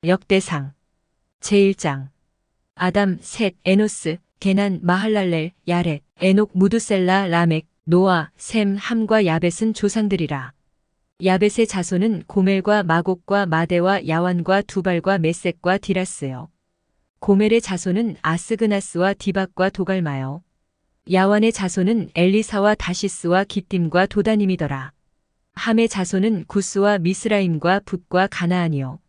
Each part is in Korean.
역대상 제1장 아담, 셋, 에노스, 게난, 마할랄렐, 야렛, 에녹, 무두셀라, 라멕, 노아, 셈, 함과 야벳은 조상들이라. 야벳의 자손은 고멜과 마곡과 마대와 야완과 두발과 메섹과 디라스요. 고멜의 자손은 아스그나스와 디박과 도갈마요. 야완의 자손은 엘리사와 다시스와 기띔과 도다님이더라. 함의 자손은 구스와 미스라임과 붓과 가나안이요.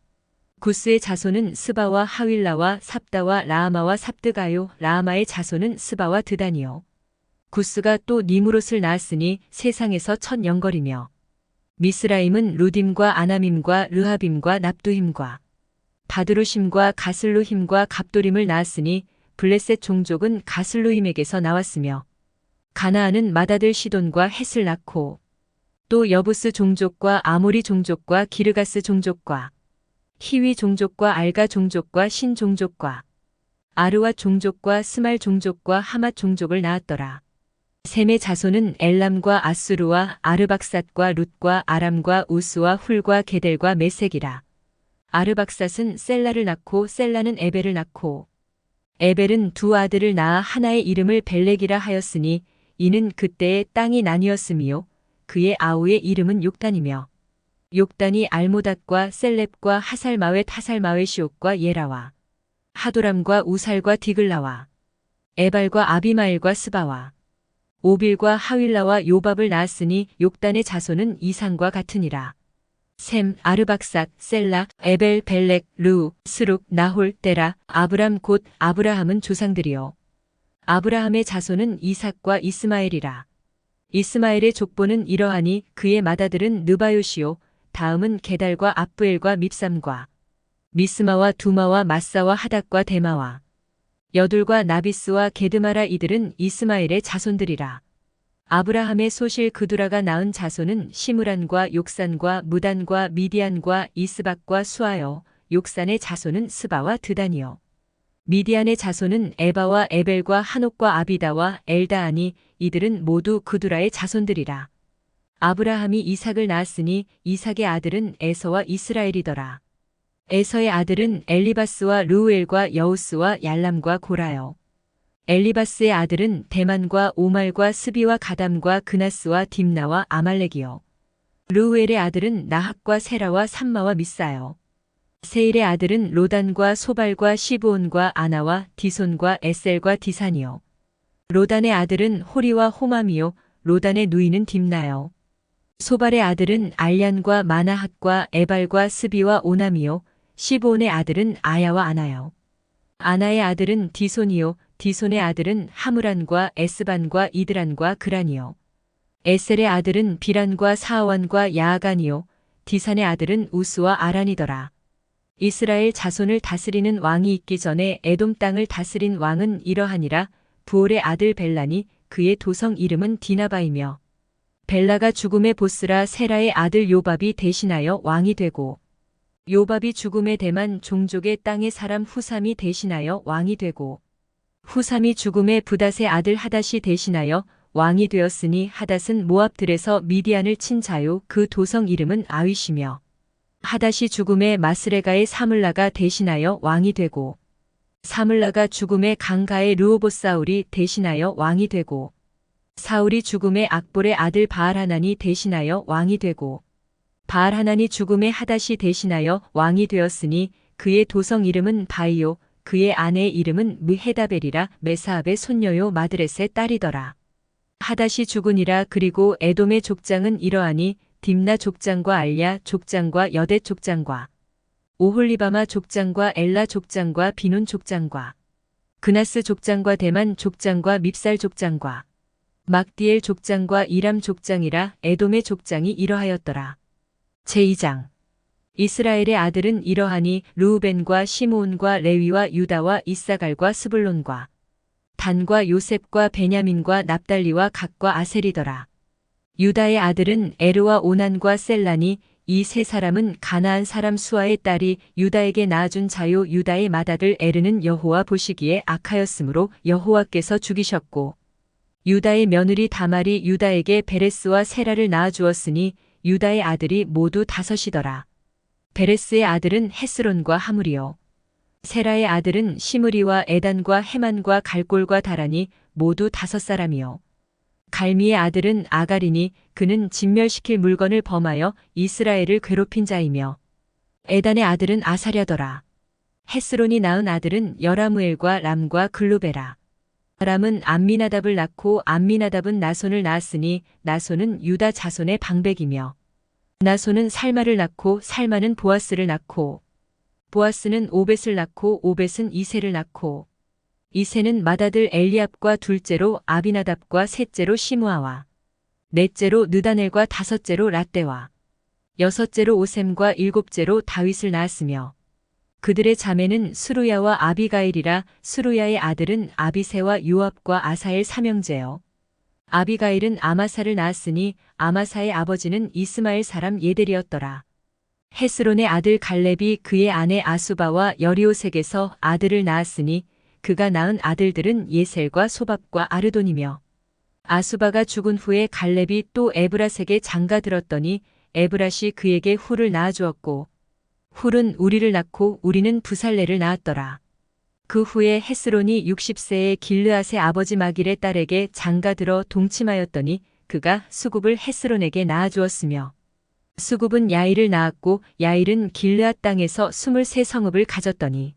구스의 자손은 스바와 하윌라와 삽다와 라아마와 삽드가요. 라아마의 자손은 스바와 드단이요. 구스가 또 니무롯을 낳았으니 세상에서 첫 영걸이며 미스라임은 루딤과 아나밈과 르하빔과 납두힘과 바드루심과 가슬루힘과 갑도림을 낳았으니 블레셋 종족은 가슬루힘에게서 나왔으며 가나안은 맏아들 시돈과 헷을 낳고 또 여부스 종족과 아모리 종족과 기르가스 종족과 히위 종족과 알가 종족과 신 종족과 아르와 종족과 스말 종족과 하맛 종족을 낳았더라. 셈의 자손은 엘람과 아수르와 아르박삿과 룻과 아람과 우스와 훌과 게델과 메색이라. 아르박삿은 셀라를 낳고 셀라는 에벨을 낳고 에벨은 두 아들을 낳아 하나의 이름을 벨렉이라 하였으니 이는 그때의 땅이 나뉘었으며 그의 아우의 이름은 욕단이며 욕단이 알모닷과 셀렙과 하살마웻 하살마웻시옥과 예라와 하도람과 우살과 디글라와 에발과 아비마엘과 스바와 오빌과 하윌라와 요밥을 낳았으니 욕단의 자손은 이상과 같으니라. 셈, 아르박삿, 셀라, 에벨, 벨렉, 르우, 스룩, 나홀, 데라, 아브람 곧 아브라함은 조상들이요. 아브라함의 자손은 이삭과 이스마엘이라. 이스마엘의 족보는 이러하니 그의 맏아들은 느바요시요. 다음은 게달과 압부엘과 밉삼과 미스마와 두마와 마사와 하닥과 데마와 여둘과 나비스와 게드마라 이들은 이스마엘의 자손들이라. 아브라함의 소실 그두라가 낳은 자손은 시므란과 욕산과 무단과 미디안과 이스박과 수아여. 욕산의 자손은 스바와 드단이요. 미디안의 자손은 에바와 에벨과 한옥과 아비다와 엘다아니 이들은 모두 그두라의 자손들이라. 아브라함이 이삭을 낳았으니 이삭의 아들은 에서와 이스라엘이더라. 에서의 아들은 엘리바스와 르우엘과 여우스와 얄람과 고라요. 엘리바스의 아들은 대만과 오말과 스비와 가담과 그나스와 딥나와 아말렉이요. 르우엘의 아들은 나학과 세라와 삼마와 미사요. 세일의 아들은 로단과 소발과 시브온과 아나와 디손과 에셀과 디산이요. 로단의 아들은 호리와 호맘이요. 로단의 누이는 딥나요. 소발의 아들은 알얀과 마나핫과 에발과 스비와 오남이요. 시브온의 아들은 아야와 아나요. 아나의 아들은 디손이요. 디손의 아들은 하무란과 에스반과 이드란과 그란이요. 에셀의 아들은 비란과 사아완과 야아간이요. 디산의 아들은 우스와 아란이더라. 이스라엘 자손을 다스리는 왕이 있기 전에 에돔 땅을 다스린 왕은 이러하니라. 부올의 아들 벨란이 그의 도성 이름은 디나바이며 벨라가 죽음의 보스라 세라의 아들 요밥이 대신하여 왕이 되고 요밥이 죽음의 대만 종족의 땅의 사람 후삼이 대신하여 왕이 되고 후삼이 죽음의 부닷의 아들 하닷이 대신하여 왕이 되었으니 하닷은 모압들에서 미디안을 친 자요. 그 도성 이름은 아윗이며 하닷이 죽음의 마스레가의 사물라가 대신하여 왕이 되고 사물라가 죽음의 강가의 르호봇사울이 대신하여 왕이 되고 사울이 죽음의 악볼의 아들 바알하난이 대신하여 왕이 되고 바알하난이 죽음의 하닷이 대신하여 왕이 되었으니 그의 도성 이름은 바이요. 그의 아내의 이름은 무헤다벨이라. 메사압의 손녀요 마드렛의 딸이더라. 하닷이 죽으니라. 그리고 에돔의 족장은 이러하니 딥나 족장과 알야 족장과 여댓 족장과 오홀리바마 족장과 엘라 족장과 비논 족장과 그나스 족장과 대만 족장과 밉살 족장과 막디엘 족장과 이람 족장이라. 에돔의 족장이 이러하였더라. 제2장 이스라엘의 아들은 이러하니 르우벤과 시므온과 레위와 유다와 이사갈과 스불론과 단과 요셉과 베냐민과 납달리와 갓과 아셀이더라. 유다의 아들은 에르와 오난과 셀라니 이 세 사람은 가나안 사람 수아의 딸이 유다에게 낳아준 자요. 유다의 맏아들 에르는 여호와 보시기에 악하였으므로 여호와께서 죽이셨고 유다의 며느리 다말이 유다에게 베레스와 세라를 낳아주었으니 유다의 아들이 모두 5이더라. 베레스의 아들은 헤스론과 하물이요. 세라의 아들은 시므리와 에단과 헤만과 갈골과 다라니 모두 5사람이요. 갈미의 아들은 아갈이니 그는 진멸시킬 물건을 범하여 이스라엘을 괴롭힌 자이며 에단의 아들은 아사랴더라. 헤스론이 낳은 아들은 여라무엘과 람과 글루베라. 람은 암미나답을 낳고 암미나답은 나손을 낳았으니 나손은 유다 자손의 방백이며 나손은 살마를 낳고 살마는 보아스를 낳고 보아스는 오벳을 낳고 오벳은 이새를 낳고 이새는 맏아들 엘리압과 둘째로 아비나답과 셋째로 시므아와 넷째로 느다넬과 다섯째로 랏대와 여섯째로 오셈과 일곱째로 다윗을 낳았으며 그들의 자매는 수루야와 아비가일이라. 수루야의 아들은 아비새와 요압과 아사엘 삼형제요. 아비가일은 아마사를 낳았으니 아마사의 아버지는 이스마엘 사람 예델이었더라. 헤스론의 아들 갈렙이 그의 아내 아수바와 여리오색에서 아들을 낳았으니 그가 낳은 아들들은 예셀과 소밥과 아르돈이며 아수바가 죽은 후에 갈렙이 또 에브라색에 장가들었더니 에브라시 그에게 훌을 낳아주었고 훌은 우리를 낳고 우리는 부살레를 낳았더라. 그 후에 헤스론이 60세에 길르앗의 아버지 마길의 딸에게 장가들어 동침하였더니 그가 수굽을 헤스론에게 낳아주었으며 수굽은 야일을 낳았고 야일은 길르앗 땅에서 23성읍을 가졌더니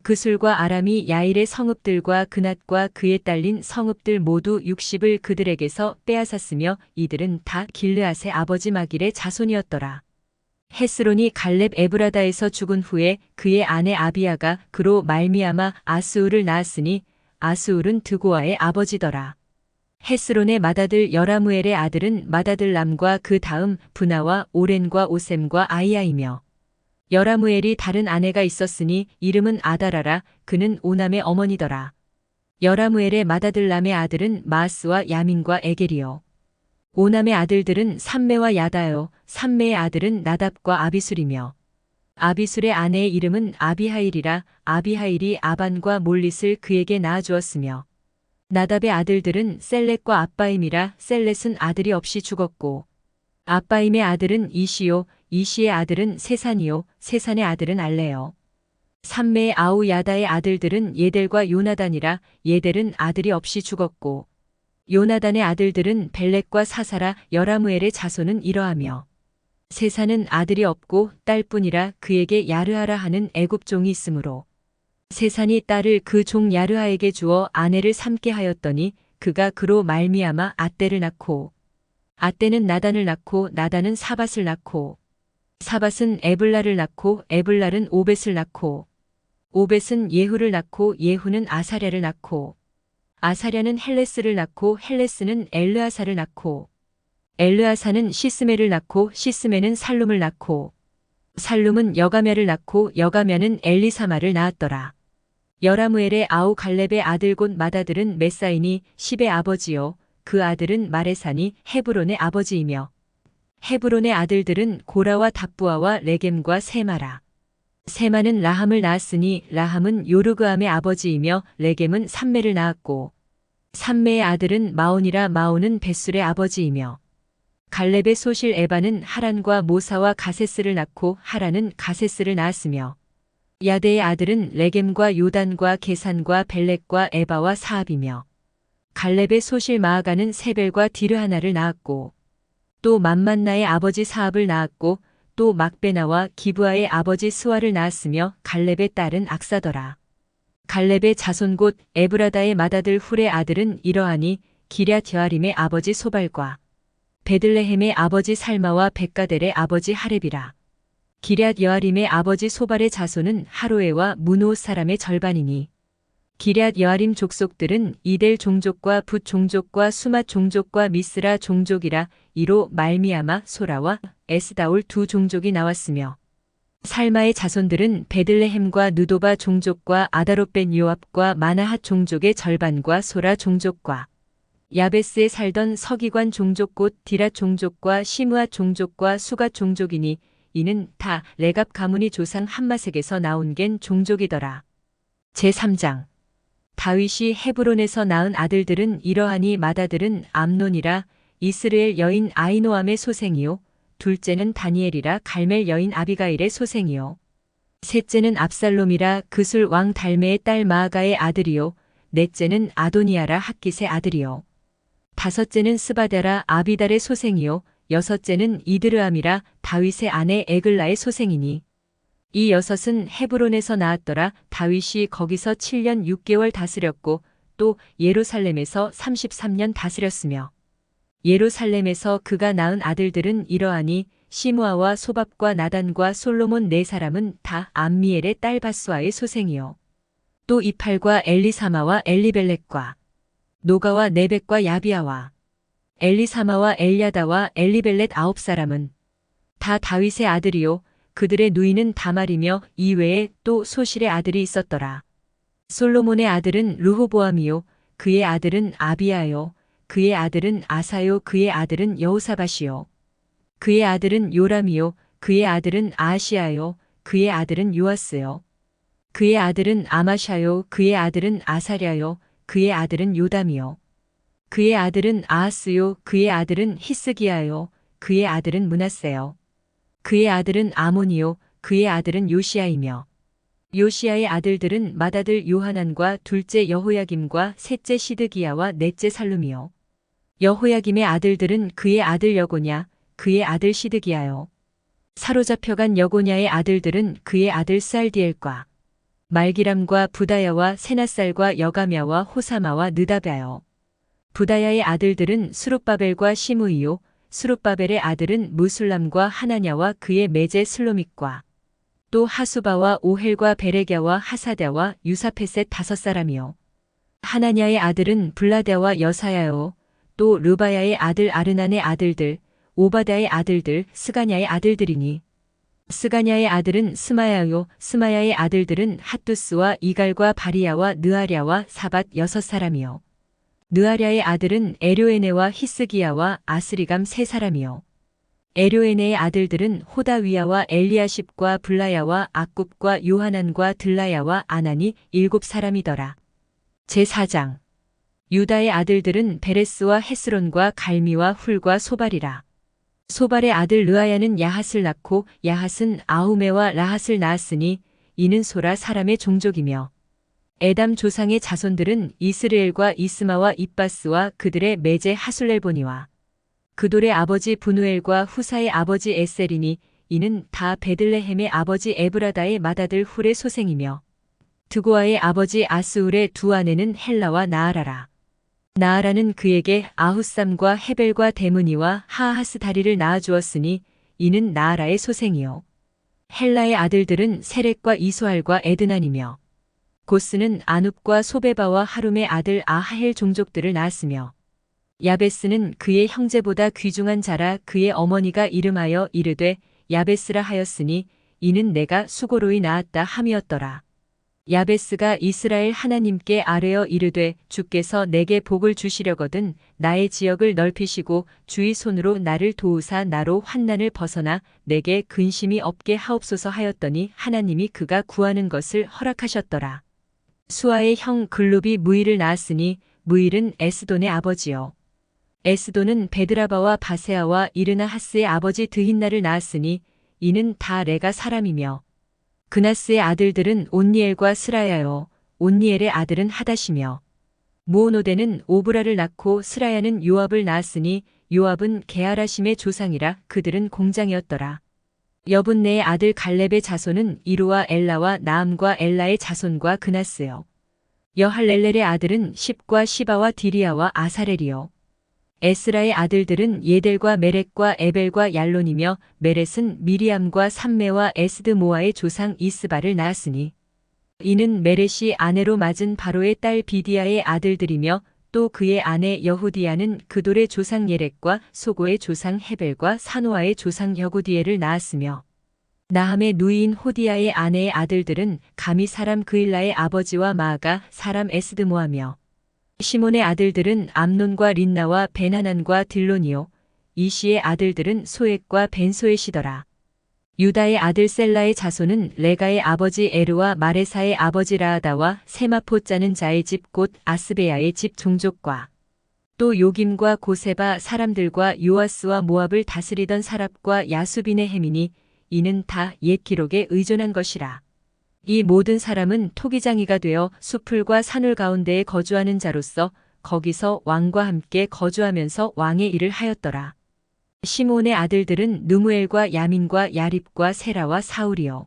그술과 아람이 야일의 성읍들과 그낫과 그에 딸린 성읍들 모두 60을 그들에게서 빼앗았으며 이들은 다 길르앗의 아버지 마길의 자손이었더라. 헤스론이 갈렙 에브라다에서 죽은 후에 그의 아내 아비야가 그로 말미암아 아스울을 낳았으니 아스울은 드고아의 아버지더라. 헤스론의 맏아들 여라무엘의 아들은 맏아들 람과 그 다음 브나와 오렌과 오셈과 아이야이며 여라무엘이 다른 아내가 있었으니 이름은 아다라라. 그는 오남의 어머니더라. 여라무엘의 맏아들 람의 아들은 마아스와 야민과 에겔이요. 오남의 아들들은 삼메와 야다요. 삼메의 아들은 나답과 아비술이며 아비술의 아내의 이름은 아비하일이라. 아비하일이 아반과 몰릿을 그에게 낳아주었으며 나답의 아들들은 셀렛과 아빠임이라. 셀렛은 아들이 없이 죽었고 아빠임의 아들은 이시요. 이시의 아들은 세산이요. 세산의 아들은 알레요. 삼메의 아우 야다의 아들들은 예델과 요나단이라. 예델은 아들이 없이 죽었고 요나단의 아들들은 벨렉과 사사라. 여라무엘의 자손은 이러하며 세산은 아들이 없고 딸뿐이라. 그에게 야르하라 하는 애굽 종이 있으므로 세산이 딸을 그 종 야르하에게 주어 아내를 삼게 하였더니 그가 그로 말미암아 앗대를 낳고 앗대는 나단을 낳고 나단은 사밧을 낳고 사밧은 에블라를 낳고 에블랄은 오벳을 낳고 오벳은 예후를 낳고 예후는 아사랴를 낳고 아사랴는 헬레스를 낳고 헬레스는 엘르아사를 낳고 엘르아사는 시스메를 낳고 시스메는 살룸을 낳고 살룸은 여가мя를 낳고 여가мя는 엘리사마를 낳았더라. 여라무엘의 아우 갈렙의 아들 곧 맏아들은 메사이니 십의 아버지요. 그 아들은 마레사니 헤브론의 아버지이며 헤브론의 아들들은 고라와 답부아와 레겜과 세마라. 세마는 라함을 낳았으니 라함은 요르그암의 아버지이며 레겜은 삼메를 낳았고 삼메의 아들은 마온이라. 마온은 벳술의 아버지이며 갈렙의 소실 에바는 하란과 모사와 가세스를 낳고 하란은 가세스를 낳았으며 야데의 아들은 레겜과 요단과 게산과 벨렉과 에바와 사압이며 갈렙의 소실 마아가는 세벨과 디르하나를 낳았고 또 맘만나의 아버지 사압을 낳았고 또 막베나와 기브아의 아버지 스와를 낳았으며 갈렙의 딸은 악사더라. 갈렙의 자손 곧 에브라다의 맏아들 훌의 아들은 이러하니 기럇 여아림의 아버지 소발과 베들레헴의 아버지 살마와 백가델의 아버지 하렙이라. 기럇 여아림의 아버지 소발의 자손은 하로에와 무노 사람의 절반이니 기럇 여아림 족속들은 이델 종족과 붓 종족과 수맛 종족과 미스라 종족이라. 이로 말미암아 소라와 에스다올 두 종족이 나왔으며 살마의 자손들은 베들레헴과 느도바 종족과 아다롯벤 요압과 마나핫 종족의 절반과 소라 종족과 야베스에 살던 서기관 종족 곧 디랏 종족과 시므앗 종족과 수갓 종족이니 이는 다 레갑 가문이 조상 함마색에서 나온 겐 종족이더라. 제3장 다윗이 헤브론에서 낳은 아들들은 이러하니 맏아들은 암논이라. 이스르엘 여인 아히노암의 소생이요. 둘째는 다니엘이라 갈멜 여인 아비가일의 소생이요. 셋째는 압살롬이라 그술 왕 달메의 딸 마아가의 아들이요. 넷째는 아도니아라 핫깃의 아들이요. 다섯째는 스바다라 아비달의 소생이요. 여섯째는 이드르암이라 다윗의 아내 에글라의 소생이니 이 여섯은 헤브론에서 나왔더라. 다윗이 거기서 7년 6개월 다스렸고 또 예루살렘에서 33년 다스렸으며 예루살렘에서 그가 낳은 아들들은 이러하니 시므아와 소밥과 나단과 솔로몬 네 사람은 다 암미엘의 딸 바수아의 소생이요. 또 이팔과 엘리사마와 엘리벨렉과 노가와 네벡과 야비아와 엘리사마와 엘야다와 엘리벨렛 9사람은 다 다윗의 아들이요. 그들의 누이는 다말이며 이외에 또 소실의 아들이 있었더라. 솔로몬의 아들은 르호보암이요. 그의 아들은 아비야요. 그의 아들은 아사요. 그의 아들은 여호사밧이요. 그의 아들은 요람이요. 그의 아들은 아하시야요. 그의 아들은 요아스요. 그의 아들은 아마샤요. 그의 아들은 아사랴요. 그의 아들은 요담이요. 그의 아들은 아하스요. 그의 아들은 히스기야요. 그의 아들은 므낫세요. 그의 아들은 아몬이요. 그의 아들은 요시야이며 요시야의 아들들은 맏아들 요하난과 둘째 여호야김과 셋째 시드기야와 넷째 살룸이요. 여호야김의 아들들은 그의 아들 여고냐, 그의 아들 시드기야요. 사로잡혀간 여고냐의 아들들은 그의 아들 스알디엘과 말기람과 부다야와 세나살과 여가мя와 호사마와 느다베요. 부다야의 아들들은 수룹바벨과 시므이요. 수룹바벨의 아들은 무술람과 하나냐와 그의 매제 슬로믹과 또 하수바와 오헬과 베레갸와 하사랴와 유사페셋 5사람이요. 하나냐의 아들은 블라랴와 여사야요. 또 르바야의 아들 아르난의 아들들, 오바다의 아들들, 스가냐의 아들들이니 스가냐의 아들은 스마야요. 스마야의 아들들은 핫두스와 이갈과 바리야와 느아랴와 사밧 6사람이요. 느아랴의 아들은 에료에네와 히스기야와 아스리감 3사람이요. 에료에네의 아들들은 호다위야와 엘리아십과 블라야와 악굽과 요하난과 들라야와 아나니 7사람이더라. 제4장 유다의 아들들은 베레스와 헤스론과 갈미와 훌과 소발이라. 소발의 아들 르아야는 야핫을 낳고 야핫은 아우메와 라핫을 낳았으니 이는 소라 사람의 종족이며 에담 조상의 자손들은 이스르엘과 이스마와 입바스와 그들의 매제 하술렐보니와 그돌의 아버지 분우엘과 후사의 아버지 에셀이니 이는 다 베들레헴의 아버지 에브라다의 맏아들 훌의 소생이며 드고아의 아버지 아스울의 두 아내는 헬라와 나아라라. 나아라는 그에게 아후삼과 헤벨과 데므니와 하하스 다리를 낳아주었으니 이는 나아라의 소생이요. 헬라의 아들들은 세렉과 이소알과 에드난이며 고스는 아눕과 소베바와 하룸의 아들 아하헬 종족들을 낳았으며 야베스는 그의 형제보다 귀중한 자라. 그의 어머니가 이름하여 이르되 야베스라 하였으니 이는 내가 수고로이 낳았다 함이었더라. 야베스가 이스라엘 하나님께 아뢰어 이르되 주께서 내게 복을 주시려거든 나의 지역을 넓히시고 주의 손으로 나를 도우사 나로 환난을 벗어나 내게 근심이 없게 하옵소서 하였더니 하나님이 그가 구하는 것을 허락하셨더라. 수아의 형 글룹이 무일을 낳았으니 무일은 에스돈의 아버지요. 에스돈은 베드라바와 바세아와 이르나하스의 아버지 드힌나를 낳았으니 이는 다 레가 사람이며 그나스의 아들들은 온니엘과 스라야요. 온니엘의 아들은 하닷이며 무오노데는 오브라를 낳고 스라야는 요압을 낳았으니 요압은 게하라심의 조상이라. 그들은 공장이었더라. 여분네의 아들 갈렙의 자손은 이루와 엘라와 나암과 엘라의 자손과 그나스요. 여할렐렐의 아들은 십과 시바와 디리아와 아사렐이요. 에스라의 아들들은 예델과 메렉과 에벨과 얄론이며 메렛은 미리암과 삼메와 에스드모아의 조상 이스바를 낳았으니 이는 메렛이 아내로 맞은 바로의 딸 비디아의 아들들이며 또 그의 아내 여후디아는 그돌의 조상 예렉과 소고의 조상 헤벨과 사노아의 조상 여구디엘을 낳았으며 나함의 누이인 호디아의 아내의 아들들은 감히 사람 그일라의 아버지와 마아가 사람 에스드모아며 시몬의 아들들은 암논과 린나와 벤하난과 딜론이요. 이시의 아들들은 소액과 벤소엣이더라. 유다의 아들 셀라의 자손은 레가의 아버지 에르와 마레사의 아버지 라하다와 세마포 짜는 자의 집 곧 아스베야의 집 종족과 또 요김과 고세바 사람들과 요아스와 모압을 다스리던 사랍과 야수빈의 해민이 이는 다 옛 기록에 의존한 것이라. 이 모든 사람은 토기장이가 되어 수풀과 산울 가운데에 거주하는 자로서 거기서 왕과 함께 거주하면서 왕의 일을 하였더라. 시므온의 아들들은 느무엘과 야민과 야립과 세라와 사울이요.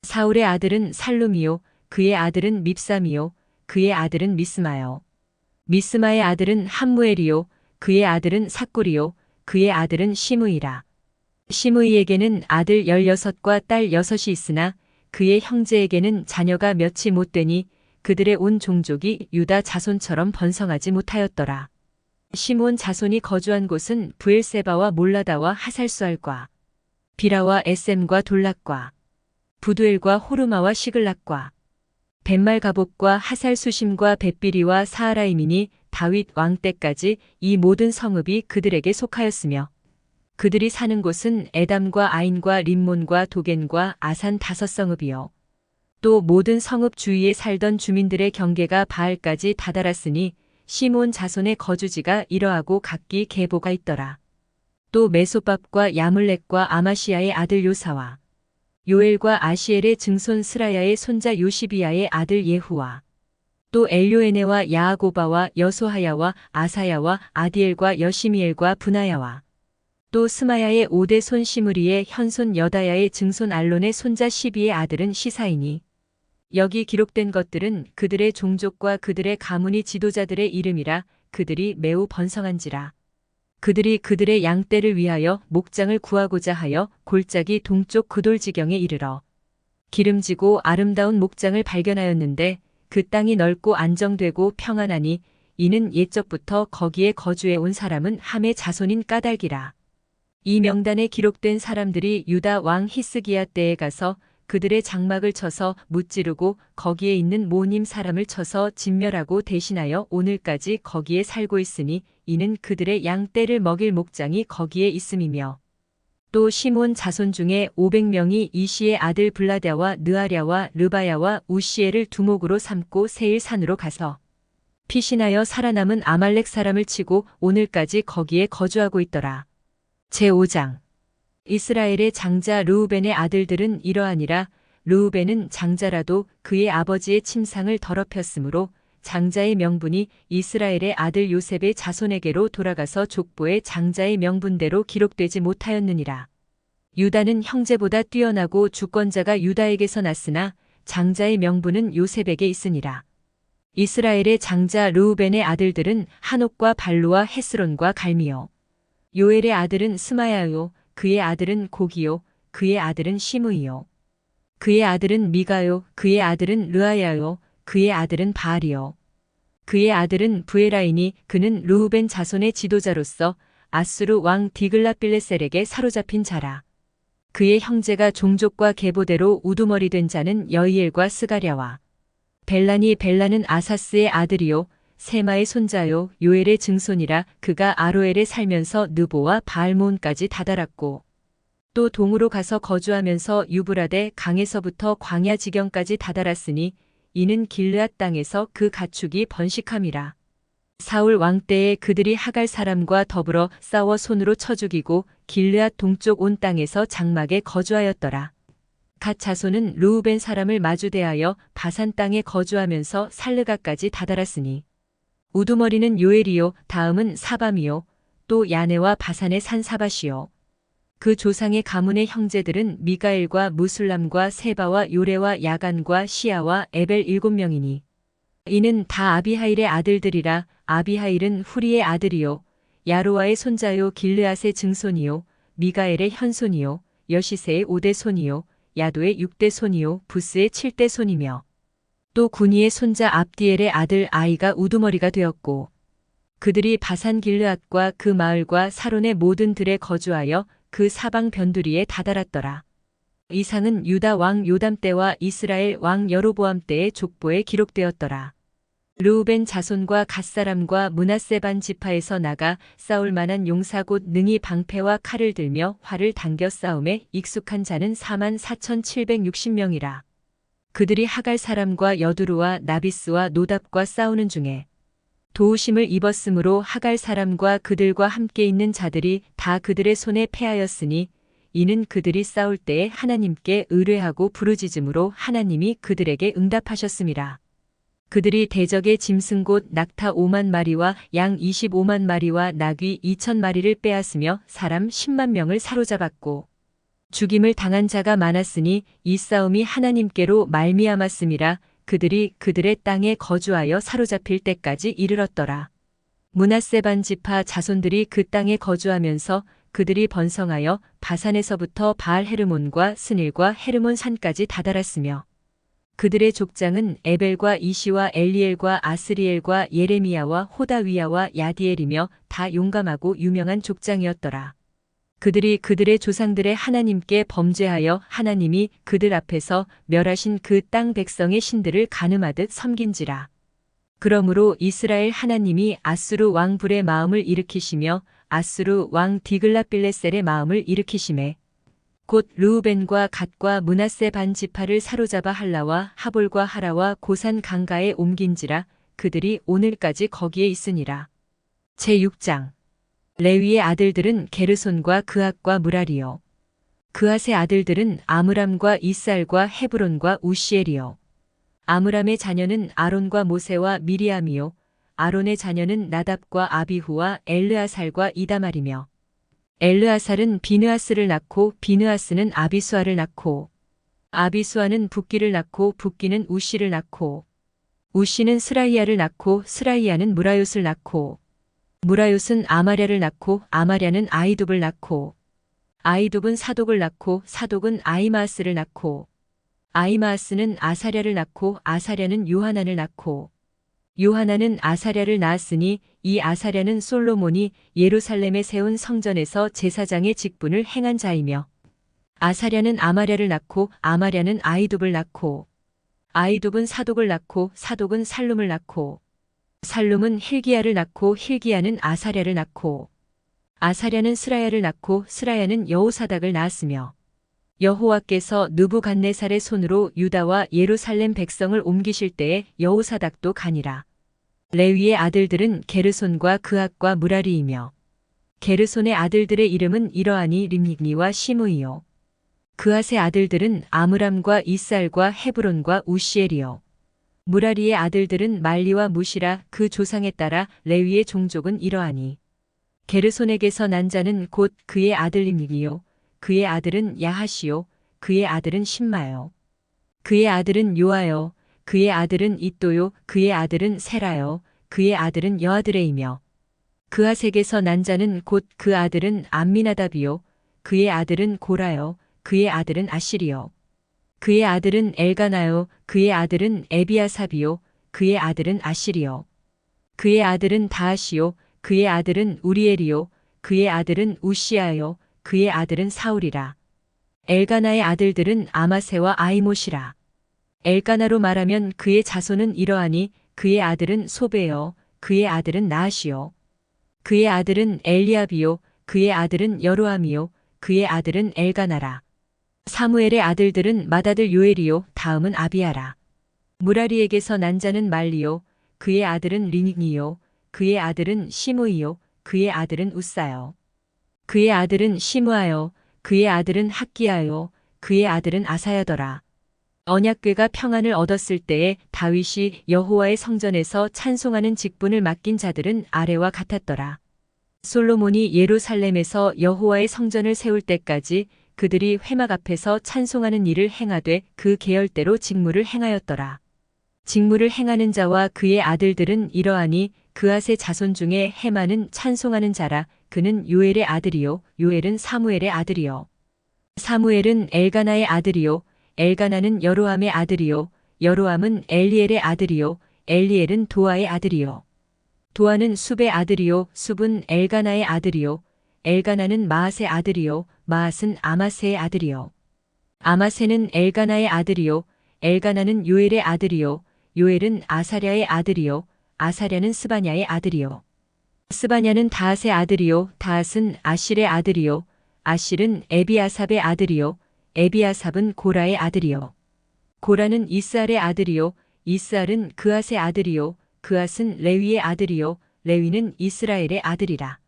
사울의 아들은 살룸이요. 그의 아들은 밉삼이요. 그의 아들은 미스마요. 미스마의 아들은 함무엘이요. 그의 아들은 삭굴이요. 그의 아들은 시므이라. 시므이에게는 아들 16과 딸 6이 있으나 그의 형제에게는 자녀가 몇이 못 되니 그들의 온 종족이 유다 자손처럼 번성하지 못하였더라. 시므온 자손이 거주한 곳은 브엘세바와 몰라다와 하살수알과 비라와 에셈과 돌락과 부두엘과 호르마와 시글락과 벳말가복과 하살수심과 벳비리와 사하라임이니 다윗 왕 때까지 이 모든 성읍이 그들에게 속하였으며 그들이 사는 곳은 에담과 아인과 림몬과 도겐과 아산 5성읍이요. 또 모든 성읍 주위에 살던 주민들의 경계가 바알까지 다다랐으니 시므온 자손의 거주지가 이러하고 각기 계보가 있더라. 또 메소밥과 야물렉과 아마시아의 아들 요사와 요엘과 아시엘의 증손 스라야의 손자 요시비야의 아들 예후와 또 엘요에네와 야아고바와 여소하야와 아사야와 아디엘과 여시미엘과 분하야와 또 스마야의 5대 손 시므리의 현손 여다야의 증손 알론의 손자 시비의 아들은 시사이니 여기 기록된 것들은 그들의 종족과 그들의 가문이 지도자들의 이름이라. 그들이 매우 번성한지라. 그들이 그들의 양떼를 위하여 목장을 구하고자 하여 골짜기 동쪽 그돌지경에 이르러 기름지고 아름다운 목장을 발견하였는데 그 땅이 넓고 안정되고 평안하니 이는 옛적부터 거기에 거주해 온 사람은 함의 자손인 까닭이라. 이 명단에 기록된 사람들이 유다 왕 히스기야 때에 가서 그들의 장막을 쳐서 무찌르고 거기에 있는 모님 사람을 쳐서 진멸하고 대신하여 오늘까지 거기에 살고 있으니 이는 그들의 양떼를 먹일 목장이 거기에 있음이며 또 시몬 자손 중에 500명이 이시의 아들 블라랴와 느아랴와 르바야와 우시엘을 두목으로 삼고 세일 산으로 가서 피신하여 살아남은 아말렉 사람을 치고 오늘까지 거기에 거주하고 있더라. 제5장 이스라엘의 장자 르우벤의 아들들은 이러하니라. 르우벤은 장자라도 그의 아버지의 침상을 더럽혔으므로 장자의 명분이 이스라엘의 아들 요셉의 자손에게로 돌아가서 족보의 장자의 명분대로 기록되지 못하였느니라. 유다는 형제보다 뛰어나고 주권자가 유다에게서 났으나 장자의 명분은 요셉에게 있으니라. 이스라엘의 장자 르우벤의 아들들은 한옥과 발루와 헤스론과 갈미요. 요엘의 아들은 스마야요. 그의 아들은 고기요. 그의 아들은 시므이요. 그의 아들은 미가요. 그의 아들은 르아야요. 그의 아들은 바알이요. 그의 아들은 부에라이니 그는 르우벤 자손의 지도자로서 아수르 왕 디글라빌레셀에게 사로잡힌 자라. 그의 형제가 종족과 계보대로 우두머리 된 자는 여이엘과 스가랴와 벨란이 벨란은 아사스의 아들이요. 세마의 손자요. 요엘의 증손이라. 그가 아로엘에 살면서 느보와 바알몬까지 다다랐고 또 동으로 가서 거주하면서 유브라데 강에서부터 광야 지경까지 다다랐으니 이는 길르앗 땅에서 그 가축이 번식함이라. 사울 왕 때에 그들이 하갈 사람과 더불어 싸워 손으로 쳐 죽이고 길르앗 동쪽 온 땅에서 장막에 거주하였더라. 갓 자손은 르우벤 사람을 마주대하여 바산 땅에 거주하면서 살르가까지 다다랐으니 우두머리는 요엘이요. 다음은 사밤이요. 또 야네와 바산의 산 사밧이요. 그 조상의 가문의 형제들은 미가엘과 무술람과 세바와 요레와 야간과 시아와 에벨 7명이니 이는 다 아비하일의 아들들이라. 아비하일은 후리의 아들이요. 야로아의 손자요. 길르앗의 증손이요. 미가엘의 현손이요. 여시세의 5대 손이요. 야도의 6대 손이요. 부스의 7대 손이며 또 구니의 손자 압디엘의 아들 아이가 우두머리가 되었고 그들이 바산 길르앗과 그 마을과 사론의 모든 들에 거주하여 그 사방 변두리에 다다랐더라. 이상은 유다 왕 요담 때와 이스라엘 왕 여로보암 때의 족보에 기록되었더라. 르우벤 자손과 갓사람과 므낫세 반 지파에서 나가 싸울 만한 용사 곧 능히 방패와 칼을 들며 활을 당겨 싸움에 익숙한 자는 44,760명이라. 그들이 하갈 사람과 여두루와 나비스와 노답과 싸우는 중에 도우심을 입었으므로 하갈 사람과 그들과 함께 있는 자들이 다 그들의 손에 패하였으니 이는 그들이 싸울 때에 하나님께 의뢰하고 부르짖음으로 하나님이 그들에게 응답하셨음이라. 그들이 대적의 짐승 곧 낙타 5만 마리와 양 25만 마리와 나귀 2천 마리를 빼앗으며 사람 10만 명을 사로잡았고 죽임을 당한 자가 많았으니 이 싸움이 하나님께로 말미암았음이라. 그들이 그들의 땅에 거주하여 사로잡힐 때까지 이르렀더라. 므낫세 반 지파 자손들이 그 땅에 거주하면서 그들이 번성하여 바산에서부터 바알 헤르몬과 스닐과 헤르몬 산까지 다다랐으며 그들의 족장은 에벨과 이시와 엘리엘과 아스리엘과 예레미야와 호다위야와 야디엘이며 다 용감하고 유명한 족장이었더라. 그들이 그들의 조상들의 하나님께 범죄하여 하나님이 그들 앞에서 멸하신 그 땅 백성의 신들을 간음하듯 섬긴지라. 그러므로 이스라엘 하나님이 아수르 왕 불의 마음을 일으키시며 아수르 왕 디글라빌레셀의 마음을 일으키시매 곧 르우벤과 갓과 므낫세 반 지파를 사로잡아 할라와 하볼과 하라와 고산 강가에 옮긴지라. 그들이 오늘까지 거기에 있으니라. 제6장 레위의 아들들은 게르손과 그앗과 무라리요. 그앗의 아들들은 아므람과 이살과 헤브론과 우시엘이요. 아므람의 자녀는 아론과 모세와 미리암이요. 아론의 자녀는 나답과 아비후와 엘르아살과 이다말이며 엘르아살은 비느하스를 낳고 비느하스는 아비수아를 낳고 아비수아는 붓기를 낳고 붓기는 우시를 낳고 우시는 스라이야를 낳고 스라이야는 무라요스를 낳고 무라요스는 아마랴를 낳고 아마랴는 아이둡을 낳고 아이둡은 사독을 낳고 사독은 아이마아스를 낳고 아이마아스는 아사랴를 낳고 아사랴는 요하난을 낳고 요하난은 아사랴를 낳았으니 이 아사랴는 솔로몬이 예루살렘에 세운 성전에서 제사장의 직분을 행한 자이며 아사랴는 아마랴를 낳고 아마랴는 아이둡을 낳고 아이둡은 사독을 낳고 사독은 살룸을 낳고 살룸은 힐기야를 낳고 힐기야는 아사랴를 낳고 아사랴는 스라야를 낳고 스라야는 여호사닥을 낳았으며 여호와께서 느부갓네살의 손으로 유다와 예루살렘 백성을 옮기실 때에 여호사닥도 가니라. 레위의 아들들은 게르손과 그앗과 무라리이며 게르손의 아들들의 이름은 이러하니 림닉니와 시므이요. 그앗의 아들들은 아므람과 이살과 헤브론과 우시엘이요. 무라리의 아들들은 말리와 무시라. 그 조상에 따라 레위의 종족은 이러하니 게르손에게서 난 자는 곧 그의 아들 림닉이요. 그의 아들은 야하시요. 그의 아들은 심마요. 그의 아들은 요아요. 그의 아들은 이또요. 그의 아들은 세라요. 그의 아들은 여아드레이며 그앗에게서 난 자는 곧 그 아들은 암미나답이요. 그의 아들은 고라요. 그의 아들은 아시리요. 그의 아들은 엘가나요. 그의 아들은 에비아삽이요. 그의 아들은 아시리요. 그의 아들은 다하시요. 그의 아들은 우리엘이요. 그의 아들은 우시아요. 그의 아들은 사울이라. 엘가나의 아들들은 아마세와 아이못이라. 엘가나로 말하면 그의 자손은 이러하니 그의 아들은 소베요. 그의 아들은 나하시요. 그의 아들은 엘리압이요. 그의 아들은 여로함이요. 그의 아들은 엘가나라. 사무엘의 아들들은 맏아들 요엘이요. 다음은 아비야라. 무라리에게서 난 자는 말리요. 그의 아들은 리닉이요. 그의 아들은 시므이요. 그의 아들은 우사요. 그의 아들은 시므아요. 그의 아들은 학기야요. 그의 아들은 아사야더라. 언약궤가 평안을 얻었을 때에 다윗이 여호와의 성전에서 찬송하는 직분을 맡긴 자들은 아래와 같았더라. 솔로몬이 예루살렘에서 여호와의 성전을 세울 때까지 그들이 회막 앞에서 찬송하는 일을 행하되 그 계열대로 직무를 행하였더라. 직무를 행하는 자와 그의 아들들은 이러하니 그앗의 자손 중에 헤마는 찬송하는 자라. 그는 요엘의 아들이요. 요엘은 사무엘의 아들이요. 사무엘은 엘가나의 아들이요. 엘가나는 여로함의 아들이요. 여로함은 엘리엘의 아들이요. 엘리엘은 도아의 아들이요. 도아는 숲의 아들이요. 숲은 엘가나의 아들이요. 엘가나는 마앗의 아들이요. 마앗은 아마세의 아들이요. 아마세는 엘가나의 아들이요. 엘가나는 요엘의 아들이요. 요엘은 아사랴의 아들이요. 아사랴는 스바냐의 아들이요. 스바냐는 다앗의 아들이요. 다앗은 아실의 아들이요. 아실은 에비아삽의 아들이요. 에비아삽은 고라의 아들이요. 고라는 이스알의 아들이요. 이스알은 그앗의 아들이요. 그앗은 레위의 아들이요 레위는 이스라엘의 아들이라.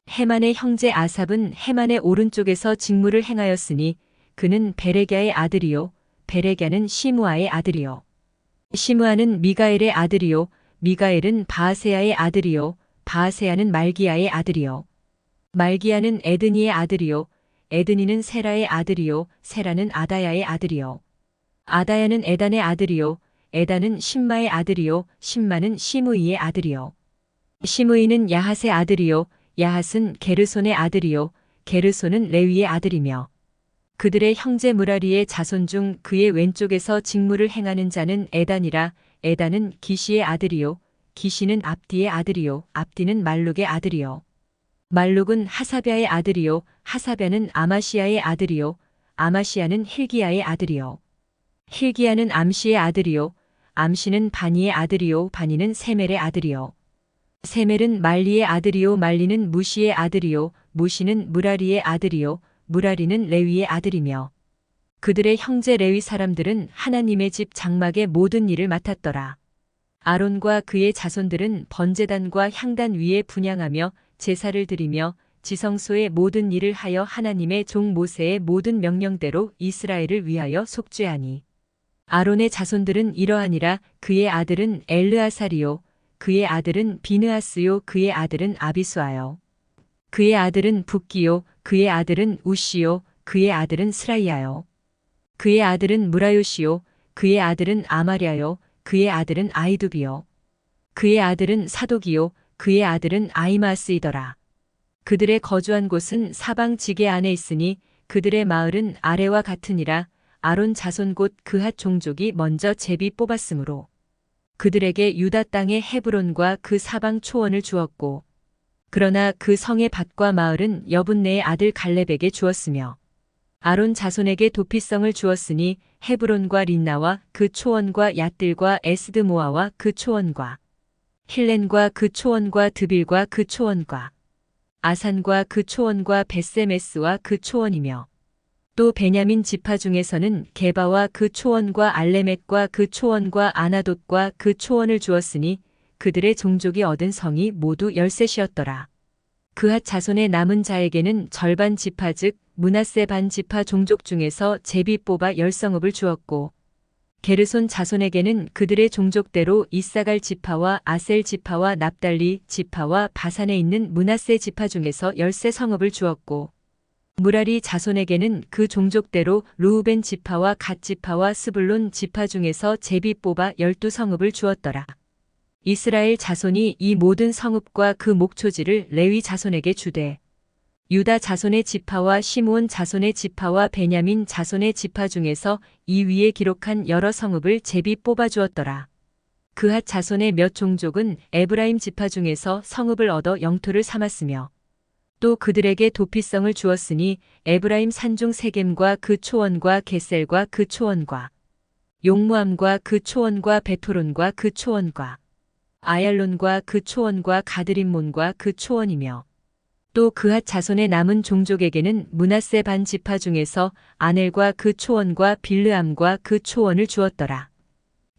헤만의 형제 아삽은 헤만의 오른쪽에서 직무를 행하였으니 그는 베레갸의 아들이요 베레갸는 시므아의 아들이요 시므아는 미가엘의 아들이요 미가엘은 바아세야의 아들이요 바아세야는 말기야의 아들이요 말기야는 에드니의 아들이요 에드니는 세라의 아들이요 세라는 아다야의 아들이요 아다야는 에단의 아들이요 에단은 심마의 아들이요 심마는 시므이의 아들이요 시므이는 야핫의 아들이요 야핫은 게르손의 아들이요 게르손은 레위의 아들이며 그들의 형제 무라리의 자손 중 그의 왼쪽에서 직무를 행하는 자는 에단이라. 에단은 기시의 아들이요 기시는 압디의 아들이요 압디는 말룩의 아들이요 말룩은 하사랴의 아들이요 하사랴는 아마시야의 아들이요 아마시야는 힐기야의 아들이요 힐기야는 암시의 아들이요 암시는 바니의 아들이요 바니는 세멜의 아들이요 세멜은 말리의 아들이요 말리는 무시의 아들이요 무시는 무라리의 아들이요 무라리는 레위의 아들이며 그들의 형제 레위 사람들은 하나님의 집 장막의 모든 일을 맡았더라. 아론과 그의 자손들은 번제단과 향단 위에 분향하며 제사를 드리며 지성소의 모든 일을 하여 하나님의 종 모세의 모든 명령대로 이스라엘을 위하여 속죄하니 아론의 자손들은 이러하니라. 그의 아들은 엘르아살이요 그의 아들은 비느하스요 그의 아들은 아비수아요 그의 아들은 붓기요 그의 아들은 우시요 그의 아들은 스라이야요 그의 아들은 무라요시요 그의 아들은 아마랴요 그의 아들은 아이두비요 그의 아들은 사독이요 그의 아들은 아이마스이더라. 그들의 거주한 곳은 사방 지게 안에 있으니 그들의 마을은 아래와 같으니라. 아론 자손 곧 그핫 종족이 먼저 제비 뽑았으므로 그들에게 유다 땅의 헤브론과 그 사방 초원을 주었고 그러나 그 성의 밭과 마을은 여분네의 아들 갈렙에게 주었으며 아론 자손에게 도피성을 주었으니 헤브론과 린나와 그 초원과 얏들과 에스드모아와 그 초원과 힐렌과 그 초원과 드빌과 그 초원과 아산과 그 초원과 벳세메스와 그 초원이며 또 베냐민 지파 중에서는 게바와 그 초원과 알레멧과 그 초원과 아나돗과 그 초원을 주었으니 그들의 종족이 얻은 성이 모두 13이었더라. 그핫 자손의 남은 자에게는 절반 지파 즉 므낫세 반 지파 종족 중에서 제비 뽑아 10성읍을 주었고 게르손 자손에게는 그들의 종족대로 이사갈 지파와 아셀 지파와 납달리 지파와 바산에 있는 므낫세 지파 중에서 13성읍을 주었고 무라리 자손에게는 그 종족대로 르우벤 지파와 갓 지파와 스불론 지파 중에서 제비 뽑아 12성읍을 주었더라. 이스라엘 자손이 이 모든 성읍과 그 목초지를 레위 자손에게 주되 유다 자손의 지파와 시므온 자손의 지파와 베냐민 자손의 지파 중에서 이 위에 기록한 여러 성읍을 제비 뽑아 주었더라. 그핫 자손의 몇 종족은 에브라임 지파 중에서 성읍을 얻어 영토를 삼았으며 또 그들에게 도피성을 주었으니 에브라임 산중 세겜과 그 초원과 겟셀과 그 초원과 용무암과 그 초원과 베토론과 그 초원과 아얄론과 그 초원과 가드림몬과 그 초원이며 또 그핫 자손의 남은 종족에게는 므낫세 반 지파 중에서 아넬과 그 초원과 빌르암과 그 초원을 주었더라.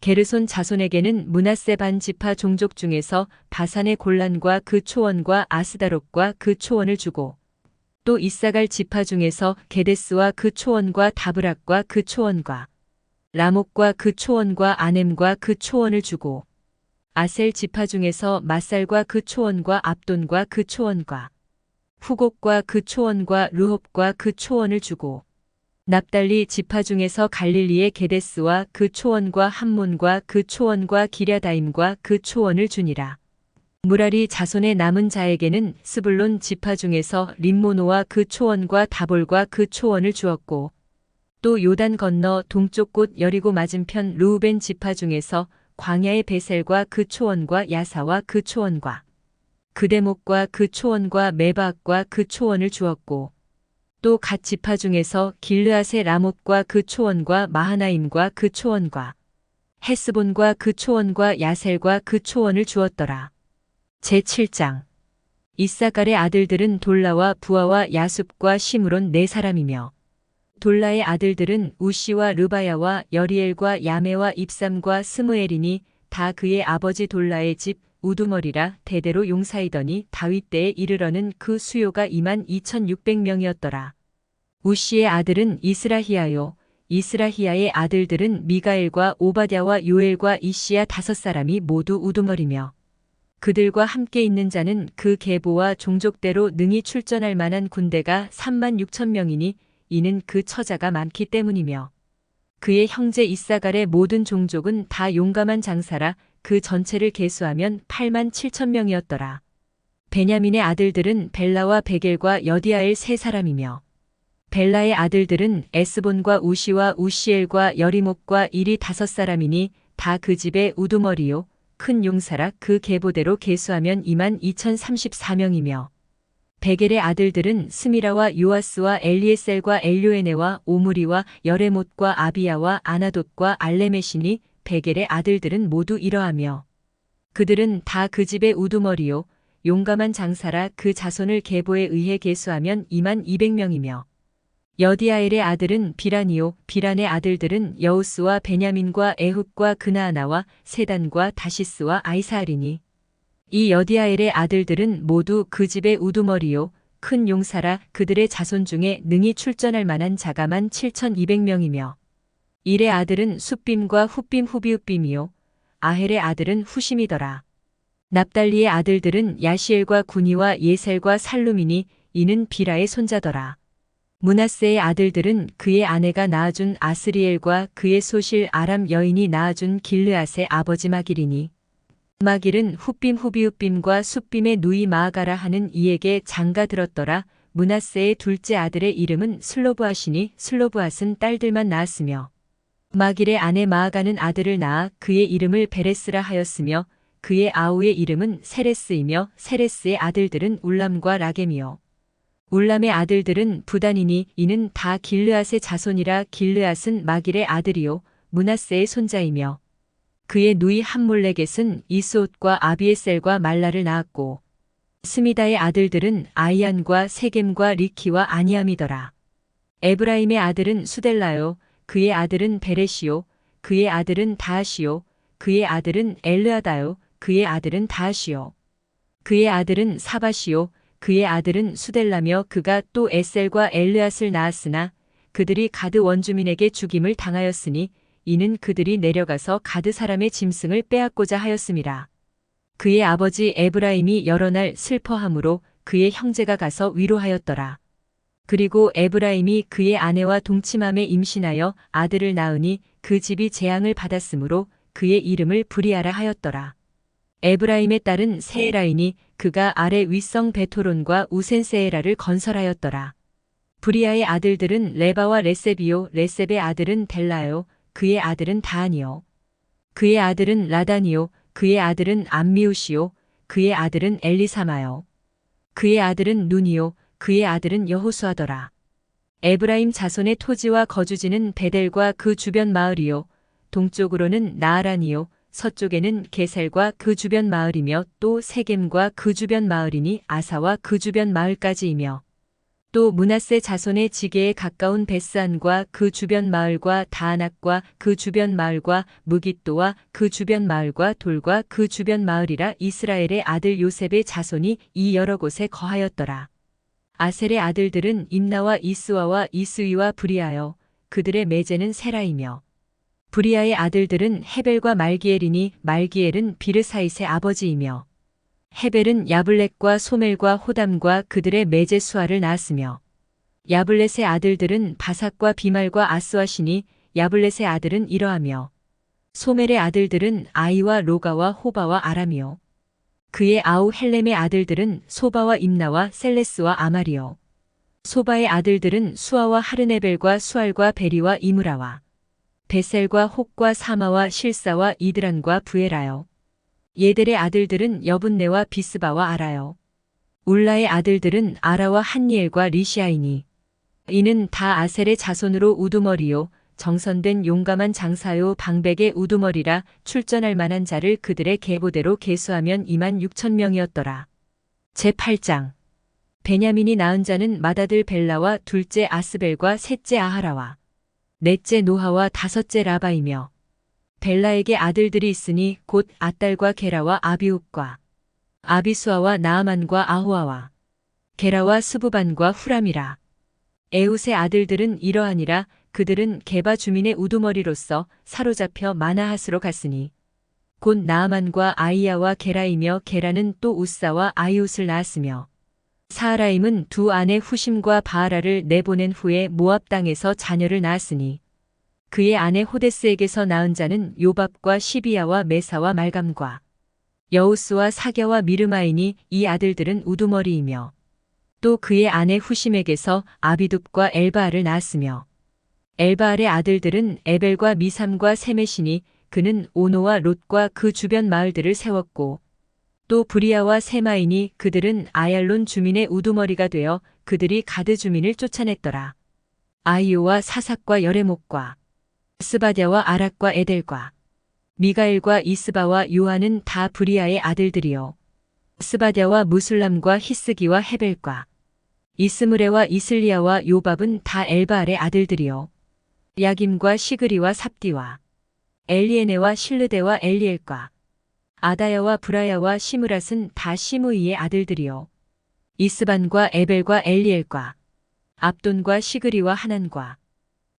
게르손 자손에게는 므낫세 반 지파 종족 중에서 바산의 골란과 그 초원과 아스다롯과 그 초원을 주고 또 이사갈 지파 중에서 게데스와 그 초원과 다브락과 그 초원과 라목과 그 초원과 아넴과 그 초원을 주고 아셀 지파 중에서 마살과 그 초원과 압돈과 그 초원과 후곡과 그 초원과 르홉과 그 초원을 주고 납달리 지파 중에서 갈릴리의 게데스와 그 초원과 함몬과 그 초원과 기랴다임과 그 초원을 주니라. 무라리 자손의 남은 자에게는 스불론 지파 중에서 림모노와 그 초원과 다볼과 그 초원을 주었고 또 요단 건너 동쪽 곳 여리고 맞은편 르우벤 지파 중에서 광야의 베셀과 그 초원과 야사와 그 초원과 그대목과 그 초원과 메바악과 그 초원을 주었고 또 갓 지파 중에서 길르앗의 라못과 그 초원과 마하나임과 그 초원과 헤스본과 그 초원과 야셀과 그 초원을 주었더라. 제7장 이사갈의 아들들은 돌라와 부하와 야숲과 시므론 4사람이며 돌라의 아들들은 우시와 르바야와 여리엘과 야메와 입삼과 스무엘이니 다 그의 아버지 돌라의 집 우두머리라 대대로 용사이더니 다윗 때에 이르러는 그 수요가 22,600명이었더라. 우시의 아들은 이스라히야요. 이스라히야의 아들들은 미가엘과 오바댜와 요엘과 이시야 5사람이 모두 우두머리며 그들과 함께 있는 자는 그 계보와 종족대로 능히 출전할 만한 군대가 36,000명이니 이는 그 처자가 많기 때문이며 그의 형제 이사갈의 모든 종족은 다 용감한 장사라 그 전체를 계수하면 87,000명이었더라. 베냐민의 아들들은 벨라와 베겔과 여디아엘 3사람이며 벨라의 아들들은 에스본과 우시와 우시엘과 여리목과 일이 5사람이니 다 그 집의 우두머리요 큰 용사라 그 계보대로 계수하면 22,034명이며 베겔의 아들들은 스미라와 요아스와 엘리에셀과 엘요에네와 오므리와 여레못과 아비야와 아나돗과 알레메시니 베겔의 아들들은 모두 이러하며 그들은 다 그 집의 우두머리요 용감한 장사라 그 자손을 계보에 의해 계수하면 22,000명이며 여디아엘의 아들은 비란이요 비란의 아들들은 여우스와 베냐민과 에훗과 그나아나와 세단과 다시스와 아이사알이니 이 여디아엘의 아들들은 모두 그 집의 우두머리요 큰 용사라 그들의 자손 중에 능히 출전할 만한 자가만 7,200명이며 일의 아들은 숫빔과 훗빔 후비훗빔이요 아헬의 아들은 후심이더라. 납달리의 아들들은 야시엘과 구니와 예셀과 살루미니 이는 비라의 손자더라. 므낫세의 아들들은 그의 아내가 낳아준 아스리엘과 그의 소실 아람 여인이 낳아준 길르앗의 아버지 마길이니 마길은 훗빔 후비훗빔과 숫빔의 누이 마아가라 하는 이에게 장가 들었더라. 므낫세의 둘째 아들의 이름은 슬로브앗이니 슬로브앗은 딸들만 낳았으며 마길의 아내 마아가는 아들을 낳아 그의 이름을 베레스라 하였으며 그의 아우의 이름은 세레스이며 세레스의 아들들은 울람과 라겜이요 울람의 아들들은 부단이니 이는 다 길르앗의 자손이라 길르앗은 마길의 아들이요 므낫세의 손자이며 그의 누이 함몰레겟은 이스옷과 아비에셀과 말라를 낳았고 스미다의 아들들은 아이안과 세겜과 리키와 아니암이더라. 에브라임의 아들은 수델라요 그의 아들은 베레시요 그의 아들은 다하시요 그의 아들은 엘르아다요 그의 아들은 다하시요 그의 아들은 사바시요 그의 아들은 수델라며 그가 또 에셀과 엘르앗을 낳았으나 그들이 가드 원주민에게 죽임을 당하였으니 이는 그들이 내려가서 가드 사람의 짐승을 빼앗고자 하였음이라. 그의 아버지 에브라임이 여러 날 슬퍼함으로 그의 형제가 가서 위로하였더라. 그리고 에브라임이 그의 아내와 동침함에 임신하여 아들을 낳으니 그 집이 재앙을 받았으므로 그의 이름을 브리아라 하였더라. 에브라임의 딸은 세에라이니 그가 아래 윗성 베토론과 우센세에라를 건설하였더라. 브리아의 아들들은 레바와 레셉이요 레셉의 아들은 델라요 그의 아들은 다한이요 그의 아들은 라단이요 그의 아들은 암미우시요 그의 아들은 엘리사마요 그의 아들은 눈이요 그의 아들은 여호수아더라. 에브라임 자손의 토지와 거주지는 베델과 그 주변 마을이요 동쪽으로는 나아란이요 서쪽에는 게셀과 그 주변 마을이며 또 세겜과 그 주변 마을이니 아사와 그 주변 마을까지이며 또 므낫세 자손의 지게에 가까운 베스안과 그 주변 마을과 다아낙과 그 주변 마을과 무깃도와 그 주변 마을과 돌과 그 주변 마을이라. 이스라엘의 아들 요셉의 자손이 이 여러 곳에 거하였더라. 아셀의 아들들은 임나와 이스와와 이스위와 브리아여 그들의 매제는 세라이며 브리아의 아들들은 헤벨과 말기엘이니 말기엘은 비르사잇의 아버지이며 헤벨은 야블렛과 소멜과 호담과 그들의 매제 수아를 낳았으며 야블렛의 아들들은 바삭과 비말과 아스와시니 야블렛의 아들은 이러하며 소멜의 아들들은 아이와 로가와 호바와 아람이요 그의 아우 헬렘의 아들들은 소바와 임나와 셀레스와 아말이요 소바의 아들들은 수아와 하르네벨과 수알과 베리와 이므라와 베셀과 혹과 사마와 실사와 이드란과 부에라요. 예델의 아들들은 여분네와 비스바와 아라요. 울라의 아들들은 아라와 한니엘과 리시아이니 이는 다 아셀의 자손으로 우두머리요 정선된 용감한 장사요 방백의 우두머리라. 출전할 만한 자를 그들의 계보대로 계수하면 26,000명이었더라. 제8장 베냐민이 낳은 자는 맏아들 벨라와 둘째 아스벨과 셋째 아하라와 넷째 노하와 다섯째 라바이며 벨라에게 아들들이 있으니 곧 앗달과 게라와 아비웁과 아비수아와 나아만과 아호아와 게라와 스부반과 후람이라. 에훗의 아들들은 이러하니라. 그들은 게바 주민의 우두머리로서 사로잡혀 마나핫으로 갔으니 곧 나아만과 아이야와 게라이며 게라는 또 우사와 아이웃을 낳았으며 사하라임은 두 아내 후심과 바하라를 내보낸 후에 모압 땅에서 자녀를 낳았으니 그의 아내 호데스에게서 낳은 자는 요밥과 시비야와 메사와 말감과 여우스와 사갸와 미르마이니 이 아들들은 우두머리이며 또 그의 아내 후심에게서 아비둡과 엘바알을 낳았으며 엘바알의 아들들은 에벨과 미삼과 세메시니 그는 오노와 롯과 그 주변 마을들을 세웠고 또 브리아와 세마이니 그들은 아얄론 주민의 우두머리가 되어 그들이 가드 주민을 쫓아냈더라. 아이오와 사삭과 여레목과 스바랴와 아락과 에델과 미가엘과 이스바와 요한은 다 브리아의 아들들이요 스바랴와 무술람과 히스기와 헤벨과 이스므레와 이슬리아와 요밥은 다 엘바알의 아들들이요 야김과 시그리와 삽디와 엘리에네와 실르데와 엘리엘과 아다야와 브라야와 시므랏은 다 시므이의 아들들이요 이스반과 에벨과 엘리엘과 압돈과 시그리와 하난과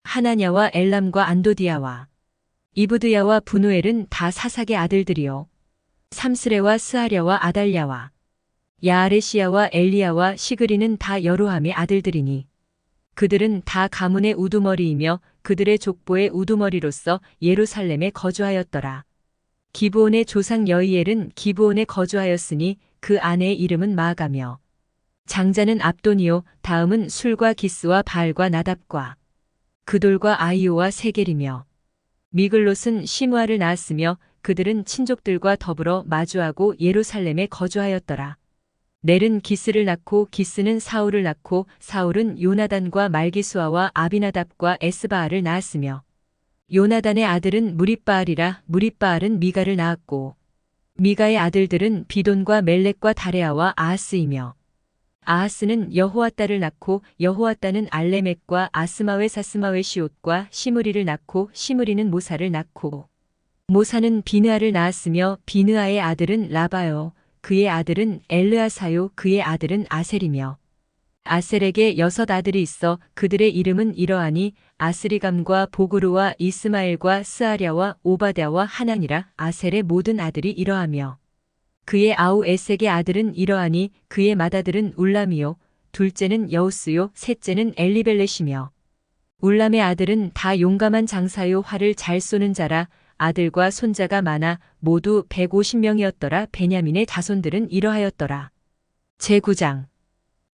하나냐와 엘람과 안도디아와 이브드야와 분우엘은 다 사삭의 아들들이요 삼스레와 스하랴와 아달랴와 야아레시야와 엘리야와 시그리는 다 여로함의 아들들이니 그들은 다 가문의 우두머리이며 그들의 족보의 우두머리로서 예루살렘에 거주하였더라. 기브온의 조상 여이엘은 기브온에 거주하였으니 그 아내의 이름은 마아가며 장자는 압돈이요 다음은 술과 기스와 바알과 나답과 그돌과 아이오와 세겔이며 미글롯은 시므아를 낳았으며 그들은 친족들과 더불어 마주하고 예루살렘에 거주하였더라. 넬은 기스를 낳고 기스는 사울을 낳고 사울은 요나단과 말기수아와 아비나답과 에스바알을 낳았으며 요나단의 아들은 무립바알이라 무립바알은 미가를 낳았고 미가의 아들들은 비돈과 멜렉과 다레아와 아하스이며 아하스는 여호와따를 낳고 여호와따는 알레멕과 아스마웨 사스마웨 시옷과 시므리를 낳고 시므리는 모사를 낳고 모사는 비느아를 낳았으며 비느아의 아들은 라바요 그의 아들은 엘르아사요 그의 아들은 아셀이며 아셀에게 6 아들이 있어 그들의 이름은 이러하니 아스리감과 보그루와 이스마엘과 스아랴와 오바댜와 하난이라. 아셀의 모든 아들이 이러하며 그의 아우 에색의 아들은 이러하니 그의 맏아들은 울람이요 둘째는 여우스요 셋째는 엘리벨렛이며 울람의 아들은 다 용감한 장사요 활을 잘 쏘는 자라. 아들과 손자가 많아 모두 150명이었더라. 베냐민의 자손들은 이러하였더라. 제9장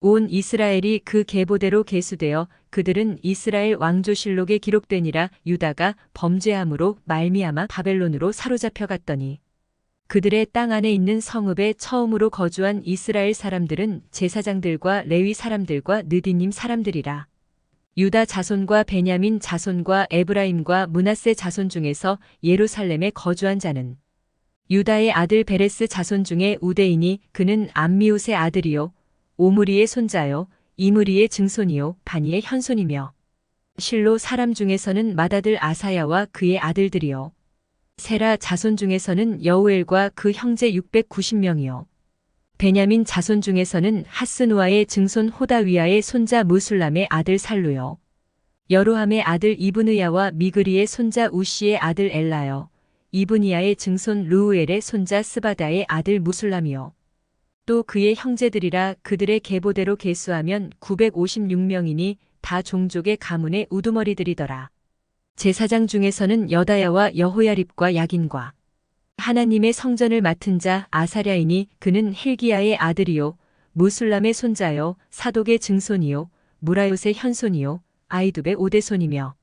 온 이스라엘이 그 계보대로 계수되어 그들은 이스라엘 왕조실록에 기록되니라. 유다가 범죄함으로 말미암아 바벨론으로 사로잡혀 갔더니 그들의 땅 안에 있는 성읍에 처음으로 거주한 이스라엘 사람들은 제사장들과 레위 사람들과 느디님 사람들이라. 유다 자손과 베냐민 자손과 에브라임과 므낫세 자손 중에서 예루살렘에 거주한 자는 유다의 아들 베레스 자손 중에 우대이니 그는 암미웃의 아들이요 오므리의 손자요 이므리의 증손이요 바니의 현손이며 실로 사람 중에서는 맏아들 아사야와 그의 아들들이요 세라 자손 중에서는 여우엘과 그 형제 690명이요 베냐민 자손 중에서는 하스누아의 증손 호다위아의 손자 무술람의 아들 살루요 여로함의 아들 이브느야와 미그리의 손자 우시의 아들 엘라요 이브니야의 증손 르우엘의 손자 스바다의 아들 무술람이요 또 그의 형제들이라. 그들의 계보대로 계수하면 956명이니 다 종족의 가문의 우두머리들이더라. 제사장 중에서는 여다야와 여호야립과 야긴과 하나님의 성전을 맡은 자 아사랴이니 그는 힐기야의 아들이요 무술람의 손자요 사독의 증손이요 무라요의 현손이요 아이둡의 오대손이며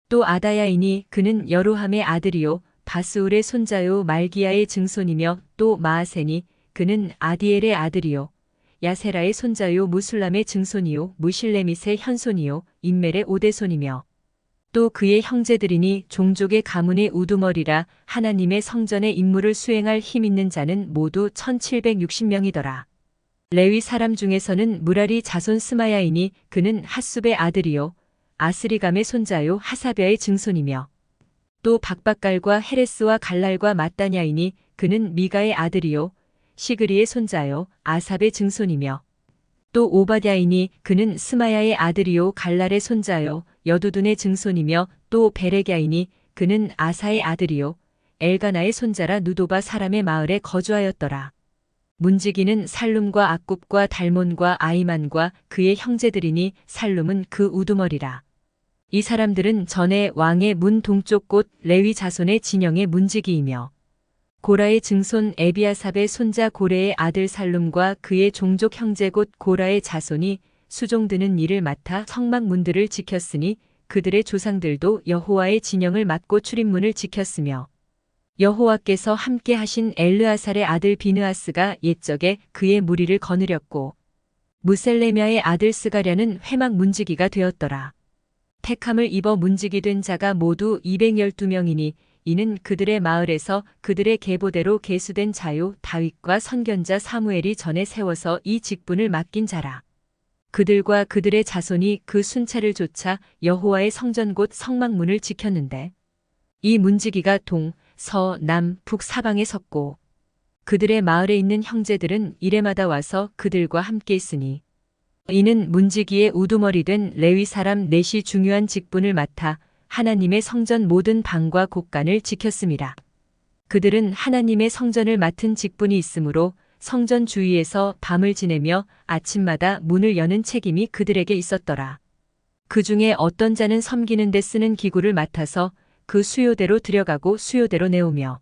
또 아다야이니 그는 여로함의 아들이요 바스울의 손자요 말기야의 증손이며 또 마아세니 그는 아디엘의 아들이요 야세라의 손자요 무술람의 증손이요 무실레밋의 현손이요 인멜의 오대손이며 또 그의 형제들이니 종족의 가문의 우두머리라. 하나님의 성전의 임무를 수행할 힘 있는 자는 모두 1760명이더라. 레위 사람 중에서는 무라리 자손 스마야이니 그는 핫숲의 아들이요 아스리감의 손자요 하사랴의 증손이며 또 박박갈과 헤레스와 갈랄과 마따냐이니 그는 미가의 아들이요 시그리의 손자요 아삽의 증손이며 또 오바댜이니 그는 스마야의 아들이요 갈랄의 손자요 여두둔의 증손이며 또 베레갸이니 그는 아사의 아들이요 엘가나의 손자라 누도바 사람의 마을에 거주하였더라. 문지기는 살룸과 악굽과 달몬과 아이만과 그의 형제들이니 살룸은 그 우두머리라. 이 사람들은 전에 왕의 문 동쪽 곳 레위 자손의 진영의 문지기이며 고라의 증손 에비아삽의 손자 고레의 아들 살룸과 그의 종족 형제 곧 고라의 자손이 수종드는 일을 맡아 성막 문들을 지켰으니 그들의 조상들도 여호와의 진영을 맡고 출입문을 지켰으며 여호와께서 함께 하신 엘르아살의 아들 비느하스가 옛적에 그의 무리를 거느렸고 무셀레미아의 아들 스가랴는 회막 문지기가 되었더라. 택함을 입어 문지기 된 자가 모두 212명이니 이는 그들의 마을에서 그들의 계보대로 계수된 자요 다윗과 선견자 사무엘이 전에 세워서 이 직분을 맡긴 자라. 그들과 그들의 자손이 그 순찰을 좇아 여호와의 성전 곧 성막문을 지켰는데 이 문지기가 동, 서, 남, 북 사방에 섰고 그들의 마을에 있는 형제들은 이레마다 와서 그들과 함께 있으니 이는 문지기의 우두머리 된 레위 사람 넷이 중요한 직분을 맡아 하나님의 성전 모든 방과 곳간을 지켰습니다. 그들은 하나님의 성전을 맡은 직분이 있으므로 성전 주위에서 밤을 지내며 아침마다 문을 여는 책임이 그들에게 있었더라. 그 중에 어떤 자는 섬기는 데 쓰는 기구를 맡아서 그 수요대로 들여가고 수요대로 내오며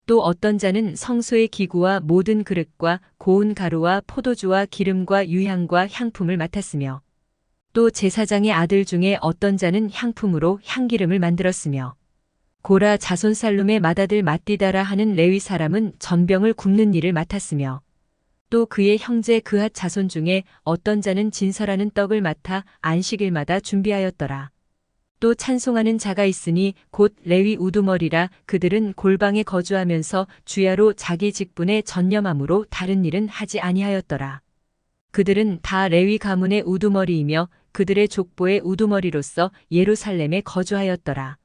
또 어떤 자는 성소의 기구와 모든 그릇과 고운 가루와 포도주와 기름과 유향과 향품을 맡았으며 또 제사장의 아들 중에 어떤 자는 향품으로 향기름을 만들었으며 고라 자손 살룸의 맏아들 마띠다라 하는 레위 사람은 전병을 굽는 일을 맡았으며 또 그의 형제 그핫 자손 중에 어떤 자는 진설하는 떡을 맡아 안식일마다 준비하였더라. 또 찬송하는 자가 있으니 곧 레위 우두머리라 그들은 골방에 거주하면서 주야로 자기 직분에 전념함으로 다른 일은 하지 아니하였더라. 그들은 다 레위 가문의 우두머리이며 그들의 족보의 우두머리로서 예루살렘에 거주하였더라.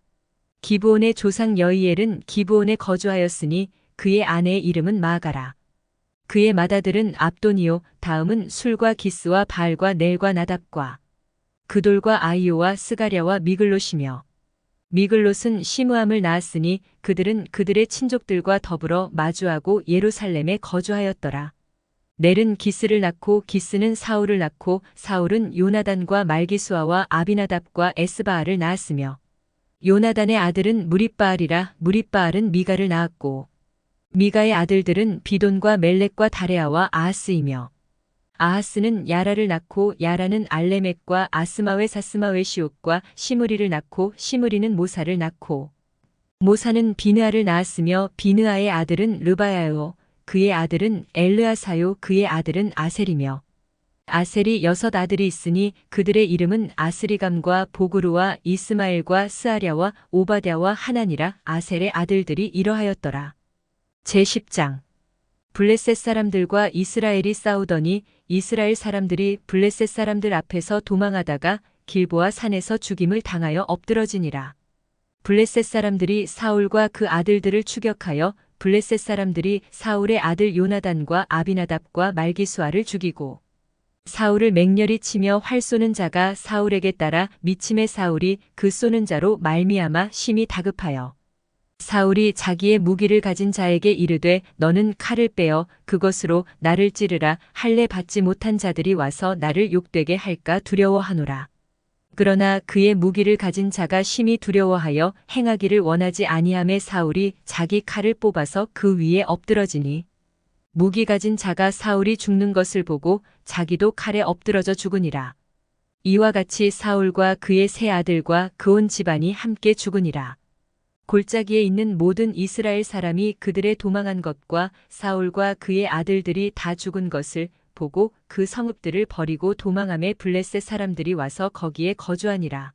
기브온의 조상 여이엘은 기브온에 거주하였으니 그의 아내의 이름은 마가라. 그의 맏아들은 압돈이요 다음은 술과 기스와 바알과 넬과 나답과 그돌과 아이오와 스가랴와 미글롯이며 미글롯은 시므함을 낳았으니 그들은 그들의 친족들과 더불어 마주하고 예루살렘에 거주하였더라. 넬은 기스를 낳고 기스는 사울을 낳고 사울은 요나단과 말기수아와 아비나답과 에스바알을 낳았으며 요나단의 아들은 무립바알이라 무립바알은 미가를 낳았고 미가의 아들들은 비돈과 멜렉과 다레아와 아하스이며 아하스는 야라를 낳고 야라는 알레멕과 아스마웨 사스마웨 시옷과 시므리를 낳고 시므리는 모사를 낳고 모사는 비느아를 낳았으며 비느아의 아들은 르바야요 그의 아들은 엘르아사요 그의 아들은 아셀이며 아셀이 6 아들이 있으니 그들의 이름은 아스리감과 보그루와 이스마엘과 스아랴와 오바댜와 하나니라. 아셀의 아들들이 이러하였더라. 제10장 블레셋 사람들과 이스라엘이 싸우더니 이스라엘 사람들이 블레셋 사람들 앞에서 도망하다가 길보아 산에서 죽임을 당하여 엎드러지니라. 블레셋 사람들이 사울과 그 아들들을 추격하여 블레셋 사람들이 사울의 아들 요나단과 아비나답과 말기수아를 죽이고 사울을 맹렬히 치며 활 쏘는 자가 사울에게 따라 미침의 사울이 그 쏘는 자로 말미암아 심히 다급하여 사울이 자기의 무기를 가진 자에게 이르되 너는 칼을 빼어 그것으로 나를 찌르라. 할례 받지 못한 자들이 와서 나를 욕되게 할까 두려워하노라. 그러나 그의 무기를 가진 자가 심히 두려워하여 행하기를 원하지 아니하매 사울이 자기 칼을 뽑아서 그 위에 엎드러지니 무기 가진 자가 사울이 죽는 것을 보고 자기도 칼에 엎드러져 죽으니라. 이와 같이 사울과 그의 세 아들과 그 온 집안이 함께 죽으니라. 골짜기에 있는 모든 이스라엘 사람이 그들의 도망한 것과 사울과 그의 아들들이 다 죽은 것을 보고 그 성읍들을 버리고 도망하매 블레셋 사람들이 와서 거기에 거주하니라.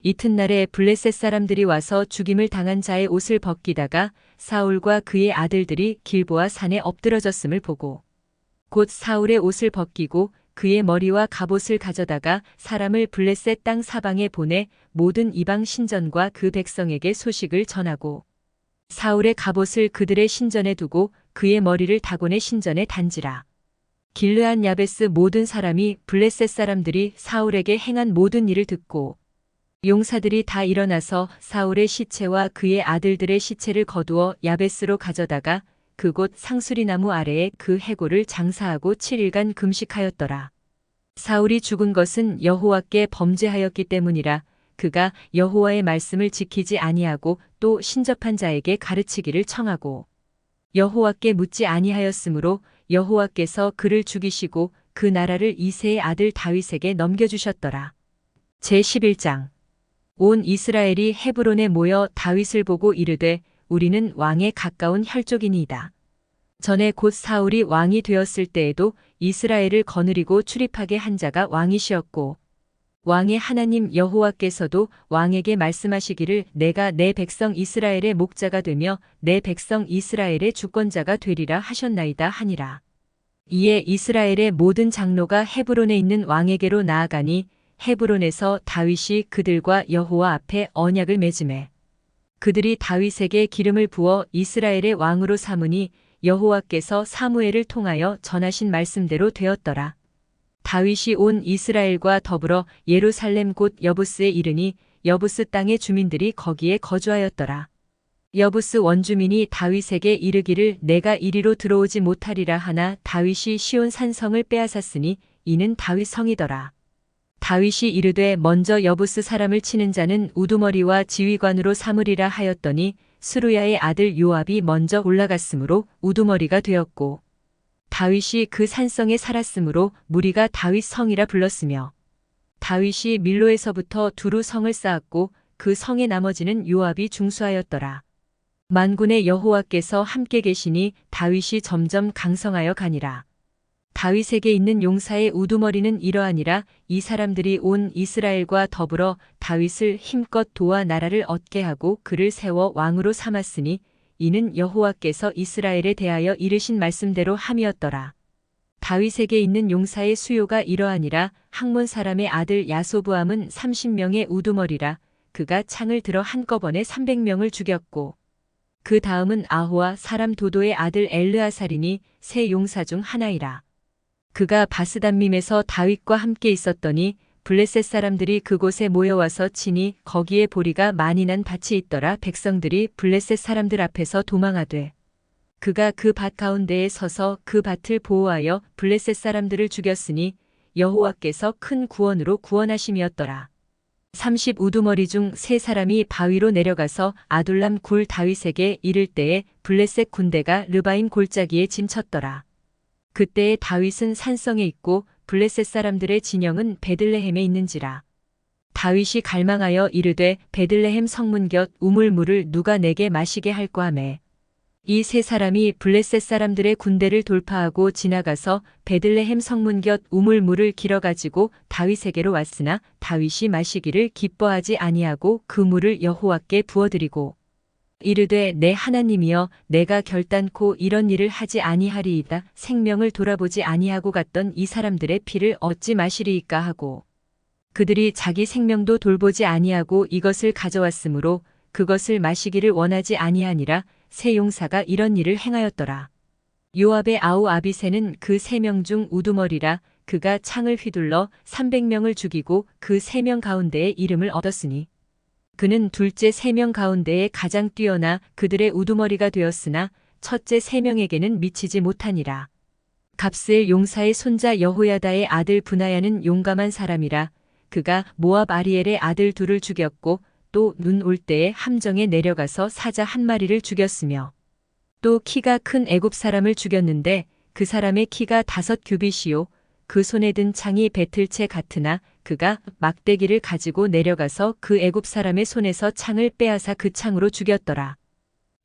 이튿날에 블레셋 사람들이 와서 죽임을 당한 자의 옷을 벗기다가 사울과 그의 아들들이 길보아 산에 엎드러졌음을 보고 곧 사울의 옷을 벗기고 그의 머리와 갑옷을 가져다가 사람을 블레셋 땅 사방에 보내 모든 이방 신전과 그 백성에게 소식을 전하고 사울의 갑옷을 그들의 신전에 두고 그의 머리를 다곤의 신전에 단지라. 길르앗 야베스 모든 사람이 블레셋 사람들이 사울에게 행한 모든 일을 듣고 용사들이 다 일어나서 사울의 시체와 그의 아들들의 시체를 거두어 야베스로 가져다가 그곳 상수리나무 아래에 그 해골을 장사하고 7일간 금식하였더라. 사울이 죽은 것은 여호와께 범죄하였기 때문이라. 그가 여호와의 말씀을 지키지 아니하고 또 신접한 자에게 가르치기를 청하고 여호와께 묻지 아니하였으므로 여호와께서 그를 죽이시고 그 나라를 이새의 아들 다윗에게 넘겨주셨더라. 제11장. 온 이스라엘이 헤브론에 모여 다윗을 보고 이르되 우리는 왕에 가까운 혈족이니이다. 전에 곧 사울이 왕이 되었을 때에도 이스라엘을 거느리고 출입하게 한 자가 왕이시었고 왕의 하나님 여호와께서도 왕에게 말씀하시기를 내가 내 백성 이스라엘의 목자가 되며 내 백성 이스라엘의 주권자가 되리라 하셨나이다 하니라. 이에 이스라엘의 모든 장로가 헤브론에 있는 왕에게로 나아가니 헤브론에서 다윗이 그들과 여호와 앞에 언약을 맺음에 그들이 다윗에게 기름을 부어 이스라엘의 왕으로 삼으니 여호와께서 사무엘을 통하여 전하신 말씀대로 되었더라. 다윗이 온 이스라엘과 더불어 예루살렘 곧 여부스에 이르니 여부스 땅의 주민들이 거기에 거주하였더라. 여부스 원주민이 다윗에게 이르기를 내가 이리로 들어오지 못하리라 하나 다윗이 시온 산성을 빼앗았으니 이는 다윗 성이더라. 다윗이 이르되 먼저 여부스 사람을 치는 자는 우두머리와 지휘관으로 삼으리라 하였더니 스루야의 아들 요압이 먼저 올라갔으므로 우두머리가 되었고 다윗이 그 산성에 살았으므로 무리가 다윗 성이라 불렀으며 다윗이 밀로에서부터 두루 성을 쌓았고 그 성의 나머지는 요압이 중수하였더라. 만군의 여호와께서 함께 계시니 다윗이 점점 강성하여 가니라. 다윗에게 있는 용사의 우두머리는 이러하니라. 이 사람들이 온 이스라엘과 더불어 다윗을 힘껏 도와 나라를 얻게 하고 그를 세워 왕으로 삼았으니 이는 여호와께서 이스라엘에 대하여 이르신 말씀대로 함이었더라. 다윗에게 있는 용사의 수요가 이러하니라. 학몬 사람의 아들 야소부암은 30명의 우두머리라. 그가 창을 들어 한꺼번에 300명을 죽였고 그 다음은 아호와 사람 도도의 아들 엘르아살이니 세 용사 중 하나이라. 그가 바스담밈에서 다윗과 함께 있었더니 블레셋 사람들이 그곳에 모여와서 치니 거기에 보리가 많이 난 밭이 있더라. 백성들이 블레셋 사람들 앞에서 도망하되 그가 그 밭 가운데에 서서 그 밭을 보호하여 블레셋 사람들을 죽였으니 여호와께서 큰 구원으로 구원하심이었더라. 30 우두머리 중 세 사람이 바위로 내려가서 아둘람 굴 다윗에게 이를 때에 블레셋 군대가 르바임 골짜기에 진쳤더라. 그때에 다윗은 산성에 있고 블레셋 사람들의 진영은 베들레헴에 있는지라. 다윗이 갈망하여 이르되 베들레헴 성문 곁 우물물을 누가 내게 마시게 할꼬 하매 이 세 사람이 블레셋 사람들의 군대를 돌파하고 지나가서 베들레헴 성문 곁 우물물을 길어가지고 다윗에게로 왔으나 다윗이 마시기를 기뻐하지 아니하고 그 물을 여호와께 부어드리고 이르되 내 하나님이여 내가 결단코 이런 일을 하지 아니하리이다. 생명을 돌아보지 아니하고 갔던 이 사람들의 피를 어찌 마시리이까 하고 그들이 자기 생명도 돌보지 아니하고 이것을 가져왔으므로 그것을 마시기를 원하지 아니하니라. 세 용사가 이런 일을 행하였더라. 요압의 아우 아비새는 그 3명 중 우두머리라. 그가 창을 휘둘러 300명을 죽이고 그 3명 가운데에 이름을 얻었으니 그는 둘째 3명 가운데에 가장 뛰어나 그들의 우두머리가 되었으나 첫째 3명에게는 미치지 못하니라. 갑스엘 용사의 손자 여호야다의 아들 브나야는 용감한 사람이라. 그가 모압 아리엘의 아들 둘을 죽였고 또 눈 올 때에 함정에 내려가서 사자 한 마리를 죽였으며 또 키가 큰 애굽 사람을 죽였는데 그 사람의 키가 5규빗이요 그 손에 든 창이 배틀채 같으나 그가 막대기를 가지고 내려가서 그 애굽 사람의 손에서 창을 빼앗아 그 창으로 죽였더라.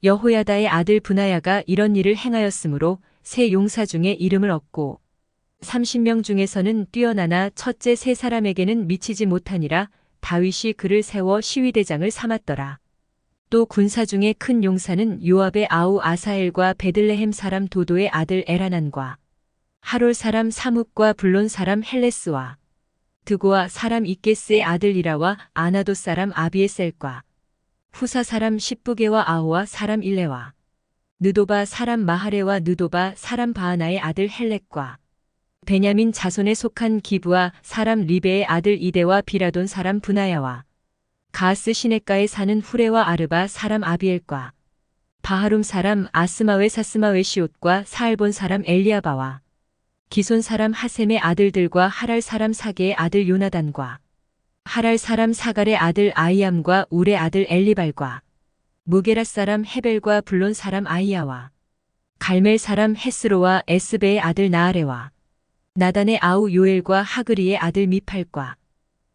여호야다의 아들 브나야가 이런 일을 행하였으므로 세 용사 중에 이름을 얻고 30명 중에서는 뛰어나나 첫째 세 사람에게는 미치지 못하니라. 다윗이 그를 세워 시위대장을 삼았더라. 또 군사 중에 큰 용사는 요압의 아우 아사엘과 베들레헴 사람 도도의 아들 에라난과 하롤 사람 사뭇과 블론 사람 헬레스와 드고아 사람 이게스의 아들 이라와 아나도 사람 아비에셀과 후사 사람 십부게와 아호와 사람 일레와 느도바 사람 마하레와 느도바 사람 바하나의 아들 헬렉과 베냐민 자손에 속한 기브와 사람 리베의 아들 이데와 비라돈 사람 브나야와 가스 시내가에 사는 후레와 아르바 사람 아비엘과 바하룸 사람 아스마웨 사스마웨 시옷과 사알본 사람 엘리아바와 기손 사람 하셈의 아들들과 하랄 사람 사게의 아들 요나단과 하랄 사람 사갈의 아들 아이암과 울의 아들 엘리발과 무게라 사람 헤벨과 블론 사람 아이야와 갈멜 사람 헤스로와 에스베의 아들 나아레와 나단의 아우 요엘과 하그리의 아들 미팔과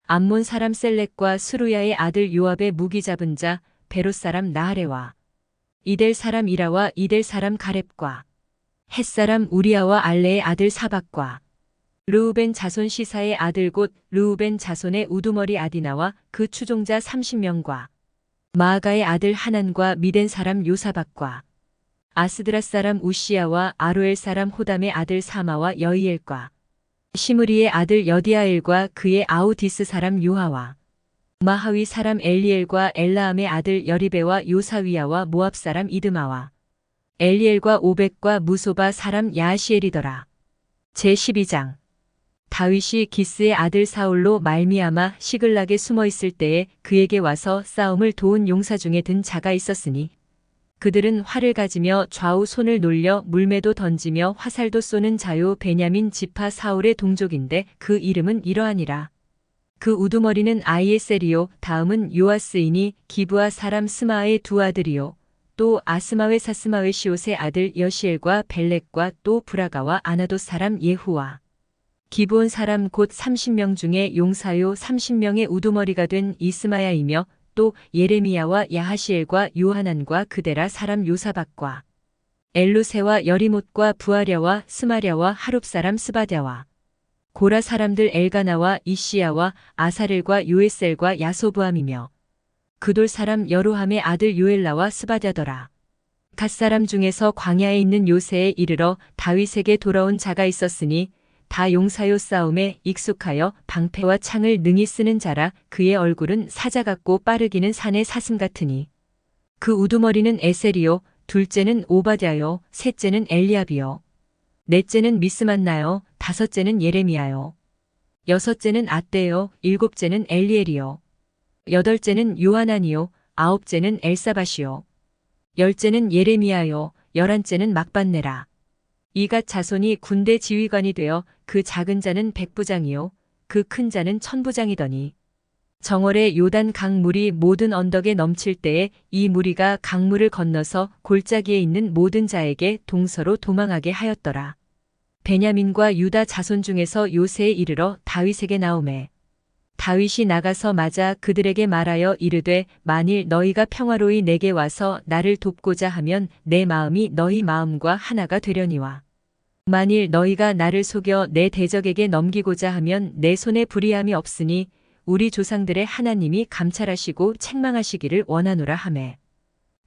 암몬 사람 셀렉과 스루야의 아들 요압의 무기 잡은 자 베롯 사람 나하레와 이델 사람 이라와 이델 사람 가렙과 헷 사람 우리아와 알레의 아들 사박과 르우벤 자손 시사의 아들 곧 르우벤 자손의 우두머리 아디나와 그 추종자 30명과 마아가의 아들 하난과 미덴 사람 요사박과 아스드라 사람 우시야와 아로엘 사람 호담의 아들 사마와 여이엘과 시므리의 아들 여디아엘과 그의 아우디스 사람 요하와 마하위 사람 엘리엘과 엘라암의 아들 여리베와 요사위야와 모압 사람 이드마와 엘리엘과 오벡과 무소바 사람 야하시엘이더라. 제12장 다윗이 기스의 아들 사울로 말미암아 시글락에 숨어 있을 때에 그에게 와서 싸움을 도운 용사 중에 든 자가 있었으니 그들은 활을 가지며 좌우 손을 놀려 물매도 던지며 화살도 쏘는 자요 베냐민 지파 사울의 동족인데 그 이름은 이러하니라. 그 우두머리는 아이에셀이요 다음은 요아스이니 기브아 사람 스마아의 두 아들이요 또 아스마웨 사스마웨 시옷의 아들 여시엘과 벨렉과 또 브라가와 아나도 사람 예후와 기브온 사람 곧 30명 중에 용사요 30명의 우두머리가 된 이스마야이며 또 예레미야와 야하시엘과 요하난과 그데라 사람 요사박과 엘루세와 여리못과 부아랴와 스마랴와 하룹 사람 스바랴와 고라 사람들 엘가나와 이시야와 아사렐과 요에셀과 야소부함이며 그돌 사람 여로함의 아들 요엘라와 스바랴더라. 갓 사람 중에서 광야에 있는 요새에 이르러 다윗에게 돌아온 자가 있었으니 다 용사요 싸움에 익숙하여 방패와 창을 능히 쓰는 자라. 그의 얼굴은 사자 같고 빠르기는 산의 사슴 같으니 그 우두머리는 에셀이요 둘째는 오바댜요 셋째는 엘리압이요 넷째는 미스만나요 다섯째는 예레미야요 여섯째는 앗대요 일곱째는 엘리엘이요 여덟째는 요하난이요 아홉째는 엘사밧이요 열째는 예레미야요 열한째는 막반네라. 이갓 자손이 군대 지휘관이 되어 그 작은 자는 백부장이요 그 큰 자는 천부장이더니 정월에 요단 강물이 모든 언덕에 넘칠 때에 이 무리가 강물을 건너서 골짜기에 있는 모든 자에게 동서로 도망하게 하였더라. 베냐민과 유다 자손 중에서 요새에 이르러 다윗에게 나오매 다윗이 나가서 맞아 그들에게 말하여 이르되 만일 너희가 평화로이 내게 와서 나를 돕고자 하면 내 마음이 너희 마음과 하나가 되려니와 만일 너희가 나를 속여 내 대적에게 넘기고자 하면 내 손에 불의함이 없으니 우리 조상들의 하나님이 감찰하시고 책망하시기를 원하노라 하매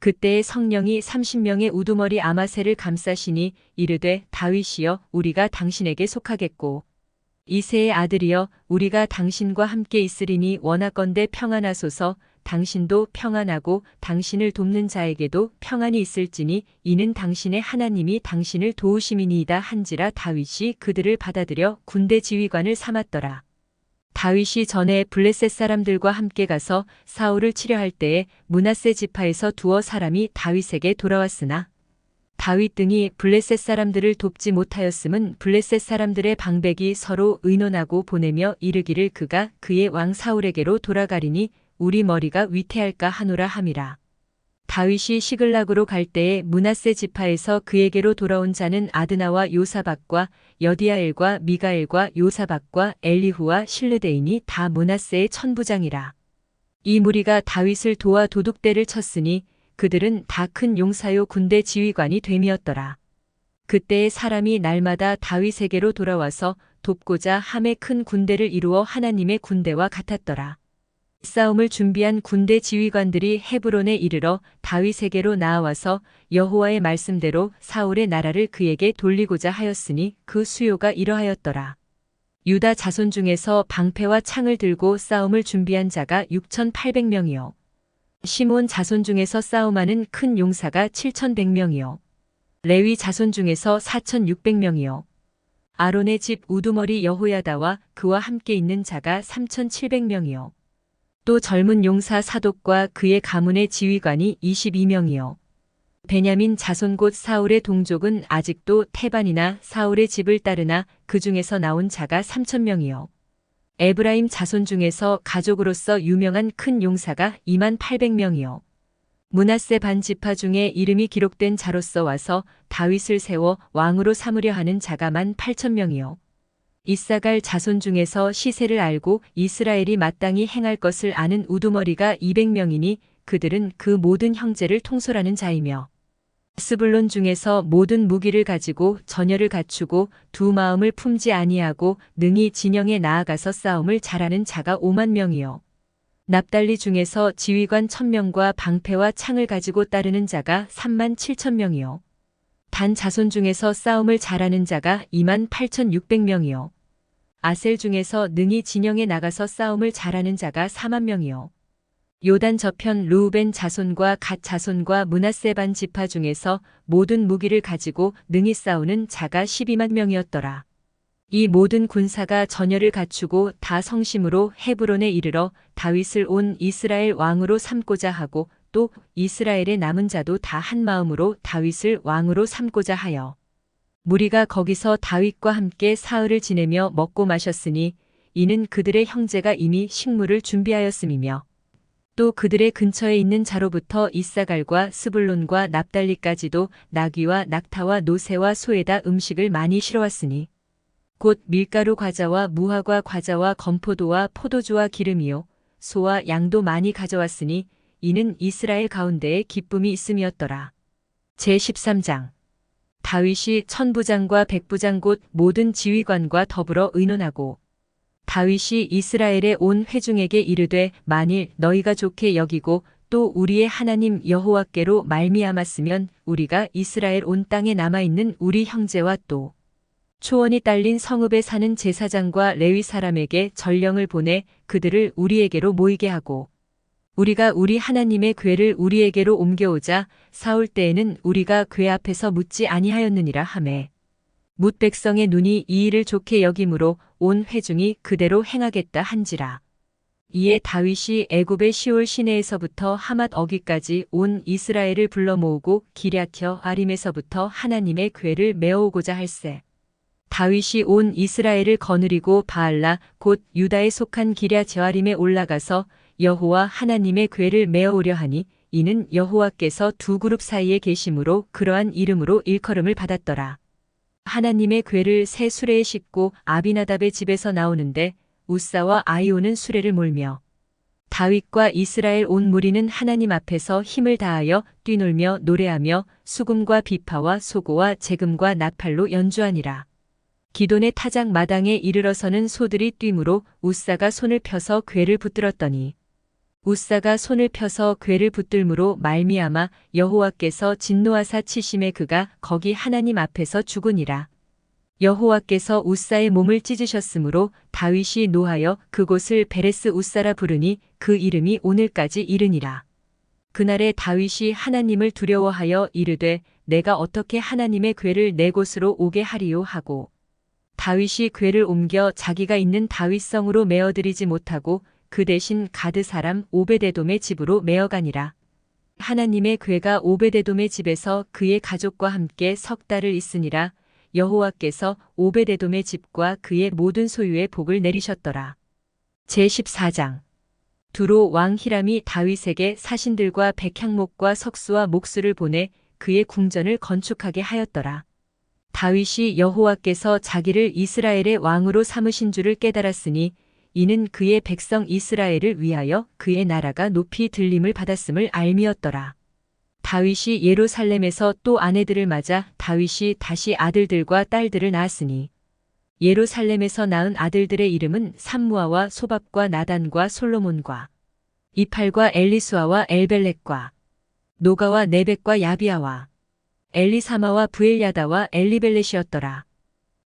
그때의 성령이 30명의 우두머리 아마새를 감싸시니 이르되 다윗이여 우리가 당신에게 속하겠고 이새의 아들이여 우리가 당신과 함께 있으리니 원하건대 평안하소서. 당신도 평안하고 당신을 돕는 자에게도 평안이 있을지니 이는 당신의 하나님이 당신을 도우심이니이다 한지라. 다윗이 그들을 받아들여 군대 지휘관을 삼았더라. 다윗이 전에 블레셋 사람들과 함께 가서 사울을 치려할 때에 므낫세 지파에서 두어 사람이 다윗에게 돌아왔으나 다윗 등이 블레셋 사람들을 돕지 못하였음은 블레셋 사람들의 방백이 서로 의논하고 보내며 이르기를 그가 그의 왕 사울에게로 돌아가리니 우리 머리가 위태할까 하노라 함이라. 다윗이 시글락으로 갈 때에 므낫세 지파에서 그에게로 돌아온 자는 아드나와 요사박과 여디아엘과 미가엘과 요사박과 엘리후와 실르데인이 다 므낫세의 천부장이라. 이 무리가 다윗을 도와 도둑대를 쳤으니 그들은 다 큰 용사요 군대 지휘관이 됨이었더라. 그때의 사람이 날마다 다윗에게로 돌아와서 돕고자 함에 큰 군대를 이루어 하나님의 군대와 같았더라. 싸움을 준비한 군대 지휘관들이 헤브론에 이르러 다윗에게로 나아와서 여호와의 말씀대로 사울의 나라를 그에게 돌리고자 하였으니 그 수요가 이러하였더라. 유다 자손 중에서 방패와 창을 들고 싸움을 준비한 자가 6,800명이요. 시몬 자손 중에서 싸움하는 큰 용사가 7,100명이요. 레위 자손 중에서 4,600명이요. 아론의 집 우두머리 여호야다와 그와 함께 있는 자가 3,700명이요. 또 젊은 용사 사독과 그의 가문의 지휘관이 22명이요. 베냐민 자손 곧 사울의 동족은 아직도 태반이나 사울의 집을 따르나 그 중에서 나온 자가 3,000명이요. 에브라임 자손 중에서 가족으로서 유명한 큰 용사가 28,000명이요. 므낫세 반 지파 중에 이름이 기록된 자로서 와서 다윗을 세워 왕으로 삼으려 하는 자가 18,000명이요. 이사갈 자손 중에서 시세를 알고 이스라엘이 마땅히 행할 것을 아는 우두머리가 200명이니 그들은 그 모든 형제를 통솔하는 자이며 스불론 중에서 모든 무기를 가지고 전열을 갖추고 두 마음을 품지 아니하고 능히 진영에 나아가서 싸움을 잘하는 자가 50,000명이요. 납달리 중에서 지휘관 1,000명과 방패와 창을 가지고 따르는 자가 37,000명이요. 단 자손 중에서 싸움을 잘하는 자가 28,600명이요. 아셀 중에서 능히 진영에 나가서 싸움을 잘하는 자가 40,000명이요. 요단 저편 르우벤 자손과 갓 자손과 므낫세 반 지파 중에서 모든 무기를 가지고 능히 싸우는 자가 120,000명이었더라. 이 모든 군사가 전열을 갖추고 다 성심으로 헤브론에 이르러 다윗을 온 이스라엘 왕으로 삼고자 하고 또 이스라엘의 남은 자도 다 한 마음으로 다윗을 왕으로 삼고자 하여 무리가 거기서 다윗과 함께 사흘을 지내며 먹고 마셨으니 이는 그들의 형제가 이미 식물을 준비하였음이며 또 그들의 근처에 있는 자로부터 이사갈과 스불론과 납달리까지도 나귀와 낙타와 노새와 소에다 음식을 많이 실어왔으니 곧 밀가루 과자와 무화과 과자와 건포도와 포도주와 기름이요 소와 양도 많이 가져왔으니 이는 이스라엘 가운데에 기쁨이 있음이었더라. 제13장 다윗이 천부장과 백부장 곧 모든 지휘관과 더불어 의논하고 다윗이 이스라엘의 온 회중에게 이르되 만일 너희가 좋게 여기고 또 우리의 하나님 여호와께로 말미암았으면 우리가 이스라엘 온 땅에 남아있는 우리 형제와 또 초원이 딸린 성읍에 사는 제사장과 레위 사람에게 전령을 보내 그들을 우리에게로 모이게 하고 우리가 우리 하나님의 궤를 우리에게로 옮겨오자 사울 때에는 우리가 궤 앞에서 묻지 아니하였느니라 하매 뭇 백성의 눈이 이 일을 좋게 여김으로 온 회중이 그대로 행하겠다 한지라. 이에 다윗이 애굽의 시올 시내에서부터 하맛 어기까지 온 이스라엘을 불러 모으고 기랴켜 아림에서부터 하나님의 궤를 메어오고자 할세. 다윗이 온 이스라엘을 거느리고 바알라 곧 유다에 속한 기랴 저아림에 올라가서 여호와 하나님의 궤를 메어오려 하니 이는 여호와께서 두 그룹 사이에 계심으로 그러한 이름으로 일컬음을 받았더라. 하나님의 궤를 새 수레에 싣고 아비나답의 집에서 나오는데 우사와 아이오는 수레를 몰며 다윗과 이스라엘 온 무리는 하나님 앞에서 힘을 다하여 뛰놀며 노래하며 수금과 비파와 소고와 재금과 나팔로 연주하니라. 기돈의 타작 마당에 이르러서는 소들이 뛰므로 우사가 손을 펴서 궤를 붙들었더니 우사가 손을 펴서 궤를 붙들므로 말미암아 여호와께서 진노하사 치심에 그가 거기 하나님 앞에서 죽으니라. 여호와께서 우사의 몸을 찢으셨으므로 다윗이 노하여 그곳을 베레스 우사라 부르니 그 이름이 오늘까지 이르니라. 그날에 다윗이 하나님을 두려워하여 이르되 내가 어떻게 하나님의 궤를 내 곳으로 오게 하리요 하고 다윗이 궤를 옮겨 자기가 있는 다윗성으로 메어들이지 못하고 그 대신 가드 사람 오베데돔의 집으로 메어가니라. 하나님의 궤가 오베데돔의 집에서 그의 가족과 함께 석 달을 있으니라. 여호와께서 오베데돔의 집과 그의 모든 소유에 복을 내리셨더라. 제14장 두로 왕 히람이 다윗에게 사신들과 백향목과 석수와 목수를 보내 그의 궁전을 건축하게 하였더라. 다윗이 여호와께서 자기를 이스라엘의 왕으로 삼으신 줄을 깨달았으니 이는 그의 백성 이스라엘을 위하여 그의 나라가 높이 들림을 받았음을 알미었더라. 다윗이 예루살렘에서 또 아내들을 맞아 다윗이 다시 아들들과 딸들을 낳았으니 예루살렘에서 낳은 아들들의 이름은 삼무아와 소밥과 나단과 솔로몬과 이팔과 엘리수아와 엘벨렉과 노가와 네벡과 야비아와 엘리사마와 부엘야다와 엘리벨렛이었더라.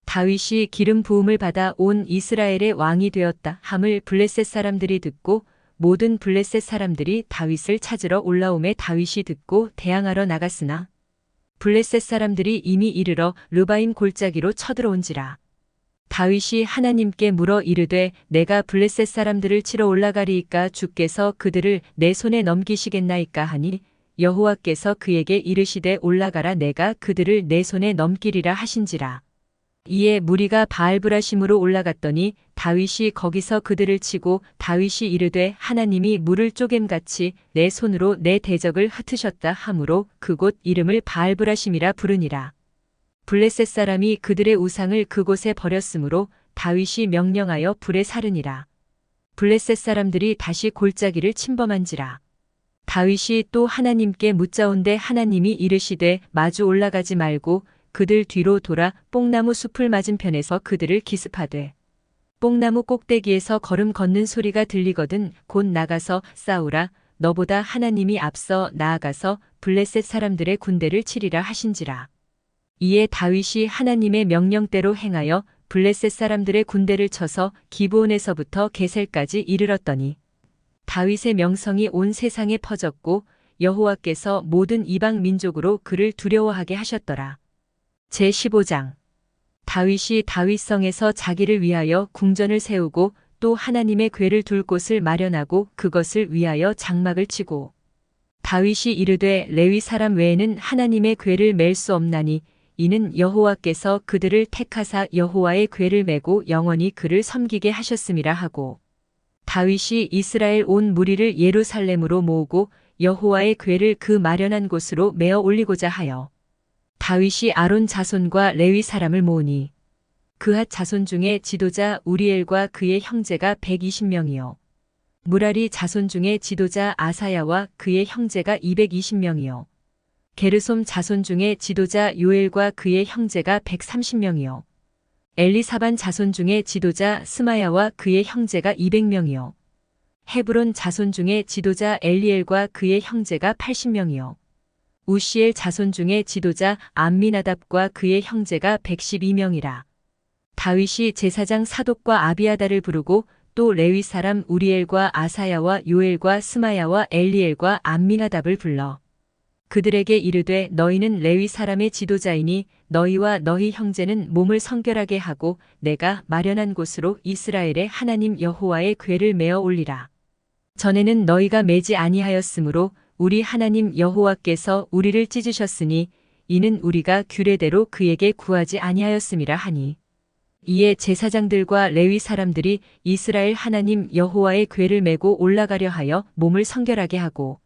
다윗이 기름 부음을 받아 온 이스라엘의 왕이 되었다 함을 블레셋 사람들이 듣고 모든 블레셋 사람들이 다윗을 찾으러 올라오매 다윗이 듣고 대항하러 나갔으나 블레셋 사람들이 이미 이르러 르바임 골짜기로 쳐들어온지라. 다윗이 하나님께 물어 이르되 내가 블레셋 사람들을 치러 올라가리이까 주께서 그들을 내 손에 넘기시겠나이까 하니 여호와께서 그에게 이르시되 올라가라 내가 그들을 내 손에 넘기리라 하신지라. 이에 무리가 바알브라심으로 올라갔더니 다윗이 거기서 그들을 치고 다윗이 이르되 하나님이 물을 쪼갰같이 내 손으로 내 대적을 흩으셨다 하므로 그곳 이름을 바알브라심이라 부르니라. 블레셋 사람이 그들의 우상을 그곳에 버렸으므로 다윗이 명령하여 불에 사르니라. 블레셋 사람들이 다시 골짜기를 침범한지라. 다윗이 또 하나님께 묻자온데 하나님이 이르시되 마주 올라가지 말고 그들 뒤로 돌아 뽕나무 숲을 맞은편에서 그들을 기습하되 뽕나무 꼭대기에서 걸음 걷는 소리가 들리거든 곧 나가서 싸우라 너보다 하나님이 앞서 나아가서 블레셋 사람들의 군대를 치리라 하신지라. 이에 다윗이 하나님의 명령대로 행하여 블레셋 사람들의 군대를 쳐서 기브온에서부터 게셀까지 이르렀더니 다윗의 명성이 온 세상에 퍼졌고 여호와께서 모든 이방 민족으로 그를 두려워하게 하셨더라. 제15장 다윗이 다윗성에서 자기를 위하여 궁전을 세우고 또 하나님의 궤를 둘 곳을 마련하고 그것을 위하여 장막을 치고 다윗이 이르되 레위 사람 외에는 하나님의 궤를 맬 수 없나니 이는 여호와께서 그들을 택하사 여호와의 궤를 메고 영원히 그를 섬기게 하셨음이라 하고 다윗이 이스라엘 온 무리를 예루살렘으로 모으고 여호와의 궤를 그 마련한 곳으로 메어 올리고자 하여 다윗이 아론 자손과 레위 사람을 모으니 그핫 자손 중에 지도자 우리엘과 그의 형제가 120명이요 무라리 자손 중에 지도자 아사야와 그의 형제가 220명이요 게르솜 자손 중에 지도자 요엘과 그의 형제가 130명이요 엘리사반 자손 중에 지도자 스마야와 그의 형제가 200명이요 헤브론 자손 중에 지도자 엘리엘과 그의 형제가 80명이요 우시엘 자손 중에 지도자 암미나답과 그의 형제가 112명이라. 다윗이 제사장 사독과 아비아다를 부르고 또 레위 사람 우리엘과 아사야와 요엘과 스마야와 엘리엘과 암미나답을 불러 그들에게 이르되 너희는 레위 사람의 지도자이니 너희와 너희 형제는 몸을 성결하게 하고 내가 마련한 곳으로 이스라엘의 하나님 여호와의 궤를 메어 올리라. 전에는 너희가 매지 아니하였으므로 우리 하나님 여호와께서 우리를 찢으셨으니 이는 우리가 규례대로 그에게 구하지 아니하였음이라 하니 이에 제사장들과 레위 사람들이 이스라엘 하나님 여호와의 궤를 메고 올라가려 하여 몸을 성결하게 하고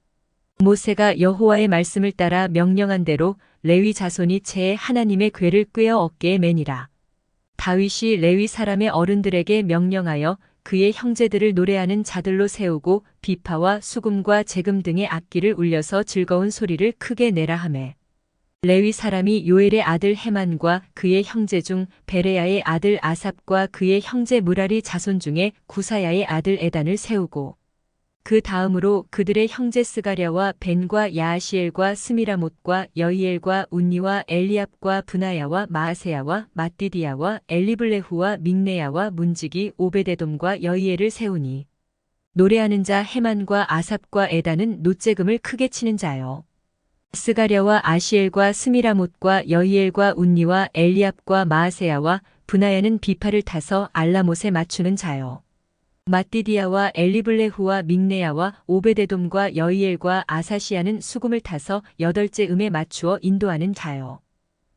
모세가 여호와의 말씀을 따라 명령한 대로 레위 자손이 채에 하나님의 궤를 꿰어 어깨에 매니라. 다윗이 레위 사람의 어른들에게 명령하여 그의 형제들을 노래하는 자들로 세우고 비파와 수금과 재금 등의 악기를 울려서 즐거운 소리를 크게 내라 하매 레위 사람이 요엘의 아들 헤만과 그의 형제 중 베레야의 아들 아삽과 그의 형제 무라리 자손 중에 구사야의 아들 에단을 세우고 그 다음으로 그들의 형제 스가랴와 벤과 야하시엘과 스미라못과 여이엘과 운니와 엘리압과 브나야와 마아세야와 마띠디야와 엘리블레후와 믹네야와 문지기 오베데돔과 여이엘을 세우니 노래하는 자 헤만과 아삽과 에단은 노재금을 크게 치는 자요. 스가랴와 아시엘과 스미라못과 여이엘과 운니와 엘리압과 마아세야와 브나야는 비파를 타서 알라못에 맞추는 자요. 마띠디야와 엘리블레후와 믹네야와 오베데돔과 여이엘과 아사시아는 수금을 타서 8째 음에 맞추어 인도하는 자요.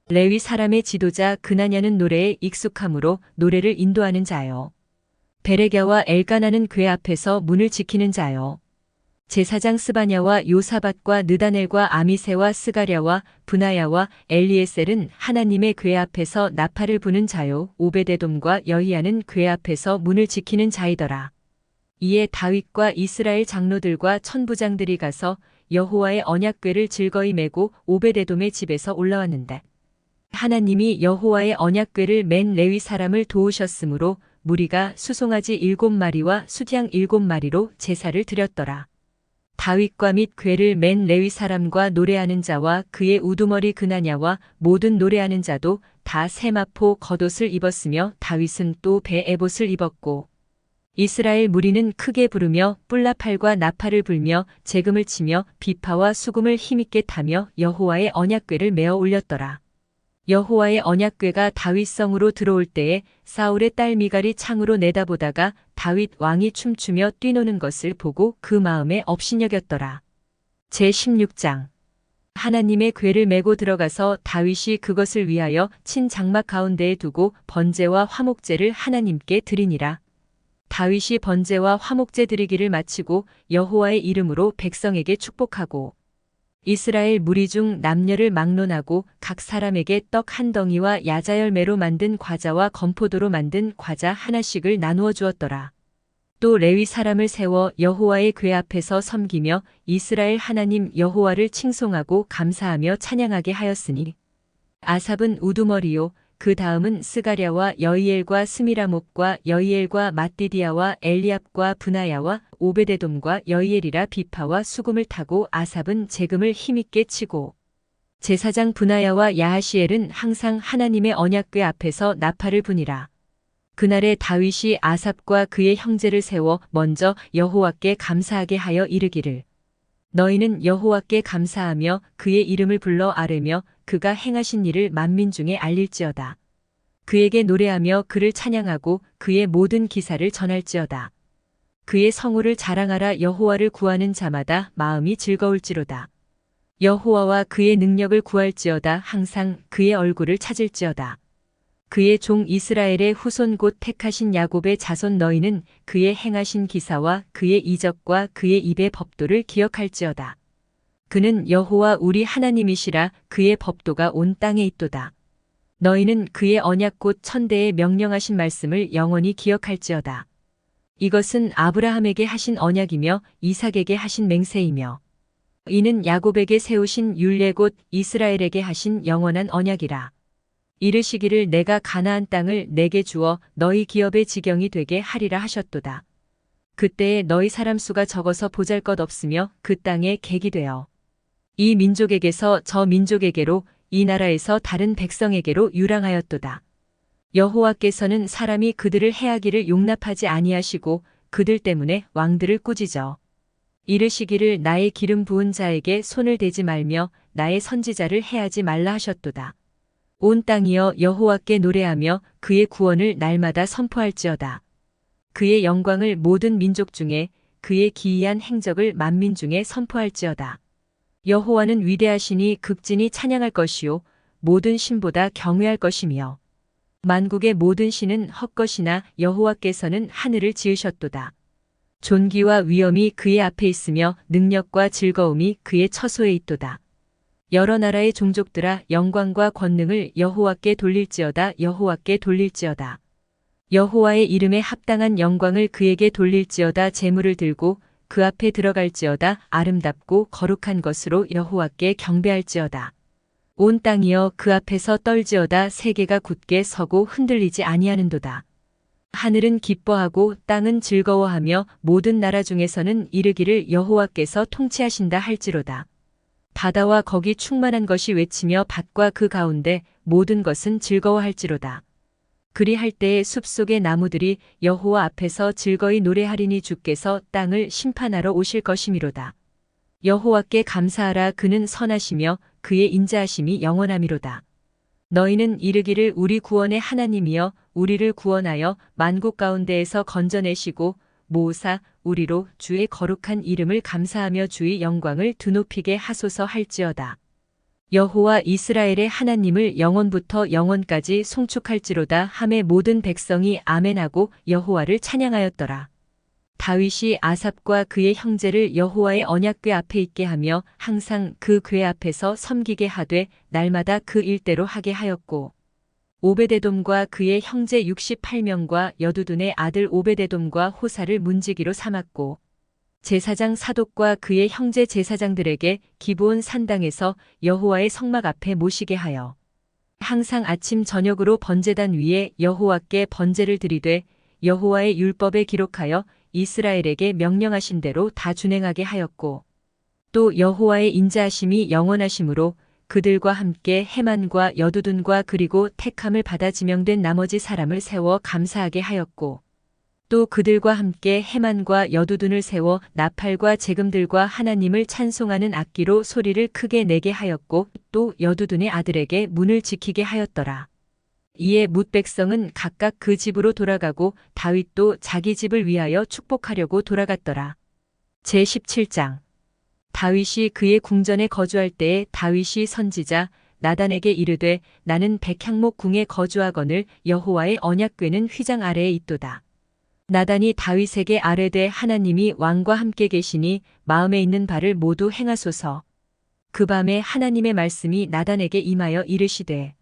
레위 사람의 지도자 그나냐는 노래에 익숙함으로 노래를 인도하는 자요. 베레갸와 엘가나는 궤 앞에서 문을 지키는 자요. 제사장 스바냐와 요사밧과 느다넬과 아미세와 스가랴와 브나야와 엘리에셀은 하나님의 궤 앞에서 나팔을 부는 자요. 오베데돔과 여히야는 궤 앞에서 문을 지키는 자이더라. 이에 다윗과 이스라엘 장로들과 천부장들이 가서 여호와의 언약궤를 즐거이 메고 오베데돔의 집에서 올라왔는데 하나님이 여호와의 언약궤를 맨 레위 사람을 도우셨으므로 무리가 수송아지 7마리와 수양 7마리로 제사를 드렸더라. 다윗과 및 궤를 맨 레위 사람과 노래하는 자와 그의 우두머리 그나냐와 모든 노래하는 자도 다 세마포 겉옷을 입었으며 다윗은 또 배 에봇을 입었고 이스라엘 무리는 크게 부르며 뿔나팔과 나팔을 불며 재금을 치며 비파와 수금을 힘있게 타며 여호와의 언약궤를 메어 올렸더라. 여호와의 언약궤가 다윗 성으로 들어올 때에 사울의 딸 미갈이 창으로 내다보다가 다윗 왕이 춤추며 뛰노는 것을 보고 그 마음에 업신여겼더라. 제16장 하나님의 궤를 메고 들어가서 다윗이 그것을 위하여 친 장막 가운데에 두고 번제와 화목제를 하나님께 드리니라. 다윗이 번제와 화목제 드리기를 마치고 여호와의 이름으로 백성에게 축복하고 이스라엘 무리 중 남녀를 막론하고 각 사람에게 떡 한 덩이와 야자열매로 만든 과자와 건포도로 만든 과자 하나씩을 나누어 주었더라. 또 레위 사람을 세워 여호와의 궤 앞에서 섬기며 이스라엘 하나님 여호와를 칭송하고 감사하며 찬양하게 하였으니 아삽은 우두머리요 그 다음은 스가랴와 여이엘과 스미라목과 여이엘과 마띠디아와 엘리압과 브나야와 오베데돔과 여이엘이라 비파와 수금을 타고 아삽은 재금을 힘있게 치고 제사장 브나야와 야하시엘은 항상 하나님의 언약궤 앞에서 나팔을 부니라. 그날에 다윗이 아삽과 그의 형제를 세워 먼저 여호와께 감사하게 하여 이르기를 너희는 여호와께 감사하며 그의 이름을 불러 아뢰며 그가 행하신 일을 만민 중에 알릴지어다. 그에게 노래하며 그를 찬양하고 그의 모든 기사를 전할지어다. 그의 성호를 자랑하라. 여호와를 구하는 자마다 마음이 즐거울지로다. 여호와와 그의 능력을 구할지어다. 항상 그의 얼굴을 찾을지어다. 그의 종 이스라엘의 후손 곧 택하신 야곱의 자손 너희는 그의 행하신 기사와 그의 이적과 그의 입의 법도를 기억할지어다. 그는 여호와 우리 하나님이시라. 그의 법도가 온 땅에 있도다. 너희는 그의 언약 곧 천대에 명령하신 말씀을 영원히 기억할지어다. 이것은 아브라함에게 하신 언약이며 이삭에게 하신 맹세이며 이는 야곱에게 세우신 율례 곧 이스라엘에게 하신 영원한 언약이라. 이르시기를 내가 가나안 땅을 내게 주어 너희 기업의 지경이 되게 하리라 하셨도다. 그때에 너희 사람 수가 적어서 보잘것없으며 그 땅에 객이 되어 이 민족에게서 저 민족에게로 이 나라에서 다른 백성에게로 유랑하였도다. 여호와께서는 사람이 그들을 해하기를 용납하지 아니하시고 그들 때문에 왕들을 꾸짖어 이르시기를 나의 기름 부은 자에게 손을 대지 말며 나의 선지자를 해하지 말라 하셨도다. 온 땅이여 여호와께 노래하며 그의 구원을 날마다 선포할지어다. 그의 영광을 모든 민족 중에 그의 기이한 행적을 만민 중에 선포할지어다. 여호와는 위대하시니 극진히 찬양할 것이요 모든 신보다 경외할 것이며 만국의 모든 신은 헛것이나 여호와께서는 하늘을 지으셨도다. 존귀와 위엄이 그의 앞에 있으며 능력과 즐거움이 그의 처소에 있도다. 여러 나라의 종족들아 영광과 권능을 여호와께 돌릴지어다. 여호와께 돌릴지어다. 여호와의 이름에 합당한 영광을 그에게 돌릴지어다. 제물을 들고 그 앞에 들어갈지어다. 아름답고 거룩한 것으로 여호와께 경배할지어다. 온 땅이여 그 앞에서 떨지어다. 세계가 굳게 서고 흔들리지 아니하는도다. 하늘은 기뻐하고 땅은 즐거워하며 모든 나라 중에서는 이르기를 여호와께서 통치하신다 할지로다. 바다와 거기 충만한 것이 외치며 밭과 그 가운데 모든 것은 즐거워할지로다. 그리할 때에 숲속의 나무들이 여호와 앞에서 즐거이 노래하리니 주께서 땅을 심판하러 오실 것이미로다. 여호와께 감사하라. 그는 선하시며 그의 인자하심이 영원하미로다. 너희는 이르기를 우리 구원의 하나님이여 우리를 구원하여 만국 가운데에서 건져내시고 모사 우리로 주의 거룩한 이름을 감사하며 주의 영광을 드높이게 하소서 할지어다. 여호와 이스라엘의 하나님을 영원부터 영원까지 송축할지로다 하매 모든 백성이 아멘하고 여호와를 찬양하였더라. 다윗이 아삽과 그의 형제를 여호와의 언약궤 앞에 있게 하며 항상 그 궤 앞에서 섬기게 하되 날마다 그 일대로 하게 하였고 오베데돔과 그의 형제 68명과 여두둔의 아들 오베데돔과 호사를 문지기로 삼았고 제사장 사독과 그의 형제 제사장들에게 기브온 산당에서 여호와의 성막 앞에 모시게 하여 항상 아침 저녁으로 번제단 위에 여호와께 번제를 드리되 여호와의 율법에 기록하여 이스라엘에게 명령하신 대로 다 준행하게 하였고 또 여호와의 인자하심이 영원하심으로 그들과 함께 헤만과 여두둔과 그리고 택함을 받아 지명된 나머지 사람을 세워 감사하게 하였고 또 그들과 함께 헤만과 여두둔을 세워 나팔과 재금들과 하나님을 찬송하는 악기로 소리를 크게 내게 하였고 또 여두둔의 아들에게 문을 지키게 하였더라. 이에 뭇 백성은 각각 그 집으로 돌아가고 다윗도 자기 집을 위하여 축복하려고 돌아갔더라. 제17장 다윗이 그의 궁전에 거주할 때에 다윗이 선지자 나단에게 이르되 나는 백향목 궁에 거주하거늘 여호와의 언약궤는 휘장 아래에 있도다. 나단이 다윗에게 아뢰되 하나님이 왕과 함께 계시니 마음에 있는 바를 모두 행하소서. 그 밤에 하나님의 말씀이 나단에게 임하여 이르시되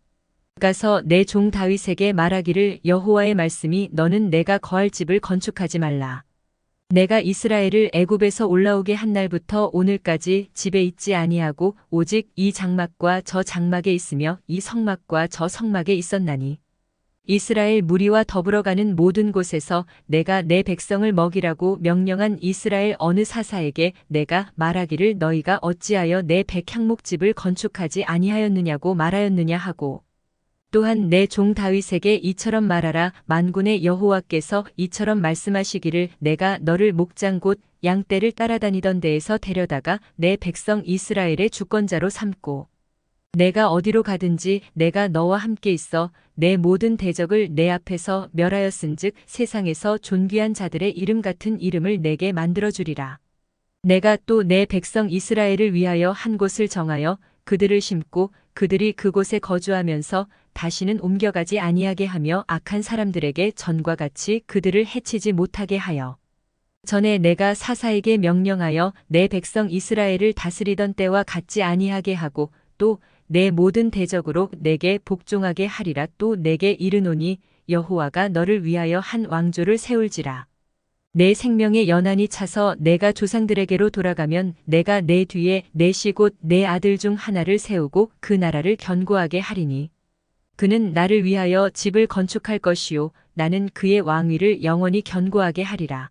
가서 내 종 다윗에게 말하기를 여호와의 말씀이 너는 내가 거할 집을 건축하지 말라. 내가 이스라엘을 애굽에서 올라오게 한 날부터 오늘까지 집에 있지 아니하고 오직 이 장막과 저 장막에 있으며 이 성막과 저 성막에 있었나니 이스라엘 무리와 더불어 가는 모든 곳에서 내가 내 백성을 먹이라고 명령한 이스라엘 어느 사사에게 내가 말하기를 너희가 어찌하여 내 백향목집을 건축하지 아니하였느냐고 말하였느냐 하고 또한 내 종 다윗에게 이처럼 말하라. 만군의 여호와께서 이처럼 말씀하시기를 내가 너를 목장 곧 양떼를 따라다니던 데에서 데려다가 내 백성 이스라엘의 주권자로 삼고 내가 어디로 가든지 내가 너와 함께 있어 내 모든 대적을 내 앞에서 멸하였은즉 세상에서 존귀한 자들의 이름 같은 이름을 내게 만들어주리라. 내가 또 내 백성 이스라엘을 위하여 한 곳을 정하여 그들을 심고 그들이 그곳에 거주하면서 다시는 옮겨가지 아니하게 하며 악한 사람들에게 전과 같이 그들을 해치지 못하게 하여 전에 내가 사사에게 명령하여 내 백성 이스라엘을 다스리던 때와 같지 아니하게 하고 또 내 모든 대적으로 내게 복종하게 하리라. 또 내게 이르노니 여호와가 너를 위하여 한 왕조를 세울지라. 내 생명의 연한이 차서 내가 조상들에게로 돌아가면 내가 내 뒤에 내 시 곧 내 아들 중 하나를 세우고 그 나라를 견고하게 하리니 그는 나를 위하여 집을 건축할 것이요 나는 그의 왕위를 영원히 견고하게 하리라.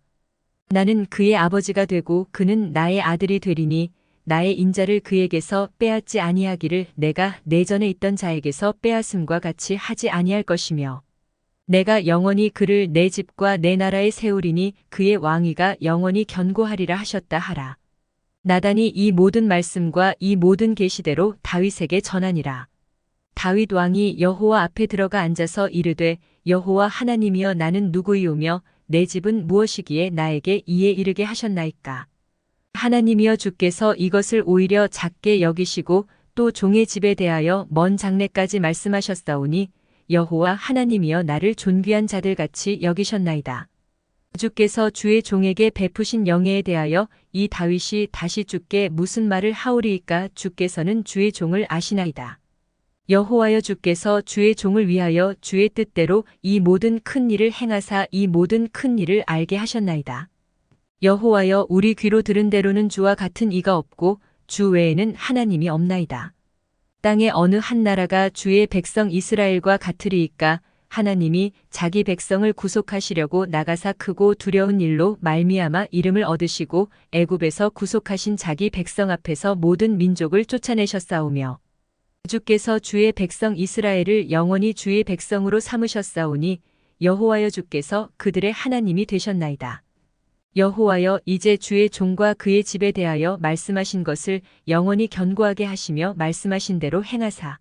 나는 그의 아버지가 되고 그는 나의 아들이 되리니 나의 인자를 그에게서 빼앗지 아니하기를 내가 내전에 있던 자에게서 빼앗음과 같이 하지 아니할 것이며 내가 영원히 그를 내 집과 내 나라에 세우리니 그의 왕위가 영원히 견고하리라 하셨다 하라. 나단이 이 모든 말씀과 이 모든 계시대로 다윗에게 전하니라. 다윗 왕이 여호와 앞에 들어가 앉아서 이르되 여호와 하나님이여 나는 누구이오며 내 집은 무엇이기에 나에게 이에 이르게 하셨나이까. 하나님이여 주께서 이것을 오히려 작게 여기시고 또 종의 집에 대하여 먼 장래까지 말씀하셨사오니 여호와 하나님이여 나를 존귀한 자들같이 여기셨나이다. 주께서 주의 종에게 베푸신 영예에 대하여 이 다윗이 다시 주께 무슨 말을 하오리이까. 주께서는 주의 종을 아시나이다. 여호와여 주께서 주의 종을 위하여 주의 뜻대로 이 모든 큰 일을 행하사 이 모든 큰 일을 알게 하셨나이다. 여호와여 우리 귀로 들은 대로는 주와 같은 이가 없고 주 외에는 하나님이 없나이다. 땅의 어느 한 나라가 주의 백성 이스라엘과 같으리이까. 하나님이 자기 백성을 구속하시려고 나가사 크고 두려운 일로 말미암아 이름을 얻으시고 애굽에서 구속하신 자기 백성 앞에서 모든 민족을 쫓아내셨사오며 주께서 주의 백성 이스라엘을 영원히 주의 백성으로 삼으셨사오니 여호와여 주께서 그들의 하나님이 되셨나이다. 여호와여 이제 주의 종과 그의 집에 대하여 말씀하신 것을 영원히 견고하게 하시며 말씀하신 대로 행하사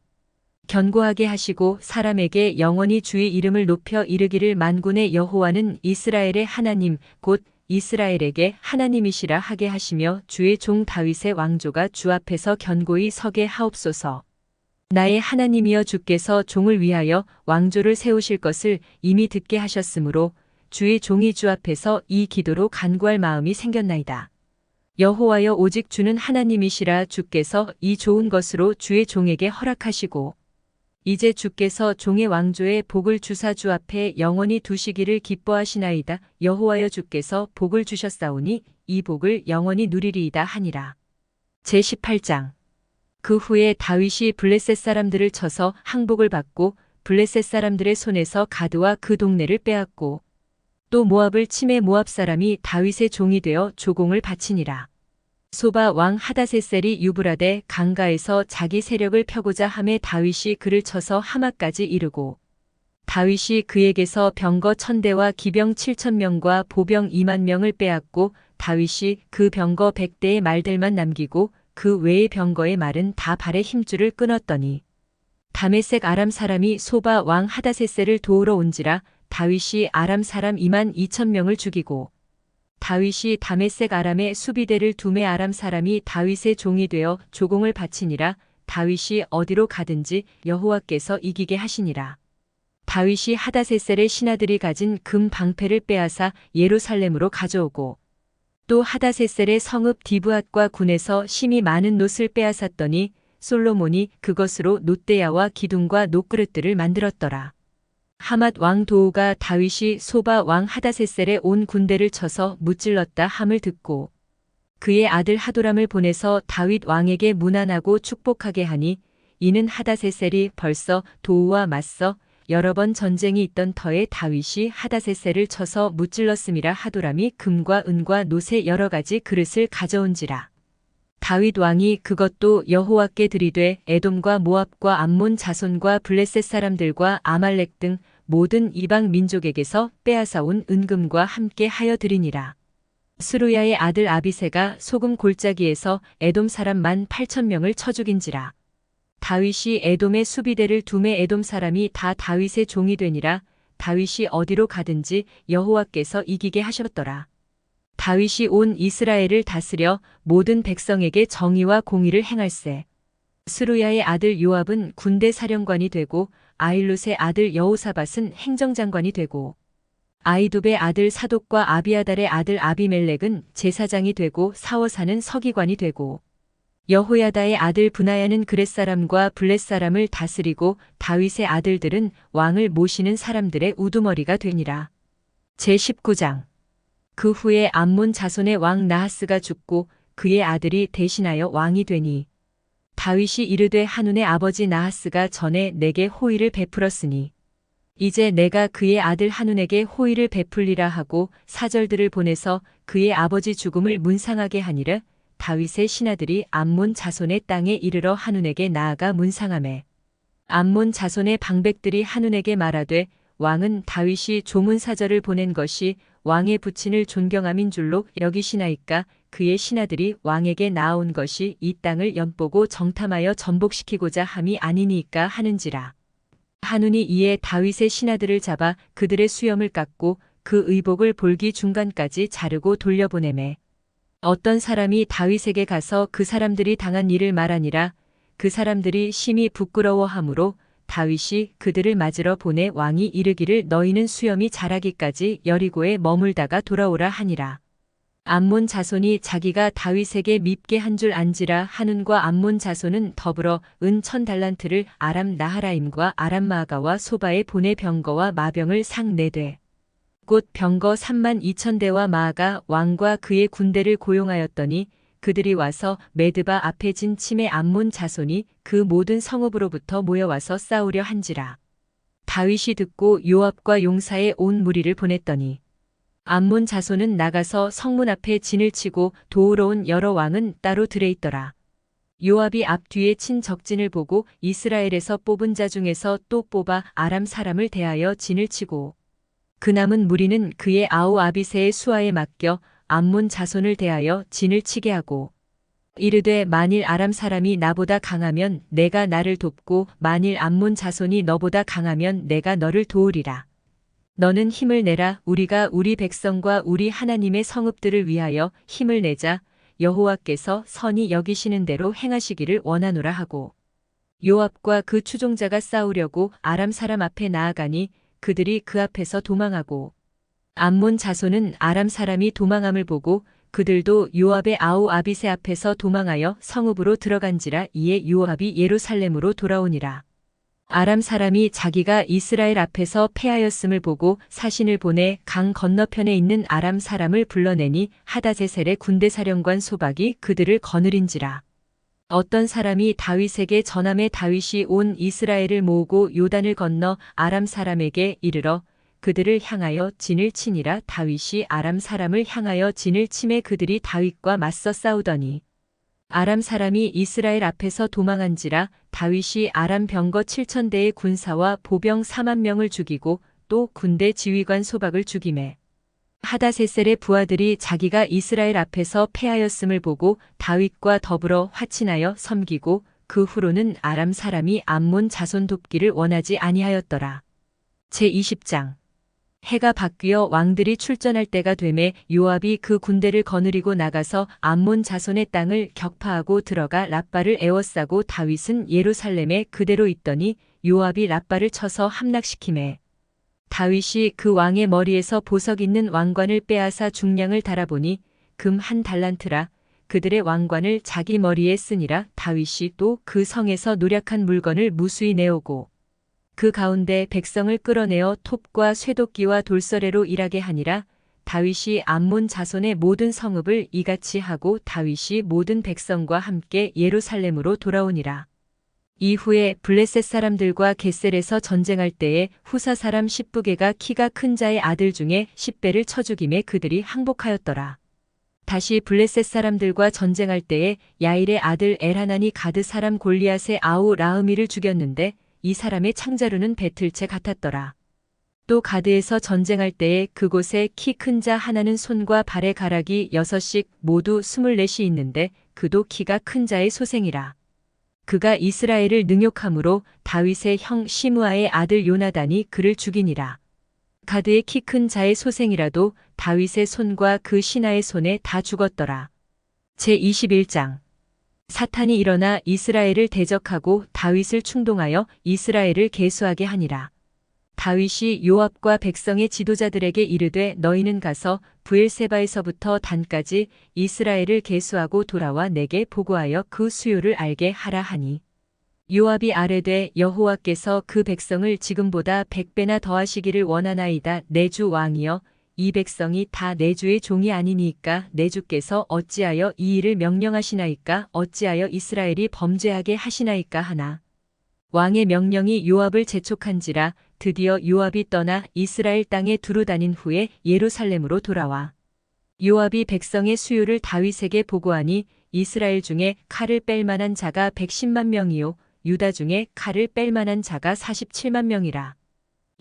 견고하게 하시고 사람에게 영원히 주의 이름을 높여 이르기를 만군의 여호와는 이스라엘의 하나님 곧 이스라엘에게 하나님이시라 하게 하시며 주의 종 다윗의 왕조가 주 앞에서 견고히 서게 하옵소서. 나의 하나님이여 주께서 종을 위하여 왕조를 세우실 것을 이미 듣게 하셨으므로 주의 종이 주 앞에서 이 기도로 간구할 마음이 생겼나이다. 여호와여 오직 주는 하나님이시라. 주께서 이 좋은 것으로 주의 종에게 허락하시고 이제 주께서 종의 왕조에 복을 주사 주 앞에 영원히 두시기를 기뻐하시나이다. 여호와여 주께서 복을 주셨사오니 이 복을 영원히 누리리이다 하니라. 제18장 그 후에 다윗이 블레셋 사람들을 쳐서 항복을 받고 블레셋 사람들의 손에서 가드와 그 동네를 빼앗고 또 모압을 침해 모압 사람이 다윗의 종이 되어 조공을 바치니라. 소바 왕 하다세셀이 유브라데 강가에서 자기 세력을 펴고자 함에 다윗이 그를 쳐서 하마까지 이르고 다윗이 그에게서 병거 1000대와 기병 7000명과 보병 20000명을 빼앗고 다윗이 그 병거 100대의 말들만 남기고 그 외의 병거의 말은 다 발의 힘줄을 끊었더니 다메섹 아람 사람이 소바 왕 하다세셀을 도우러 온지라 다윗이 아람 사람 22000명을 죽이고 다윗이 다메섹 아람의 수비대를 두매 아람 사람이 다윗의 종이 되어 조공을 바치니라. 다윗이 어디로 가든지 여호와께서 이기게 하시니라. 다윗이 하다세셀의 신하들이 가진 금 방패를 빼앗아 예루살렘으로 가져오고 또 하다세셀의 성읍 디브앗과 군에서 심히 많은 놋을 빼앗았더니 솔로몬이 그것으로 놋대야와 기둥과 놋그릇들을 만들었더라. 하맛 왕 도우가 다윗이 소바 왕 하다세셀의 온 군대를 쳐서 무찔렀다 함을 듣고 그의 아들 하도람을 보내서 다윗 왕에게 문안하고 축복하게 하니 이는 하다세셀이 벌써 도우와 맞서 여러 번 전쟁이 있던 터에 다윗이 하다세셀을 쳐서 무찔렀음이라. 하도람이 금과 은과 놋의 여러 가지 그릇을 가져온지라. 다윗 왕이 그것도 여호와께 드리되 에돔과 모압과 암몬 자손과 블레셋 사람들과 아말렉 등 모든 이방 민족에게서 빼앗아온 은금과 함께 하여 드리니라. 스루야의 아들 아비새가 소금 골짜기에서 에돔 사람 18,000명을 쳐 죽인지라. 다윗이 에돔의 수비대를 두매 에돔 사람이 다 다윗의 종이 되니라. 다윗이 어디로 가든지 여호와께서 이기게 하셨더라. 다윗이 온 이스라엘을 다스려 모든 백성에게 정의와 공의를 행할세. 스루야의 아들 요압은 군대 사령관이 되고 아일룻의 아들 여호사밧은 행정장관이 되고 아이둡의 아들 사독과 아비아달의 아들 아비멜렉은 제사장이 되고 사워사는 서기관이 되고 여호야다의 아들 브나야는 그렛 사람과 블렛 사람을 다스리고 다윗의 아들들은 왕을 모시는 사람들의 우두머리가 되니라. 제19장. 그 후에 암몬 자손의 왕 나하스가 죽고 그의 아들이 대신하여 왕이 되니 다윗이 이르되 한운의 아버지 나하스가 전에 내게 호의를 베풀었으니 이제 내가 그의 아들 한운에게 호의를 베풀리라 하고 사절들을 보내서 그의 아버지 죽음을 문상하게 하니라. 다윗의 신하들이 암몬 자손의 땅에 이르러 한운에게 나아가 문상하매 암몬 자손의 방백들이 한운에게 말하되 왕은 다윗이 조문사절을 보낸 것이 왕의 부친을 존경함인 줄로 여기시나이까. 그의 신하들이 왕에게 나아온 것이 이 땅을 엿보고 정탐하여 전복시키고자 함이 아니니까 하는지라. 한운이 이에 다윗의 신하들을 잡아 그들의 수염을 깎고 그 의복을 볼기 중간까지 자르고 돌려보내매 어떤 사람이 다윗에게 가서 그 사람들이 당한 일을 말하니라. 그 사람들이 심히 부끄러워하므로 다윗이 그들을 맞으러 보내 왕이 이르기를 너희는 수염이 자라기까지 여리고에 머물다가 돌아오라 하니라. 암몬 자손이 자기가 다윗에게 밉게 한 줄 안지라. 한운과 암몬 자손은 더불어 은 1000달란트를 아람 나하라임과 아람 마아가와 소바에 보내 병거와 마병을 상 4대 곧 병거 32,000대와 마아가 왕과 그의 군대를 고용하였더니 그들이 와서 메드바 앞에 진 침의 암몬 자손이 그 모든 성읍으로부터 모여와서 싸우려 한지라. 다윗이 듣고 요압과 용사의 온 무리를 보냈더니 암몬 자손은 나가서 성문 앞에 진을 치고 도우러 온 여러 왕은 따로 들에 있더라. 요압이 앞뒤에 친 적진을 보고 이스라엘에서 뽑은 자 중에서 또 뽑아 아람 사람을 대하여 진을 치고 그 남은 무리는 그의 아우 아비새의 수하에 맡겨 암몬 자손을 대하여 진을 치게 하고 이르되 만일 아람 사람이 나보다 강하면 내가 나를 돕고 만일 암몬 자손이 너보다 강하면 내가 너를 도우리라. 너는 힘을 내라. 우리가 우리 백성과 우리 하나님의 성읍들을 위하여 힘을 내자. 여호와께서 선히 여기시는 대로 행하시기를 원하노라 하고 요압과 그 추종자가 싸우려고 아람 사람 앞에 나아가니 그들이 그 앞에서 도망하고 암몬 자손은 아람 사람이 도망함을 보고 그들도 요압의 아우 아비새 앞에서 도망하여 성읍으로 들어간지라. 이에 요압이 예루살렘으로 돌아오니라. 아람 사람이 자기가 이스라엘 앞에서 패하였음을 보고 사신을 보내 강 건너편에 있는 아람 사람을 불러내니 하다제셀의 군대 사령관 소박이 그들을 거느린지라. 어떤 사람이 다윗에게 전함에 다윗이 온 이스라엘을 모으고 요단을 건너 아람 사람에게 이르러 그들을 향하여 진을 치니라. 다윗이 아람 사람을 향하여 진을 치매 그들이 다윗과 맞서 싸우더니 아람 사람이 이스라엘 앞에서 도망한지라. 다윗이 아람 병거 7,000대의 군사와 보병 4만 명을 죽이고 또 군대 지휘관 소박을 죽이매 하다세셀의 부하들이 자기가 이스라엘 앞에서 패하였음을 보고 다윗과 더불어 화친하여 섬기고 그 후로는 아람 사람이 암몬 자손 돕기를 원하지 아니하였더라. 제20장 해가 바뀌어 왕들이 출전할 때가 되매 요압이 그 군대를 거느리고 나가서 암몬 자손의 땅을 격파하고 들어가 랍바를 에워싸고 다윗은 예루살렘에 그대로 있더니 요압이 랍바를 쳐서 함락시키매 다윗이 그 왕의 머리에서 보석 있는 왕관을 빼앗아 중량을 달아보니 금 1달란트라. 그들의 왕관을 자기 머리에 쓰니라. 다윗이 또 그 성에서 노략한 물건을 무수히 내오고 그 가운데 백성을 끌어내어 톱과 쇠도끼와 돌서래로 일하게 하니라. 다윗이 암몬 자손의 모든 성읍을 이같이 하고 다윗이 모든 백성과 함께 예루살렘으로 돌아오니라. 이후에 블레셋 사람들과 겟셀에서 전쟁할 때에 후사 사람 십부게가 키가 큰 자의 아들 중에 10배를 쳐 죽임에 그들이 항복하였더라. 다시 블레셋 사람들과 전쟁할 때에 야일의 아들 엘하난이 가드 사람 골리앗의 아우 라흐미를 죽였는데 이 사람의 창자루는 배틀채 같았더라. 또 가드에서 전쟁할 때에 그곳에 키 큰 자 하나는 손과 발의 가락이 6씩 모두 24이 있는데 그도 키가 큰 자의 소생이라. 그가 이스라엘을 능욕함으로 다윗의 형 시므아의 아들 요나단이 그를 죽이니라. 가드의 키 큰 자의 소생이라도 다윗의 손과 그 신하의 손에 다 죽었더라. 제21장 사탄이 일어나 이스라엘을 대적하고 다윗을 충동하여 이스라엘을 계수하게 하니라. 다윗이 요압과 백성의 지도자들에게 이르되 너희는 가서 브엘세바에서부터 단까지 이스라엘을 계수하고 돌아와 내게 보고하여 그 수요를 알게 하라 하니 요압이 아뢰되 여호와께서 그 백성을 지금보다 100배나 더하시기를 원하나이다. 내 주 왕이여 이 백성이 다 내 주의 종이 아니니까 내 주께서 어찌하여 이 일을 명령하시나이까 어찌하여 이스라엘이 범죄하게 하시나이까 하나 왕의 명령이 요압을 재촉한지라. 드디어 요압이 떠나 이스라엘 땅에 두루 다닌 후에 예루살렘으로 돌아와 요압이 백성의 수요를 다윗에게 보고하니 이스라엘 중에 칼을 뺄 만한 자가 110만 명이요 유다 중에 칼을 뺄 만한 자가 47만 명이라.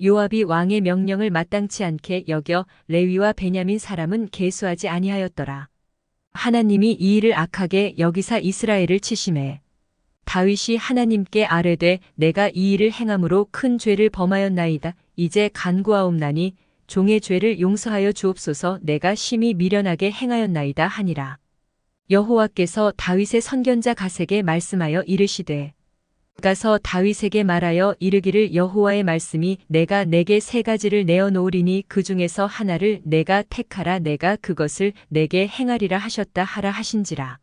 요압이 왕의 명령을 마땅치 않게 여겨 레위와 베냐민 사람은 계수하지 아니하였더라. 하나님이 이 일을 악하게 여기사 이스라엘을 치심해 다윗이 하나님께 아뢰되 내가 이 일을 행함으로 큰 죄를 범하였나이다. 이제 간구하옵나니 종의 죄를 용서하여 주옵소서. 내가 심히 미련하게 행하였나이다 하니라. 여호와께서 다윗의 선견자 갓에게 말씀하여 이르시되 가서 다윗에게 말하여 이르기를 여호와의 말씀이 내가 내게 3가지를 내어 놓으리니 그 중에서 하나를 내가 택하라. 내가 그것을 내게 행하리라 하셨다 하라 하신지라.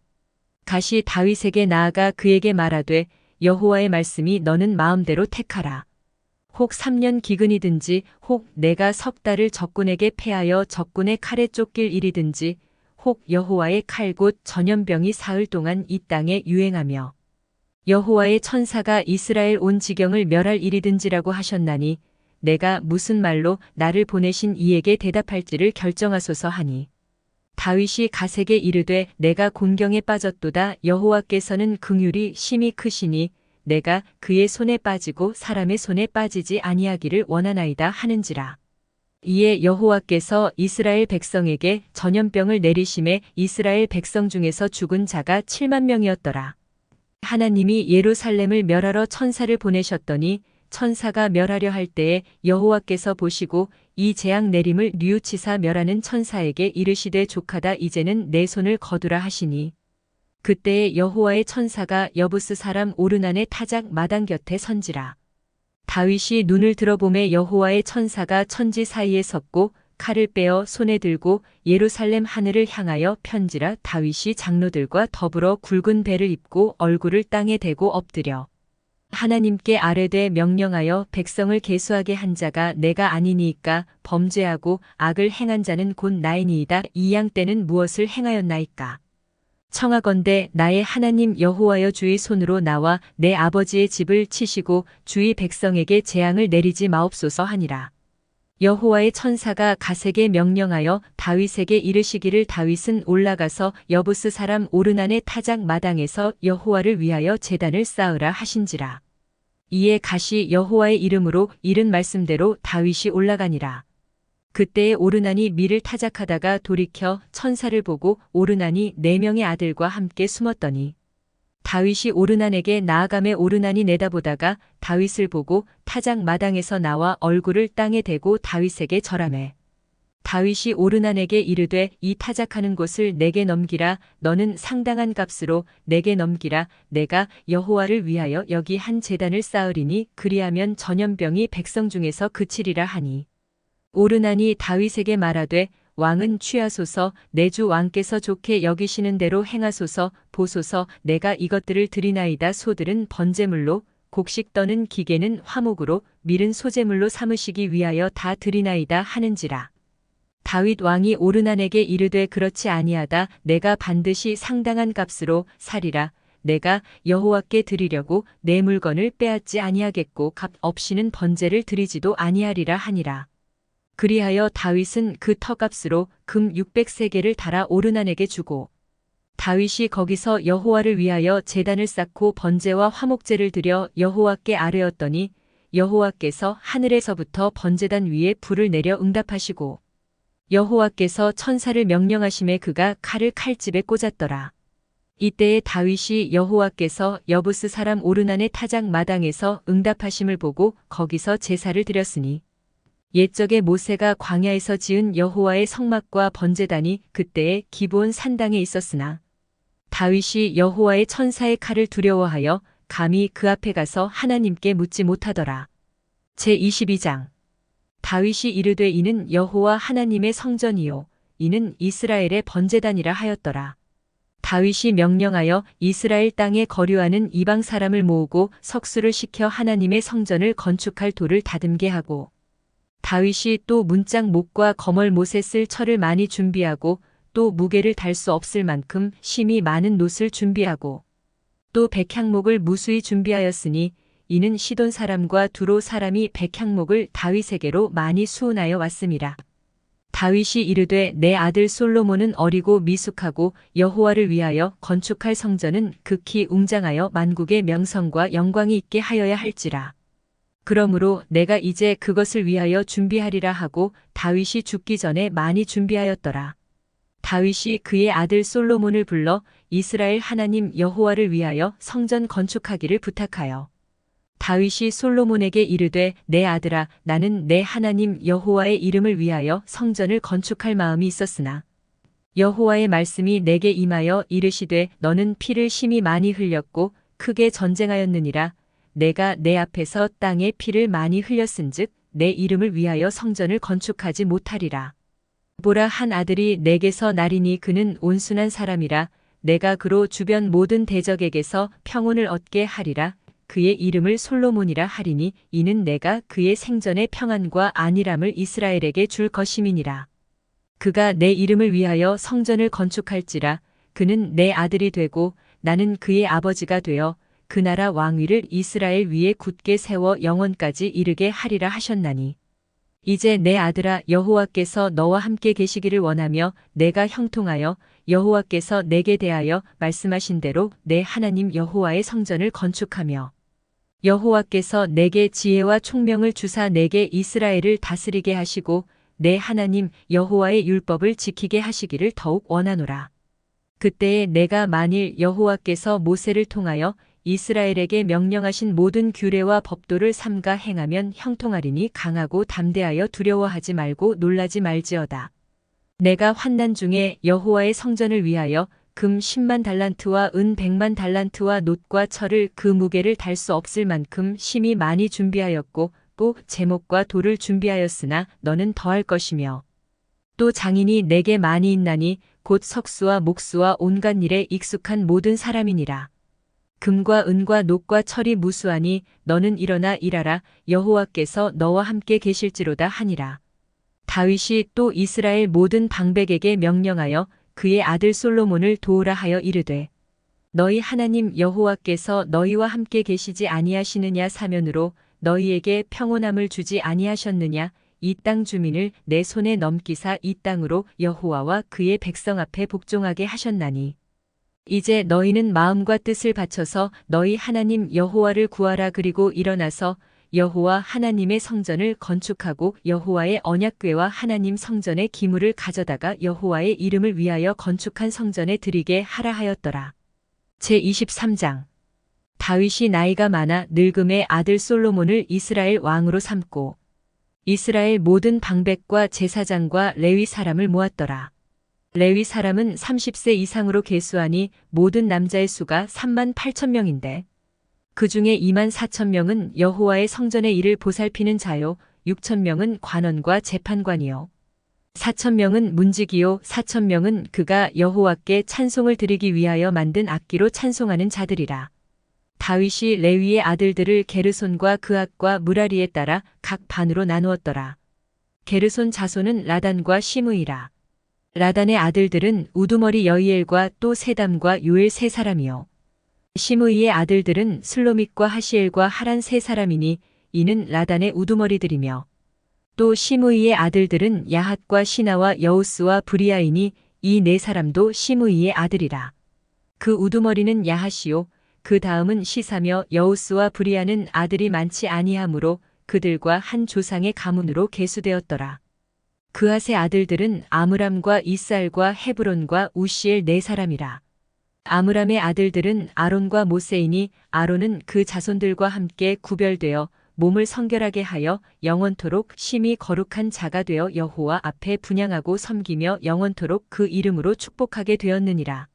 갓이 다윗에게 나아가 그에게 말하되 여호와의 말씀이 너는 마음대로 택하라. 혹 3년 기근이든지 혹 내가 석 달을 적군에게 패하여 적군의 칼에 쫓길 일이든지 혹 여호와의 칼 곧 전염병이 사흘 동안 이 땅에 유행하며 여호와의 천사가 이스라엘 온 지경을 멸할 일이든지라고 하셨나니 내가 무슨 말로 나를 보내신 이에게 대답할지를 결정하소서 하니 다윗이 갓에게 이르되 내가 곤경에 빠졌도다. 여호와께서는 긍휼이 심히 크시니 내가 그의 손에 빠지고 사람의 손에 빠지지 아니하기를 원하나이다 하는지라. 이에 여호와께서 이스라엘 백성에게 전염병을 내리심에 이스라엘 백성 중에서 죽은 자가 7만 명이었더라. 하나님이 예루살렘을 멸하러 천사를 보내셨더니 천사가 멸하려 할 때에 여호와께서 보시고 이 재앙 내림을 뉘우치사 멸하는 천사에게 이르시되 족하다. 이제는 내 손을 거두라 하시니 그때에 여호와의 천사가 여부스 사람 오르난의 타작 마당 곁에 선지라. 다윗이 눈을 들어보매 여호와의 천사가 천지 사이에 섰고 칼을 빼어 손에 들고 예루살렘 하늘을 향하여 편지라. 다윗이 장로들과 더불어 굵은 배를 입고 얼굴을 땅에 대고 엎드려 하나님께 아뢰되 명령하여 백성을 계수하게 한 자가 내가 아니니이까 범죄하고 악을 행한 자는 곧 나이니이다. 이 양 때는 무엇을 행하였나이까. 청하건대 나의 하나님 여호와여 주의 손으로 나와 내 아버지의 집을 치시고 주의 백성에게 재앙을 내리지 마옵소서 하니라. 여호와의 천사가 갓에게 명령하여 다윗에게 이르시기를 다윗은 올라가서 여부스 사람 오르난의 타작 마당에서 여호와를 위하여 제단을 쌓으라 하신지라. 이에 갓이 여호와의 이름으로 이른 말씀대로 다윗이 올라가니라. 그때에 오르난이 밀을 타작하다가 돌이켜 천사를 보고 오르난이 4명의 아들과 함께 숨었더니 다윗이 오르난에게 나아가매 오르난이 내다보다가 다윗을 보고 타작 마당에서 나와 얼굴을 땅에 대고 다윗에게 절하매 다윗이 오르난에게 이르되 이 타작하는 곳을 내게 넘기라. 너는 상당한 값으로 내게 넘기라. 내가 여호와를 위하여 여기 한 제단을 쌓으리니 그리하면 전염병이 백성 중에서 그치리라 하니 오르난이 다윗에게 말하되 왕은 취하소서. 내 주 왕께서 좋게 여기시는 대로 행하소서. 보소서 내가 이것들을 드리나이다. 소들은 번제물로 곡식 떠는 기계는 화목으로 밀은 소제물로 삼으시기 위하여 다 드리나이다 하는지라. 다윗 왕이 오르난에게 이르되 그렇지 아니하다. 내가 반드시 상당한 값으로 사리라. 내가 여호와께 드리려고 내 물건을 빼앗지 아니하겠고 값 없이는 번제를 드리지도 아니하리라 하니라. 그리하여 다윗은 그 터값으로 금 600세겔을 달아 오르난에게 주고 다윗이 거기서 여호와를 위하여 제단을 쌓고 번제와 화목제를 드려 여호와께 아뢰었더니 여호와께서 하늘에서부터 번제단 위에 불을 내려 응답하시고 여호와께서 천사를 명령하심에 그가 칼을 칼집에 꽂았더라. 이때에 다윗이 여호와께서 여부스 사람 오르난의 타작 마당에서 응답하심을 보고 거기서 제사를 드렸으니 옛적에 모세가 광야에서 지은 여호와의 성막과 번제단이 그때의 기브온 산당에 있었으나 다윗이 여호와의 천사의 칼을 두려워하여 감히 그 앞에 가서 하나님께 묻지 못하더라. 제22장 다윗이 이르되 이는 여호와 하나님의 성전이요 이는 이스라엘의 번제단이라 하였더라. 다윗이 명령하여 이스라엘 땅에 거류하는 이방 사람을 모으고 석수를 시켜 하나님의 성전을 건축할 돌을 다듬게 하고 다윗이 또 문짝 목과 거멀 못에 쓸 철을 많이 준비하고 또 무게를 달 수 없을 만큼 심이 많은 놋을 준비하고 또 백향목을 무수히 준비하였으니 이는 시돈 사람과 두로 사람이 백향목을 다윗에게로 많이 수운하여 왔음이라. 다윗이 이르되 내 아들 솔로몬은 어리고 미숙하고 여호와를 위하여 건축할 성전은 극히 웅장하여 만국의 명성과 영광이 있게 하여야 할지라. 그러므로 내가 이제 그것을 위하여 준비하리라 하고 다윗이 죽기 전에 많이 준비하였더라. 다윗이 그의 아들 솔로몬을 불러 이스라엘 하나님 여호와를 위하여 성전 건축하기를 부탁하여 다윗이 솔로몬에게 이르되 내 아들아 나는 내 하나님 여호와의 이름을 위하여 성전을 건축할 마음이 있었으나 여호와의 말씀이 내게 임하여 이르시되 너는 피를 심히 많이 흘렸고 크게 전쟁하였느니라. 내가 내 앞에서 땅에 피를 많이 흘렸은즉 내 이름을 위하여 성전을 건축하지 못하리라. 보라 한 아들이 내게서 나리니 그는 온순한 사람이라. 내가 그로 주변 모든 대적에게서 평온을 얻게 하리라. 그의 이름을 솔로몬이라 하리니 이는 내가 그의 생전의 평안과 안일함을 이스라엘에게 줄 것임이니라. 그가 내 이름을 위하여 성전을 건축할지라. 그는 내 아들이 되고 나는 그의 아버지가 되어 그 나라 왕위를 이스라엘 위에 굳게 세워 영원까지 이르게 하리라 하셨나니 이제 내 아들아 여호와께서 너와 함께 계시기를 원하며 내가 형통하여 여호와께서 내게 대하여 말씀하신 대로 내 하나님 여호와의 성전을 건축하며 여호와께서 내게 지혜와 총명을 주사 내게 이스라엘을 다스리게 하시고 내 하나님 여호와의 율법을 지키게 하시기를 더욱 원하노라. 그때에 내가 만일 여호와께서 모세를 통하여 이스라엘에게 명령하신 모든 규례와 법도를 삼가 행하면 형통하리니 강하고 담대하여 두려워하지 말고 놀라지 말지어다. 내가 환난 중에 여호와의 성전을 위하여 금 10만 달란트와 은 100만 달란트와 놋과 철을 그 무게를 달 수 없을 만큼 심히 많이 준비하였고 또 제목과 돌을 준비하였으나 너는 더할 것이며 또 장인이 내게 많이 있나니 곧 석수와 목수와 온갖 일에 익숙한 모든 사람이니라. 금과 은과 놋과 철이 무수하니 너는 일어나 일하라. 여호와께서 너와 함께 계실지로다 하니라. 다윗이 또 이스라엘 모든 방백에게 명령하여 그의 아들 솔로몬을 도우라 하여 이르되 너희 하나님 여호와께서 너희와 함께 계시지 아니하시느냐 사면으로 너희에게 평온함을 주지 아니하셨느냐 이 땅 주민을 내 손에 넘기사 이 땅으로 여호와와 그의 백성 앞에 복종하게 하셨나니 이제 너희는 마음과 뜻을 바쳐서 너희 하나님 여호와를 구하라. 그리고 일어나서 여호와 하나님의 성전을 건축하고 여호와의 언약궤와 하나님 성전의 기물을 가져다가 여호와의 이름을 위하여 건축한 성전에 드리게 하라 하였더라. 제23장 다윗이 나이가 많아 늙음의 아들 솔로몬을 이스라엘 왕으로 삼고 이스라엘 모든 방백과 제사장과 레위 사람을 모았더라. 레위 사람은 30세 이상으로 계수하니 모든 남자의 수가 38,000명인데 그 중에 24,000명은 여호와의 성전의 일을 보살피는 자요 6,000명은 관원과 재판관이요 4,000명은 문지기요 4,000명은 그가 여호와께 찬송을 드리기 위하여 만든 악기로 찬송하는 자들이라. 다윗이 레위의 아들들을 게르손과 그앗과 무라리에 따라 각 반으로 나누었더라. 게르손 자손은 라단과 시므이라. 라단의 아들들은 우두머리 여이엘과 또 세담과 요엘 세 사람이요. 시므이의 아들들은 슬로밋과 하시엘과 하란 세 사람이니 이는 라단의 우두머리들이며 또 시므이의 아들들은 야핫과 시나와 여우스와 브리아이니 이 네 사람도 시므이의 아들이라. 그 우두머리는 야핫이요 그 다음은 시사며 여우스와 브리아는 아들이 많지 아니하므로 그들과 한 조상의 가문으로 계수되었더라. 그앗의 아들들은 아므람과 이살과 헤브론과 우시엘 네 사람이라. 아므람의 아들들은 아론과 모세이니 아론은 그 자손들과 함께 구별되어 몸을 성결하게 하여 영원토록 심히 거룩한 자가 되어 여호와 앞에 분향하고 섬기며 영원토록 그 이름으로 축복하게 되었느니라.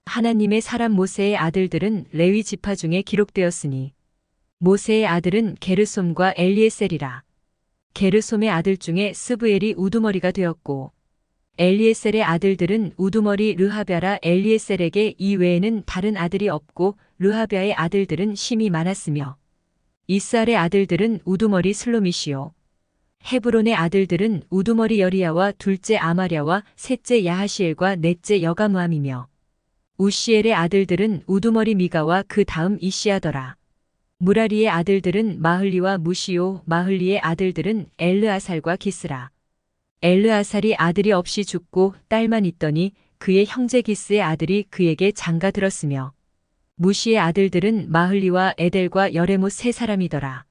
하나님의 사람 모세의 아들들은 레위 지파 중에 기록되었으니 모세의 아들은 게르솜과 엘리에셀이라. 게르솜의 아들 중에 스브엘이 우두머리가 되었고 엘리에셀의 아들들은 우두머리 르하랴라. 엘리에셀에게 이 외에는 다른 아들이 없고 르하랴의 아들들은 심이 많았으며 이스알의 아들들은 우두머리 슬로밋이요 헤브론의 아들들은 우두머리 여리야와 둘째 아마랴와 셋째 야하시엘과 넷째 여가무함이며 우시엘의 아들들은 우두머리 미가와 그 다음 이시야더라. 무라리의 아들들은 마흘리와 무시요 마흘리의 아들들은 엘르아살과 기스라. 엘르아살이 아들이 없이 죽고 딸만 있더니 그의 형제 기스의 아들이 그에게 장가 들었으며 무시의 아들들은 마흘리와 에델과 여레못 세 사람이더라.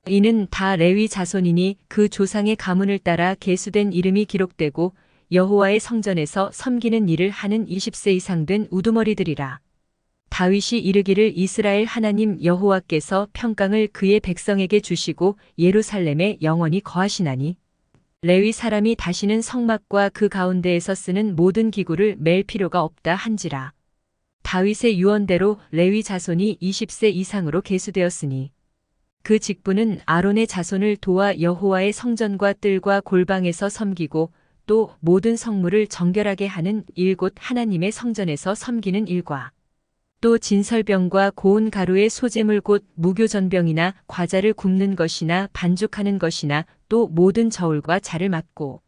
이는 다 레위 자손이니 그 조상의 가문을 따라 계수된 이름이 기록되고 여호와의 성전에서 섬기는 일을 하는 20세 이상 된 우두머리들이라. 다윗이 이르기를 이스라엘 하나님 여호와께서 평강을 그의 백성에게 주시고 예루살렘에 영원히 거하시나니 레위 사람이 다시는 성막과 그 가운데에서 쓰는 모든 기구를 맬 필요가 없다 한지라. 다윗의 유언대로 레위 자손이 20세 이상으로 계수되었으니 그 직분은 아론의 자손을 도와 여호와의 성전과 뜰과 골방에서 섬기고 또 모든 성물을 정결하게 하는 일 곧 하나님의 성전에서 섬기는 일과 또 진설병과 고운 가루의 소재물 곧 무교전병이나 과자를 굽는 것이나 반죽하는 것이나 또 모든 저울과 자를 맡고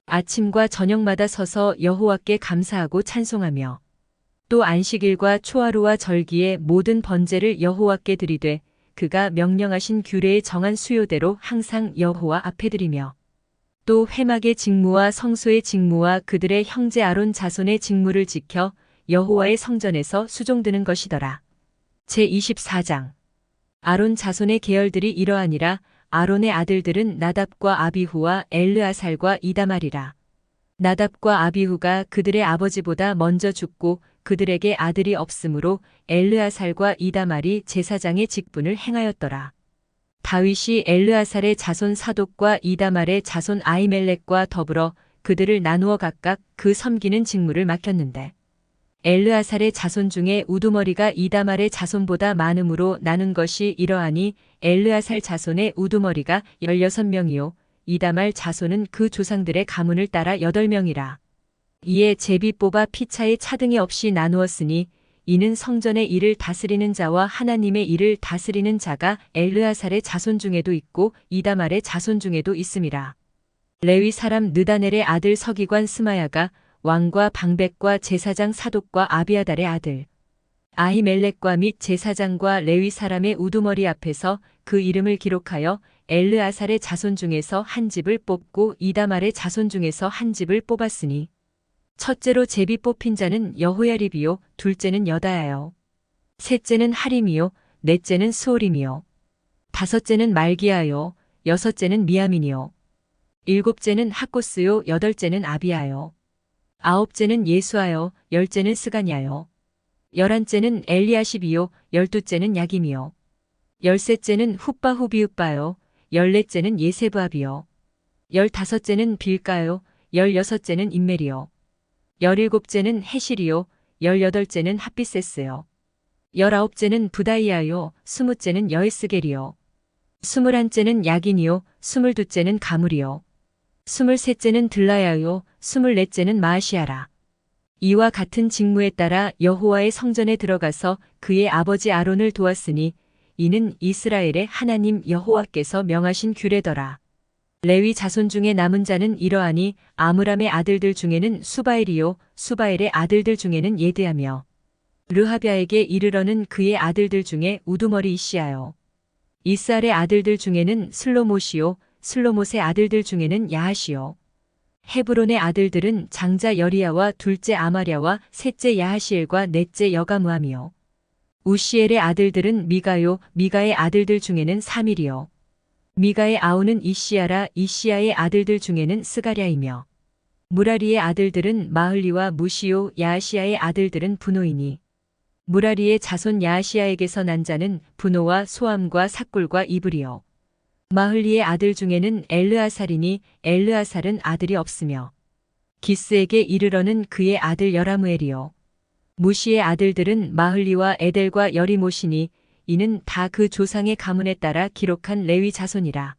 아침과 저녁마다 서서 여호와께 감사하고 찬송하며 또 안식일과 초하루와 절기에 모든 번제를 여호와께 드리되 그가 명령하신 규례의 정한 수요대로 항상 여호와 앞에 드리며 또 회막의 직무와 성소의 직무와 그들의 형제 아론 자손의 직무를 지켜 여호와의 성전에서 수종드는 것이더라. 제24장 아론 자손의 계열들이 이러하니라. 아론의 아들들은 나답과 아비후와 엘르아살과 이다말이라. 나답과 아비후가 그들의 아버지보다 먼저 죽고 그들에게 아들이 없으므로 엘르아살과 이다말이 제사장의 직분을 행하였더라. 다윗이 엘르아살의 자손 사독과 이다말의 자손 아히멜렉과 더불어 그들을 나누어 각각 그 섬기는 직무를 맡겼는데 엘르아살의 자손 중에 우두머리가 이다말의 자손보다 많음으로 나눈 것이 이러하니 엘르아살 자손의 우두머리가 16명이요 이다말 자손은 그 조상들의 가문을 따라 8명이라. 이에 제비 뽑아 피차에 차등이 없이 나누었으니 이는 성전의 일을 다스리는 자와 하나님의 일을 다스리는 자가 엘르아살의 자손 중에도 있고 이다말의 자손 중에도 있음이라. 레위 사람 느다넬의 아들 서기관 스마야가 왕과 방백과 제사장 사독과 아비아달의 아들 아히멜렉과 및 제사장과 레위 사람의 우두머리 앞에서 그 이름을 기록하여 엘르아살의 자손 중에서 한 집을 뽑고 이다말의 자손 중에서 한 집을 뽑았으니 첫째로 제비 뽑힌 자는 여호야립이요 둘째는 여다야요 셋째는 하림이요 넷째는 수오림이요 다섯째는 말기야요 여섯째는 미야민이요 일곱째는 학고스요 여덟째는 아비야요 아홉째는 예수아요 열째는 스가냐요 열한째는 엘리야십이요 열두째는 야김이요 열셋째는 훗바후비읍바요 열넷째는 예세브압이요 열다섯째는 빌가요 열여섯째는 임멜이요 열일곱째는 헤실이요 열여덟째는 핫비세스요 열아홉째는 부다이아요 스무째는 여에스겔이요 스물한째는 야긴이요 스물두째는 가물이요 스물셋째는 들라야요 스물넷째는 마아시아라. 이와 같은 직무에 따라 여호와의 성전에 들어가서 그의 아버지 아론을 도왔으니 이는 이스라엘의 하나님 여호와께서 명하신 규례더라. 레위 자손 중에 남은 자는 이러하니 아므람의 아들들 중에는 수바엘이요 수바엘의 아들들 중에는 예드하며 르하비아에게 이르러는 그의 아들들 중에 우두머리 이시야요. 이스알의 아들들 중에는 슬로못이요 슬로못의 아들들 중에는 야하시요. 헤브론의 아들들은 장자 여리야와 둘째 아마랴와 셋째 야하시엘과 넷째 여가무함이요. 우시엘의 아들들은 미가요 미가의 아들들 중에는 사밀이요. 미가의 아우는 이시야라 이시야의 아들들 중에는 스가랴이며 무라리의 아들들은 마흘리와 무시요 야하시야의 아들들은 분노이니 무라리의 자손 야하시야에게서 난 자는 분노와 소함과 삭굴과 이불이요. 마흘리의 아들 중에는 엘르아살이니 엘르아살은 아들이 없으며 기스에게 이르러는 그의 아들 여라무엘이요. 무시의 아들들은 마흘리와 에델과 여리모시니 이는 다 그 조상의 가문에 따라 기록한 레위 자손이라.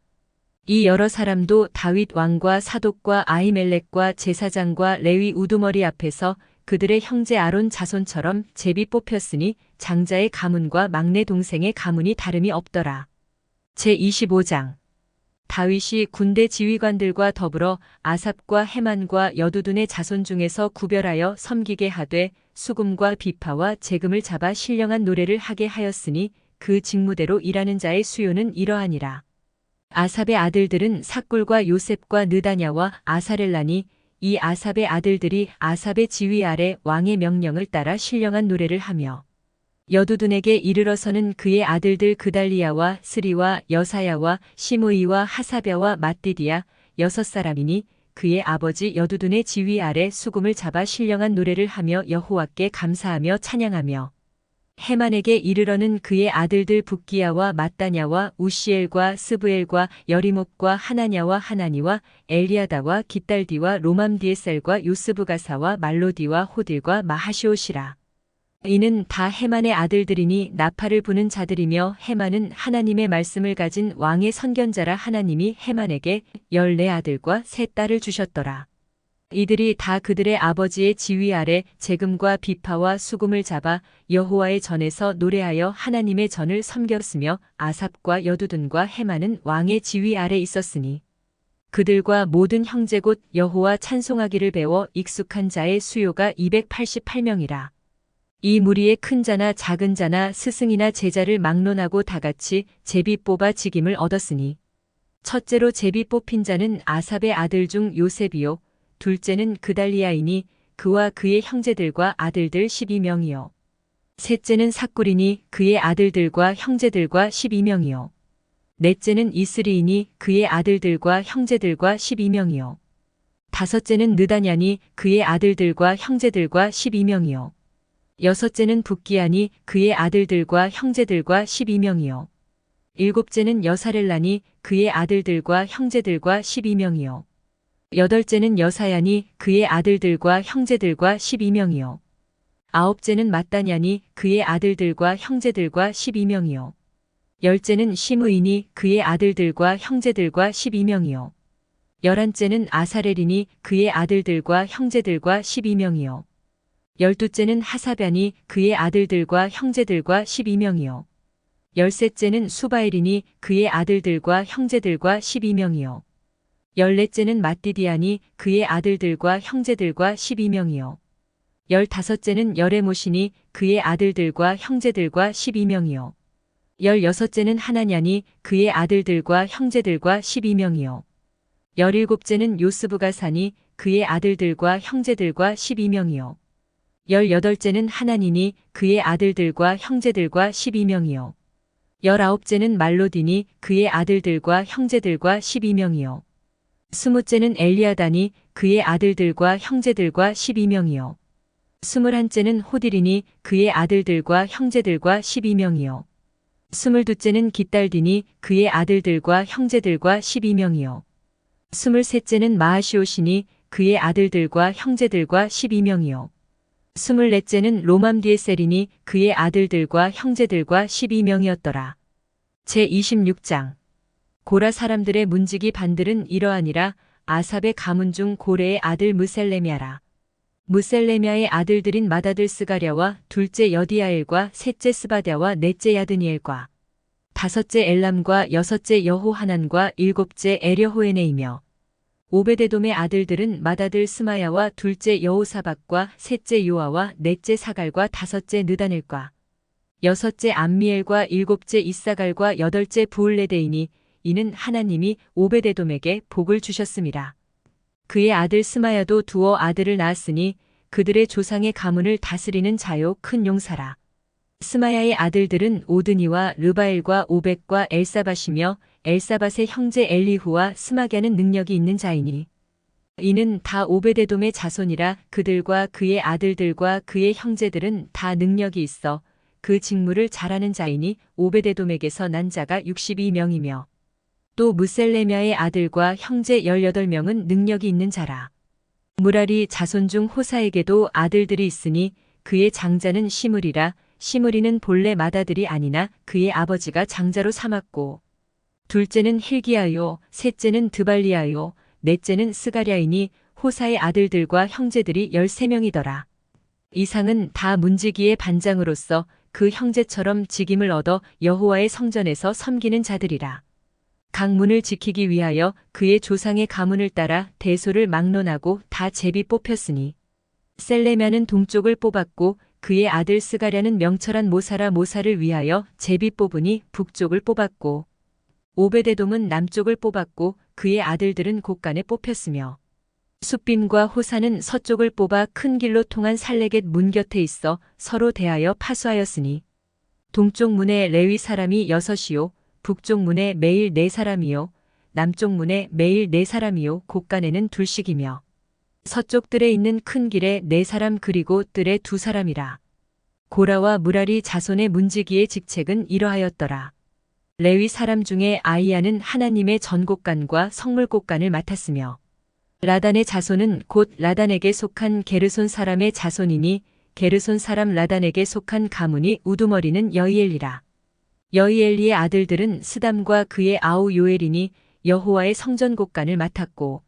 이 여러 사람도 다윗 왕과 사독과 아히멜렉과 제사장과 레위 우두머리 앞에서 그들의 형제 아론 자손처럼 제비 뽑혔으니 장자의 가문과 막내 동생의 가문이 다름이 없더라. 제25장 다윗이 군대 지휘관들과 더불어 아삽과 헤만과 여두둔의 자손 중에서 구별하여 섬기게 하되 수금과 비파와 재금을 잡아 신령한 노래를 하게 하였으니 그 직무대로 일하는 자의 수요는 이러하니라. 아삽의 아들들은 삭굴과 요셉과 느다냐와 아사렐라니 이 아삽의 아들들이 아삽의 지휘 아래 왕의 명령을 따라 신령한 노래를 하며 여두둔에게 이르러서는 그의 아들들 그달리야와 스리와 여사야와 시므이와 하사랴와 mat디디야 여섯 사람이니 그의 아버지 여두둔의 지휘 아래 수금을 잡아 신령한 노래를 하며 여호와께 감사하며 찬양하며 헤만에게 이르러는 그의 아들들 붓기야와 mat다냐와 우시엘과 스브엘과 여리목과 하나냐와 하나니와 엘리아다와 깃달디와 로맘디에셀과 요스브가사와 말로디와 호딜과 마하시옷이라. 이는 다 헤만의 아들들이니 나팔을 부는 자들이며 헤만은 하나님의 말씀을 가진 왕의 선견자라. 하나님이 헤만에게 14아들과 3딸을 주셨더라. 이들이 다 그들의 아버지의 지휘 아래 재금과 비파와 수금을 잡아 여호와의 전에서 노래하여 하나님의 전을 섬겼으며 아삽과 여두둔과 헤만은 왕의 지휘 아래 있었으니 그들과 모든 형제 곧 여호와 찬송하기를 배워 익숙한 자의 수요가 288명이라. 이 무리의 큰 자나 작은 자나 스승이나 제자를 막론하고 다같이 제비 뽑아 직임을 얻었으니 첫째로 제비 뽑힌 자는 아삽의 아들 중 요셉이요 둘째는 그달리야이니 그와 그의 형제들과 아들들 12명이요 셋째는 삭굴이니 그의 아들들과 형제들과 12명이요 넷째는 이스리이니 그의 아들들과 형제들과 12명이요 다섯째는 느다냐니 그의 아들들과 형제들과 12명이요 여섯째는 붓기야니 그의 아들들과 형제들과 12명이요 일곱째는 여사렐라니 그의 아들들과 형제들과 12명이요 여덟째는 여사야니 그의 아들들과 형제들과 12명이요 아홉째는 mat다냐니 그의 아들들과 형제들과 12명이요 열째는 시므이니 그의 아들들과 형제들과 12명이요 열한째는 아사렐이니 그의 아들들과 형제들과 12명이요 열두째는 하사랴니 그의 아들들과 형제들과 12명이요 열셋째는 수바엘이니 그의 아들들과 형제들과 12명이요 열넷째는 mat디디아니 그의 아들들과 형제들과 12명이요 15째는 여레못이니 그의 아들들과 형제들과 12명이요. 16째는 하나냐니 그의 아들들과 형제들과 12명이요. 17째는 요스부가사니 그의 아들들과 형제들과 12명이요. 18째는 하나니니 그의 아들들과 형제들과 12명이요. 19째는 말로디니 그의 아들들과 형제들과 12명이요. 20째는 엘리아다니 그의 아들들과 형제들과 12명이요. 21째는 호딜이니 그의 아들들과 형제들과 12명이요. 22째는 깃달디니 그의 아들들과 형제들과 12명이요. 23째는 마하시오시니 그의 아들들과 형제들과 12명이요. 24째는 로맘디에셀이니 그의 아들들과 형제들과 12명이었더라. 제26장 고라 사람들의 문지기 반들은 이러하니라. 아삽의 가문 중 고레의 아들 무셀레미아라. 무셀레미아의 아들들인 마다들 스가랴와 둘째 여디야엘과 셋째 스바랴와 넷째 야드니엘과 다섯째 엘람과 여섯째 여호하난과 일곱째 에려호에네이며 오베데돔의 아들들은 마다들 스마야와 둘째 여호사박과 셋째 요아와 넷째 사갈과 다섯째 느다넬과 여섯째 암미엘과 일곱째 이사갈과 여덟째 부울레데이니 이는 하나님이 오베데돔에게 복을 주셨음이라. 그의 아들 스마야도 두어 아들을 낳았으니 그들의 조상의 가문을 다스리는 자요 큰 용사라. 스마야의 아들들은 오드니와 르바엘과 오벡과 엘사밧이며 엘사밧의 형제 엘리후와 스마갸는 능력이 있는 자이니 이는 다 오베데돔의 자손이라. 그들과 그의 아들들과 그의 형제들은 다 능력이 있어 그 직무를 잘하는 자이니 오베데돔에게서 난 자가 62명이며 또 무셀레미아의 아들과 형제 18명은 능력이 있는 자라. 무라리 자손 중 호사에게도 아들들이 있으니 그의 장자는 시므리라. 시므리는 본래 마다들이 아니나 그의 아버지가 장자로 삼았고 둘째는 힐기야요, 셋째는 드발리야요, 넷째는 스가랴이니 호사의 아들들과 형제들이 13명이더라. 이상은 다 문지기의 반장으로서 그 형제처럼 직임을 얻어 여호와의 성전에서 섬기는 자들이라. 각 문을 지키기 위하여 그의 조상의 가문을 따라 대소를 막론하고 다 제비 뽑혔으니 셀레미아는 동쪽을 뽑았고 그의 아들 스가랴는 명철한 모사라 모사를 위하여 제비 뽑으니 북쪽을 뽑았고 오베데돔은 남쪽을 뽑았고 그의 아들들은 곳간에 뽑혔으며 숫빔과 호사는 서쪽을 뽑아 큰 길로 통한 살레겟 문 곁에 있어 서로 대하여 파수하였으니 동쪽 문에 레위 사람이 6이요 북쪽 문에 매일 4사람이요 남쪽 문에 매일 4사람이요 곳간에는 둘씩이며 서쪽 뜰에 있는 큰 길에 4사람 그리고 뜰에 2사람이라. 고라와 무라리 자손의 문지기의 직책은 이러하였더라. 레위 사람 중에 아이야는 하나님의 전곳간과 성물곳간을 맡았으며 라단의 자손은 곧 라단에게 속한 게르손 사람의 자손이니 게르손 사람 라단에게 속한 가문이 우두머리는 여이엘리라. 여이엘리의 아들들은 스담과 그의 아우 요엘이니 여호와의 성전곳간을 맡았고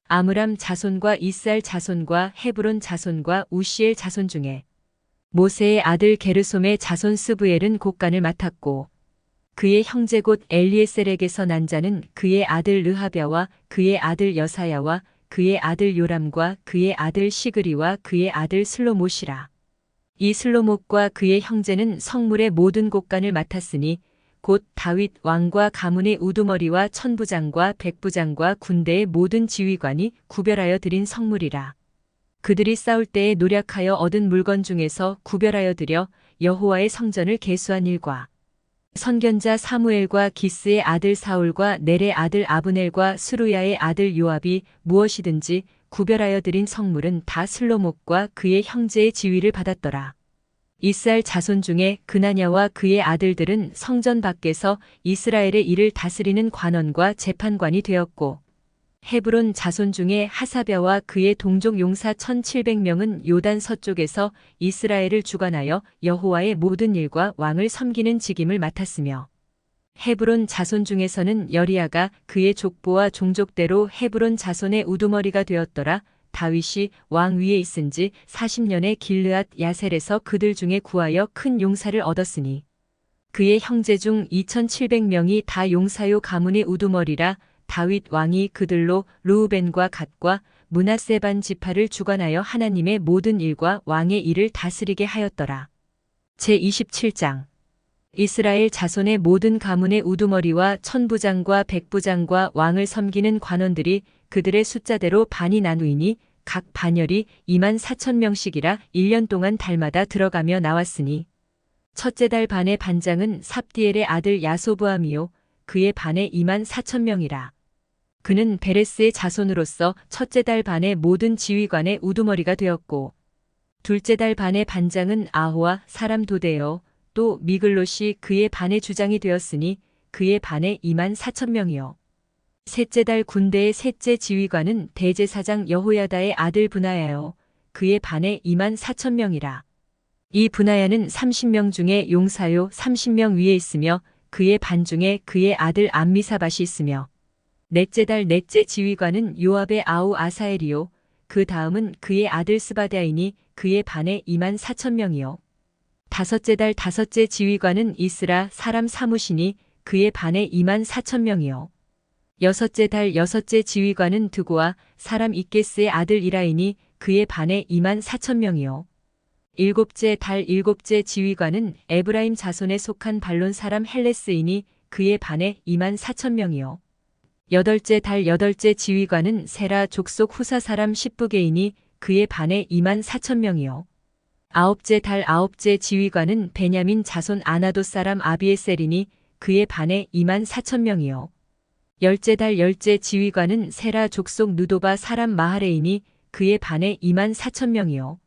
아므람 자손과 이스알 자손과 헤브론 자손과 우시엘 자손 중에 모세의 아들 게르솜의 자손 스브엘은 곳간을 맡았고 그의 형제 곧 엘리에셀에게서 난 자는 그의 아들 르하랴와 그의 아들 여사야와 그의 아들 요람과 그의 아들 시그리와 그의 아들 슬로못이라. 이 슬로못과 그의 형제는 성물의 모든 곳간을 맡았으니 곧 다윗 왕과 가문의 우두머리와 천부장과 백부장과 군대의 모든 지휘관이 구별하여 드린 성물이라. 그들이 싸울 때에 노력하여 얻은 물건 중에서 구별하여 드려 여호와의 성전을 계수한 일과 선견자 사무엘과 기스의 아들 사울과 넬의 아들 아브넬과 스루야의 아들 요압이 무엇이든지 구별하여 드린 성물은 다 슬로못과 그의 형제의 지위를 받았더라. 이스라엘 자손 중에 그나냐와 그의 아들들은 성전 밖에서 이스라엘의 일을 다스리는 관원과 재판관이 되었고 헤브론 자손 중에 하사랴와 그의 동족 용사 1700명은 요단 서쪽에서 이스라엘을 주관하여 여호와의 모든 일과 왕을 섬기는 직임을 맡았으며 헤브론 자손 중에서는 여리야가 그의 족보와 종족대로 헤브론 자손의 우두머리가 되었더라. 다윗이 왕 위에 있은지 40년의 길르앗 야셀에서 그들 중에 구하여 큰 용사를 얻었으니 그의 형제 중 2700명이 다 용사요 가문의 우두머리라. 다윗 왕이 그들로 르우벤과 갓과 므낫세 반 지파를 주관하여 하나님의 모든 일과 왕의 일을 다스리게 하였더라. 제27장 이스라엘 자손의 모든 가문의 우두머리와 천부장과 백부장과 왕을 섬기는 관원들이 그들의 숫자대로 반이 나누이니 각 반열이 24,000명씩이라 1년 동안 달마다 들어가며 나왔으니 첫째 달 반의 반장은 삽디엘의 아들 야소부암이요 그의 반에 24,000명이라. 그는 베레스의 자손으로서 첫째 달 반의 모든 지휘관의 우두머리가 되었고 둘째 달 반의 반장은 아호와 사람 도데요 또 미글롯이 그의 반의 주장이 되었으니 그의 반에 24,000명이요. 셋째 달 군대의 셋째 지휘관은 대제사장 여호야다의 아들 브나야요 그의 반에 24,000명이라. 이 브나야는 30명 중에 용사요 30명 위에 있으며 그의 반 중에 그의 아들 암미사밭이 있으며 넷째 달 넷째 지휘관은 요압의 아우 아사엘이요 그 다음은 그의 아들 스바랴이니 그의 반에 24,000명이요. 다섯째 달 다섯째 지휘관은 이스라 사람 사무시니 그의 반에 24,000명이요. 여섯째 달 여섯째 지휘관은 드고아 사람 이게스의 아들 이라이니 그의 반에 24,000명이요. 일곱째 달 일곱째 지휘관은 에브라임 자손에 속한 발론 사람 헬레스이니 그의 반에 24,000명이요. 여덟째 달 여덟째 지휘관은 세라 족속 후사 사람 십부게이니 그의 반에 24,000명이요. 아홉째 달 아홉째 지휘관은 베냐민 자손 아나도 사람 아비에셀이니 그의 반에 24,000명이요. 열째 달 열째 지휘관은 세라 족속 누도바 사람 마하레이니 그의 반에 24,000명이요.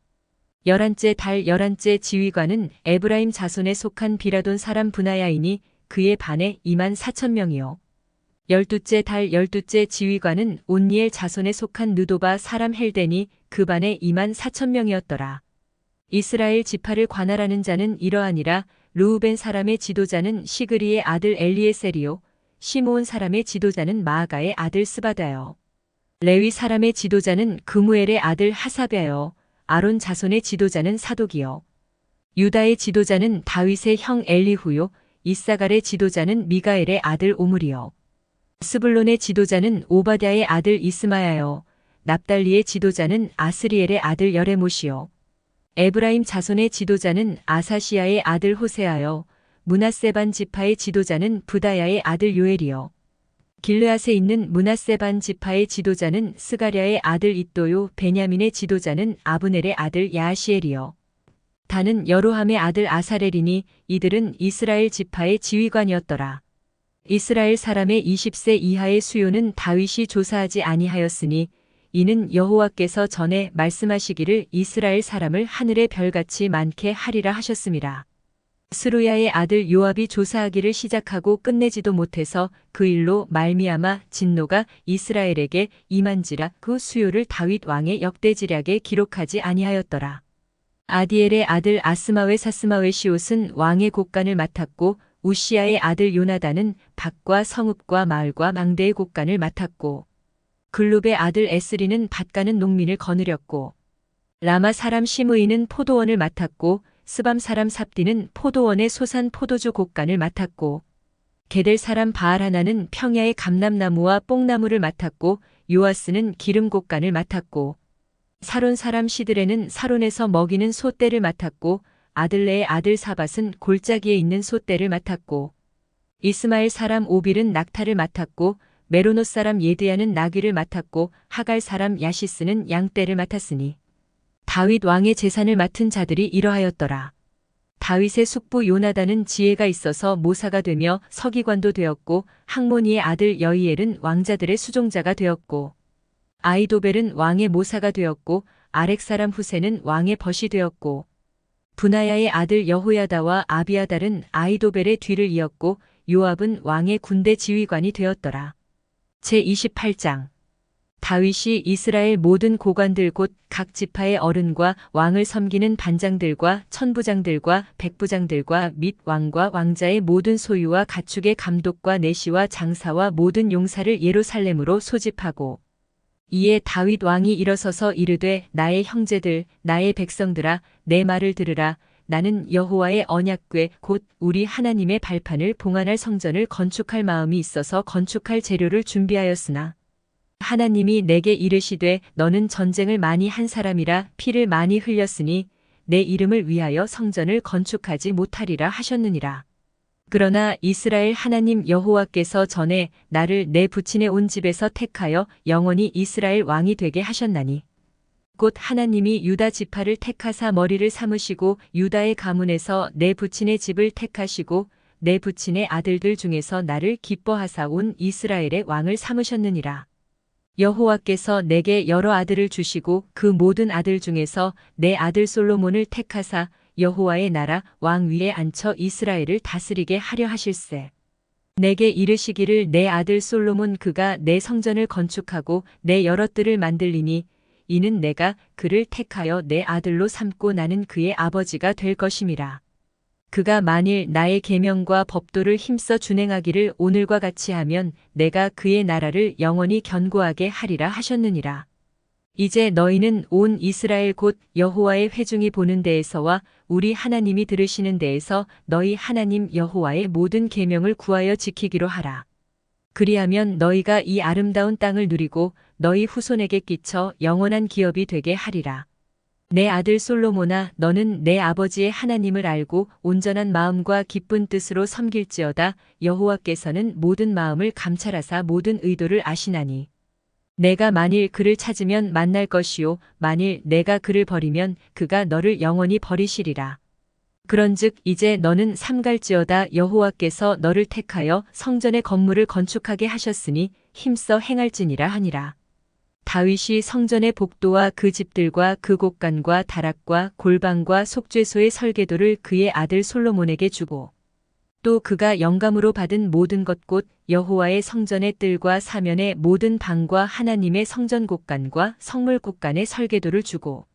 열한째 달 열한째 지휘관은 에브라임 자손에 속한 비라돈 사람 브나야이니 그의 반에 24,000명이요. 열두째 달 열두째 지휘관은 온니엘 자손에 속한 느도바 사람 헬데니 그 반에 24,000명이었더라. 이스라엘 지파를 관할하는 자는 이러하니라. 르우벤 사람의 지도자는 시그리의 아들 엘리에셀이요 시므온 사람의 지도자는 마아가의 아들 스바다요. 레위 사람의 지도자는 그무엘의 아들 하사베요. 아론 자손의 지도자는 사독이요. 유다의 지도자는 다윗의 형 엘리후요. 이사갈의 지도자는 미가엘의 아들 오므리요. 스불론의 지도자는 오바댜의 아들 이스마야요. 납달리의 지도자는 아스리엘의 아들 여레못이요. 에브라임 자손의 지도자는 아사시아의 아들 호세아요. 므낫세 반 지파의 지도자는 부다야의 아들 요엘이요. 길르앗에 있는 므낫세 반 지파의 지도자는 스가랴의 아들 잇도요. 베냐민의 지도자는 아브넬의 아들 야하시엘이요. 다는 여로함의 아들 아사렐이니 이들은 이스라엘 지파의 지휘관이었더라. 이스라엘 사람의 20세 이하의 수요는 다윗이 조사하지 아니하였으니 이는 여호와께서 전에 말씀하시기를 이스라엘 사람을 하늘의 별같이 많게 하리라 하셨음이라. 스루야의 아들 요압이 조사하기를 시작하고 끝내지도 못해서 그 일로 말미암아 진노가 이스라엘에게 임한지라. 그 수요를 다윗 왕의 역대지략에 기록하지 아니하였더라. 아디엘의 아들 아스마웨 사스마웨 시옷은 왕의 곡간을 맡았고 우시야의 아들 요나단은 밭과 성읍과 마을과 망대의 곡간을 맡았고 글룹의 아들 에스리는 밭 가는 농민을 거느렸고 라마 사람 시므이는 포도원을 맡았고 스밤 사람 삽디는 포도원의 소산 포도주 곡간을 맡았고 게델 사람 바알하나는 평야의 감람나무와 뽕나무를 맡았고 요아스는 기름 곡간을 맡았고 사론 사람 시드레는 사론에서 먹이는 소떼를 맡았고 아들레의 아들 사밧은 골짜기에 있는 소떼를 맡았고 이스마엘 사람 오빌은 낙타를 맡았고 메로노 사람 예드야는 나귀를 맡았고 하갈 사람 야시스는 양떼를 맡았으니 다윗 왕의 재산을 맡은 자들이 이러하였더라. 다윗의 숙부 요나단은 지혜가 있어서 모사가 되며 서기관도 되었고 학모니의 아들 여이엘은 왕자들의 수종자가 되었고 아이도벨은 왕의 모사가 되었고 아렉 사람 후세는 왕의 벗이 되었고 분하야의 아들 여호야다와 아비아달은 아이도벨의 뒤를 이었고 요압은 왕의 군대 지휘관이 되었더라. 제28장 다윗이 이스라엘 모든 고관들 곧 각 지파의 어른과 왕을 섬기는 반장들과 천부장들과 백부장들과 및 왕과 왕자의 모든 소유와 가축의 감독과 내시와 장사와 모든 용사를 예루살렘으로 소집하고 이에 다윗 왕이 일어서서 이르되 나의 형제들 나의 백성들아 내 말을 들으라. 나는 여호와의 언약궤 곧 우리 하나님의 발판을 봉안할 성전을 건축할 마음이 있어서 건축할 재료를 준비하였으나 하나님이 내게 이르시되 너는 전쟁을 많이 한 사람이라 피를 많이 흘렸으니 내 이름을 위하여 성전을 건축하지 못하리라 하셨느니라. 그러나 이스라엘 하나님 여호와께서 전에 나를 내 부친의 온 집에서 택하여 영원히 이스라엘 왕이 되게 하셨나니 곧 하나님이 유다 지파를 택하사 머리를 삼으시고 유다의 가문에서 내 부친의 집을 택하시고 내 부친의 아들들 중에서 나를 기뻐하사 온 이스라엘의 왕을 삼으셨느니라. 여호와께서 내게 여러 아들을 주시고 그 모든 아들 중에서 내 아들 솔로몬을 택하사 여호와의 나라 왕 위에 앉혀 이스라엘을 다스리게 하려 하실세. 내게 이르시기를 내 아들 솔로몬 그가 내 성전을 건축하고 내 여러 뜰을 만들리니 이는 내가 그를 택하여 내 아들로 삼고 나는 그의 아버지가 될 것임이라. 그가 만일 나의 계명과 법도를 힘써 준행하기를 오늘과 같이 하면 내가 그의 나라를 영원히 견고하게 하리라 하셨느니라. 이제 너희는 온 이스라엘 곧 여호와의 회중이 보는 데에서와 우리 하나님이 들으시는 데에서 너희 하나님 여호와의 모든 계명을 구하여 지키기로 하라. 그리하면 너희가 이 아름다운 땅을 누리고 너희 후손에게 끼쳐 영원한 기업이 되게 하리라. 내 아들 솔로몬아 너는 내 아버지의 하나님을 알고 온전한 마음과 기쁜 뜻으로 섬길지어다. 여호와께서는 모든 마음을 감찰하사 모든 의도를 아시나니 내가 만일 그를 찾으면 만날 것이요 만일 내가 그를 버리면 그가 너를 영원히 버리시리라. 그런즉 이제 너는 삼갈지어다. 여호와께서 너를 택하여 성전의 건물을 건축하게 하셨으니 힘써 행할지니라 하니라. 다윗이 성전의 복도와 그 집들과 그 곳간과 다락과 골방과 속죄소의 설계도를 그의 아들 솔로몬에게 주고 또 그가 영감으로 받은 모든 것 곧 여호와의 성전의 뜰과 사면의 모든 방과 하나님의 성전 곳간과 성물 곳간의 설계도를 주고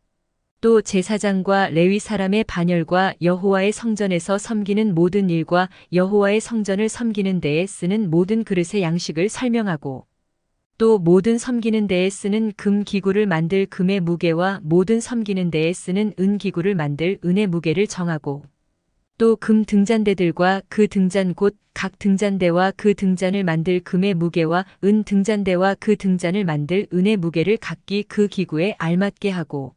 또 제사장과 레위 사람의 반열과 여호와의 성전에서 섬기는 모든 일과 여호와의 성전을 섬기는 데에 쓰는 모든 그릇의 양식을 설명하고 또 모든 섬기는 데에 쓰는 금 기구를 만들 금의 무게와 모든 섬기는 데에 쓰는 은 기구를 만들 은의 무게를 정하고 또 금 등잔대들과 그 등잔 곧 각 등잔대와 그 등잔을 만들 금의 무게와 은 등잔대와 그 등잔을 만들 은의 무게를 각기 그 기구에 알맞게 하고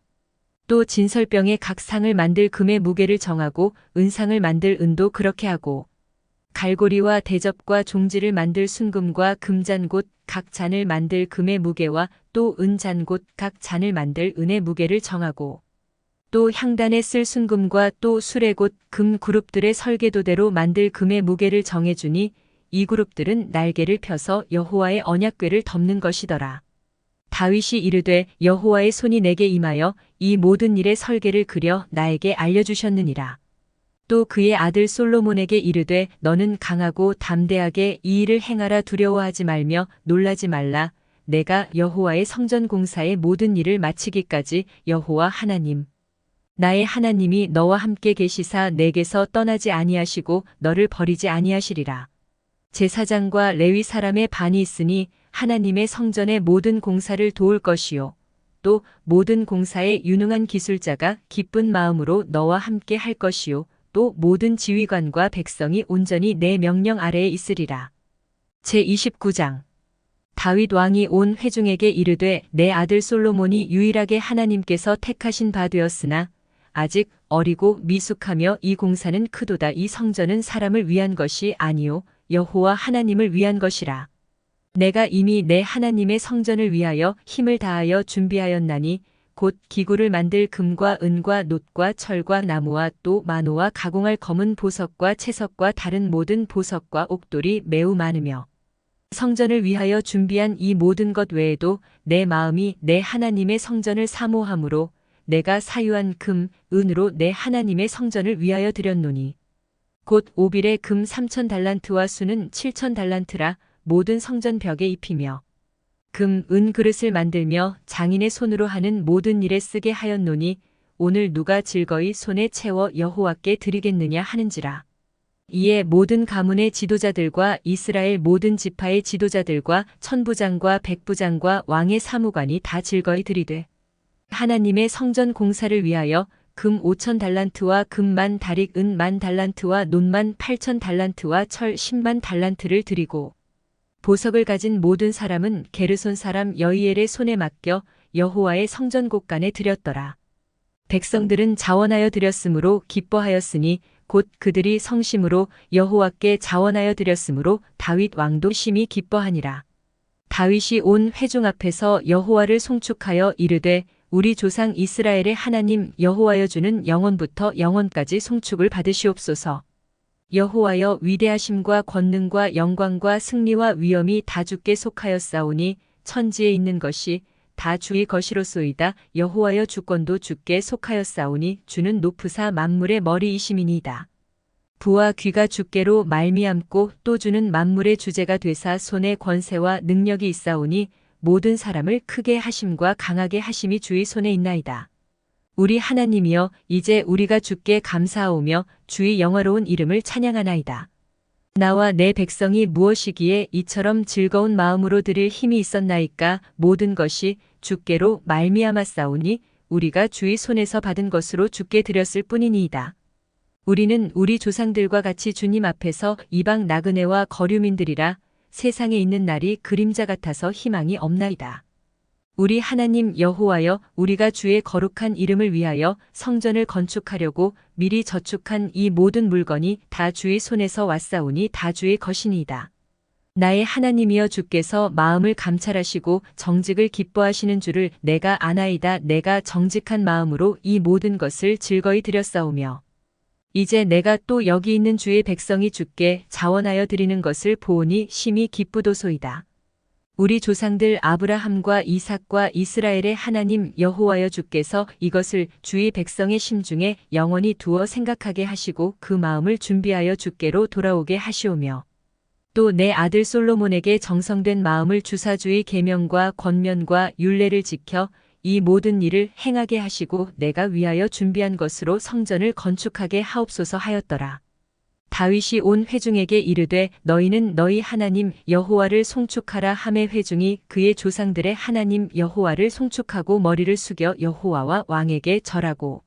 또 진설병의 각 상을 만들 금의 무게를 정하고 은상을 만들 은도 그렇게 하고 갈고리와 대접과 종지를 만들 순금과 금잔 곧 각 잔을 만들 금의 무게와 또 은잔 곧 각 잔을 만들 은의 무게를 정하고 또 향단에 쓸 순금과 또 수레 곧 금 그룹들의 설계도대로 만들 금의 무게를 정해주니 이 그룹들은 날개를 펴서 여호와의 언약궤를 덮는 것이더라. 다윗이 이르되 여호와의 손이 내게 임하여 이 모든 일의 설계를 그려 나에게 알려주셨느니라. 또 그의 아들 솔로몬에게 이르되 너는 강하고 담대하게 이 일을 행하라. 두려워하지 말며 놀라지 말라. 내가 여호와의 성전 공사의 모든 일을 마치기까지 여호와 하나님 나의 하나님이 너와 함께 계시사 내게서 떠나지 아니하시고 너를 버리지 아니하시리라. 제사장과 레위 사람의 반이 있으니 하나님의 성전의 모든 공사를 도울 것이요 또 모든 공사에 유능한 기술자가 기쁜 마음으로 너와 함께 할 것이요 또 모든 지휘관과 백성이 온전히 내 명령 아래에 있으리라. 제29장 다윗 왕이 온 회중에게 이르되 내 아들 솔로몬이 유일하게 하나님께서 택하신 바 되었으나 아직 어리고 미숙하며 이 공사는 크도다. 이 성전은 사람을 위한 것이 아니요 여호와 하나님을 위한 것이라. 내가 이미 내 하나님의 성전을 위하여 힘을 다하여 준비하였나니 곧 기구를 만들 금과 은과 놋과 철과 나무와 또 마노와 가공할 검은 보석과 채석과 다른 모든 보석과 옥돌이 매우 많으며 성전을 위하여 준비한 이 모든 것 외에도 내 마음이 내 하나님의 성전을 사모함으로 내가 사유한 금, 은으로 내 하나님의 성전을 위하여 드렸노니 곧 오빌의 금 3,000달란트와 수는 7,000달란트라. 모든 성전 벽에 입히며 금, 은 그릇을 만들며 장인의 손으로 하는 모든 일에 쓰게 하였노니 오늘 누가 즐거이 손에 채워 여호와께 드리겠느냐 하는지라. 이에 모든 가문의 지도자들과 이스라엘 모든 지파의 지도자들과 천부장과 백부장과 왕의 사무관이 다 즐거이 드리되 하나님의 성전 공사를 위하여 금 5,000달란트와 금 10,000다릭 은 10,000달란트와 놋 18,000달란트와 철 100,000달란트를 드리고 보석을 가진 모든 사람은 게르손 사람 여이엘의 손에 맡겨 여호와의 성전 곳간에 드렸더라. 백성들은 자원하여 드렸으므로 기뻐하였으니 곧 그들이 성심으로 여호와께 자원하여 드렸으므로 다윗 왕도 심히 기뻐하니라. 다윗이 온 회중 앞에서 여호와를 송축하여 이르되 우리 조상 이스라엘의 하나님 여호와여 주는 영원부터 영원까지 송축을 받으시옵소서. 여호와여 위대하심과 권능과 영광과 승리와 위엄이 다 주께 속하였사오니 천지에 있는 것이 다 주의 것이로소이다. 여호와여 주권도 주께 속하였사오니 주는 높으사 만물의 머리이심이니이다. 부와 귀가 주께로 말미암고 또 주는 만물의 주제가 되사 손에 권세와 능력이 있사오니 모든 사람을 크게 하심과 강하게 하심이 주의 손에 있나이다. 우리 하나님이여 이제 우리가 주께 감사하오며 주의 영화로운 이름을 찬양하나이다. 나와 내 백성이 무엇이기에 이처럼 즐거운 마음으로 드릴 힘이 있었나이까. 모든 것이 주께로 말미암았사오니 우리가 주의 손에서 받은 것으로 주께 드렸을 뿐이니이다. 우리는 우리 조상들과 같이 주님 앞에서 이방 나그네와 거류민들이라. 세상에 있는 날이 그림자 같아서 희망이 없나이다. 우리 하나님 여호와여 우리가 주의 거룩한 이름을 위하여 성전을 건축하려고 미리 저축한 이 모든 물건이 다 주의 손에서 왔사오니 다 주의 것이니이다. 나의 하나님이여 주께서 마음을 감찰하시고 정직을 기뻐하시는 줄을 내가 아나이다. 내가 정직한 마음으로 이 모든 것을 즐거이 드렸사오며 이제 내가 또 여기 있는 주의 백성이 주께 자원하여 드리는 것을 보오니 심히 기쁘도소이다. 우리 조상들 아브라함과 이삭과 이스라엘의 하나님 여호와여 주께서 이것을 주의 백성의 심중에 영원히 두어 생각하게 하시고 그 마음을 준비하여 주께로 돌아오게 하시오며 또 내 아들 솔로몬에게 정성된 마음을 주사 주의 계명과 권면과 율례를 지켜 이 모든 일을 행하게 하시고 내가 위하여 준비한 것으로 성전을 건축하게 하옵소서 하였더라. 다윗이 온 회중에게 이르되 너희는 너희 하나님 여호와를 송축하라 하매 회중이 그의 조상들의 하나님 여호와를 송축하고 머리를 숙여 여호와와 왕에게 절하고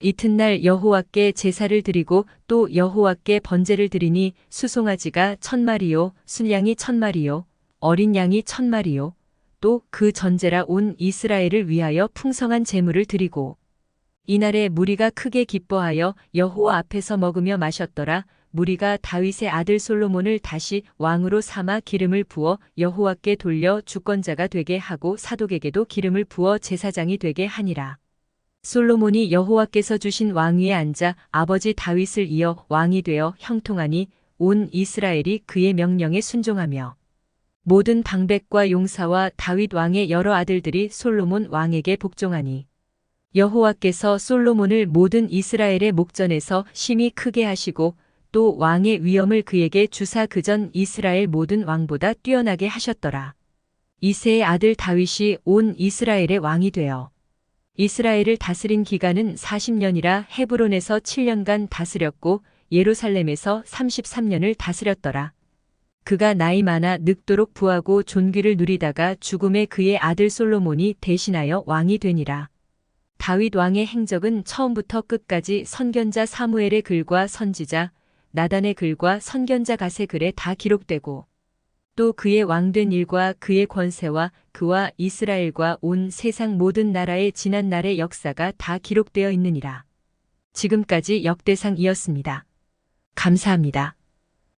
이튿날 여호와께 제사를 드리고 또 여호와께 번제를 드리니 수송아지가 1000마리요 순양이 1000마리요 어린 양이 1000마리요 또 그 전제라 온 이스라엘을 위하여 풍성한 제물을 드리고 이날에 무리가 크게 기뻐하여 여호와 앞에서 먹으며 마셨더라. 무리가 다윗의 아들 솔로몬을 다시 왕으로 삼아 기름을 부어 여호와께 돌려 주권자가 되게 하고 사독에게도 기름을 부어 제사장이 되게 하니라. 솔로몬이 여호와께서 주신 왕위에 앉아 아버지 다윗을 이어 왕이 되어 형통하니 온 이스라엘이 그의 명령에 순종하며 모든 방백과 용사와 다윗 왕의 여러 아들들이 솔로몬 왕에게 복종하니 여호와께서 솔로몬을 모든 이스라엘의 목전에서 심히 크게 하시고 또 왕의 위엄을 그에게 주사 그전 이스라엘 모든 왕보다 뛰어나게 하셨더라. 이새의 아들 다윗이 온 이스라엘의 왕이 되어 이스라엘을 다스린 기간은 40년이라 헤브론에서 7년간 다스렸고 예루살렘에서 33년을 다스렸더라. 그가 나이 많아 늙도록 부하고 존귀를 누리다가 죽음에 그의 아들 솔로몬이 대신하여 왕이 되니라. 다윗 왕의 행적은 처음부터 끝까지 선견자 사무엘의 글과 선지자 나단의 글과 선견자 갓의 글에 다 기록되고 또 그의 왕된 일과 그의 권세와 그와 이스라엘과 온 세상 모든 나라의 지난 날의 역사가 다 기록되어 있느니라. 지금까지 역대상이었습니다. 감사합니다.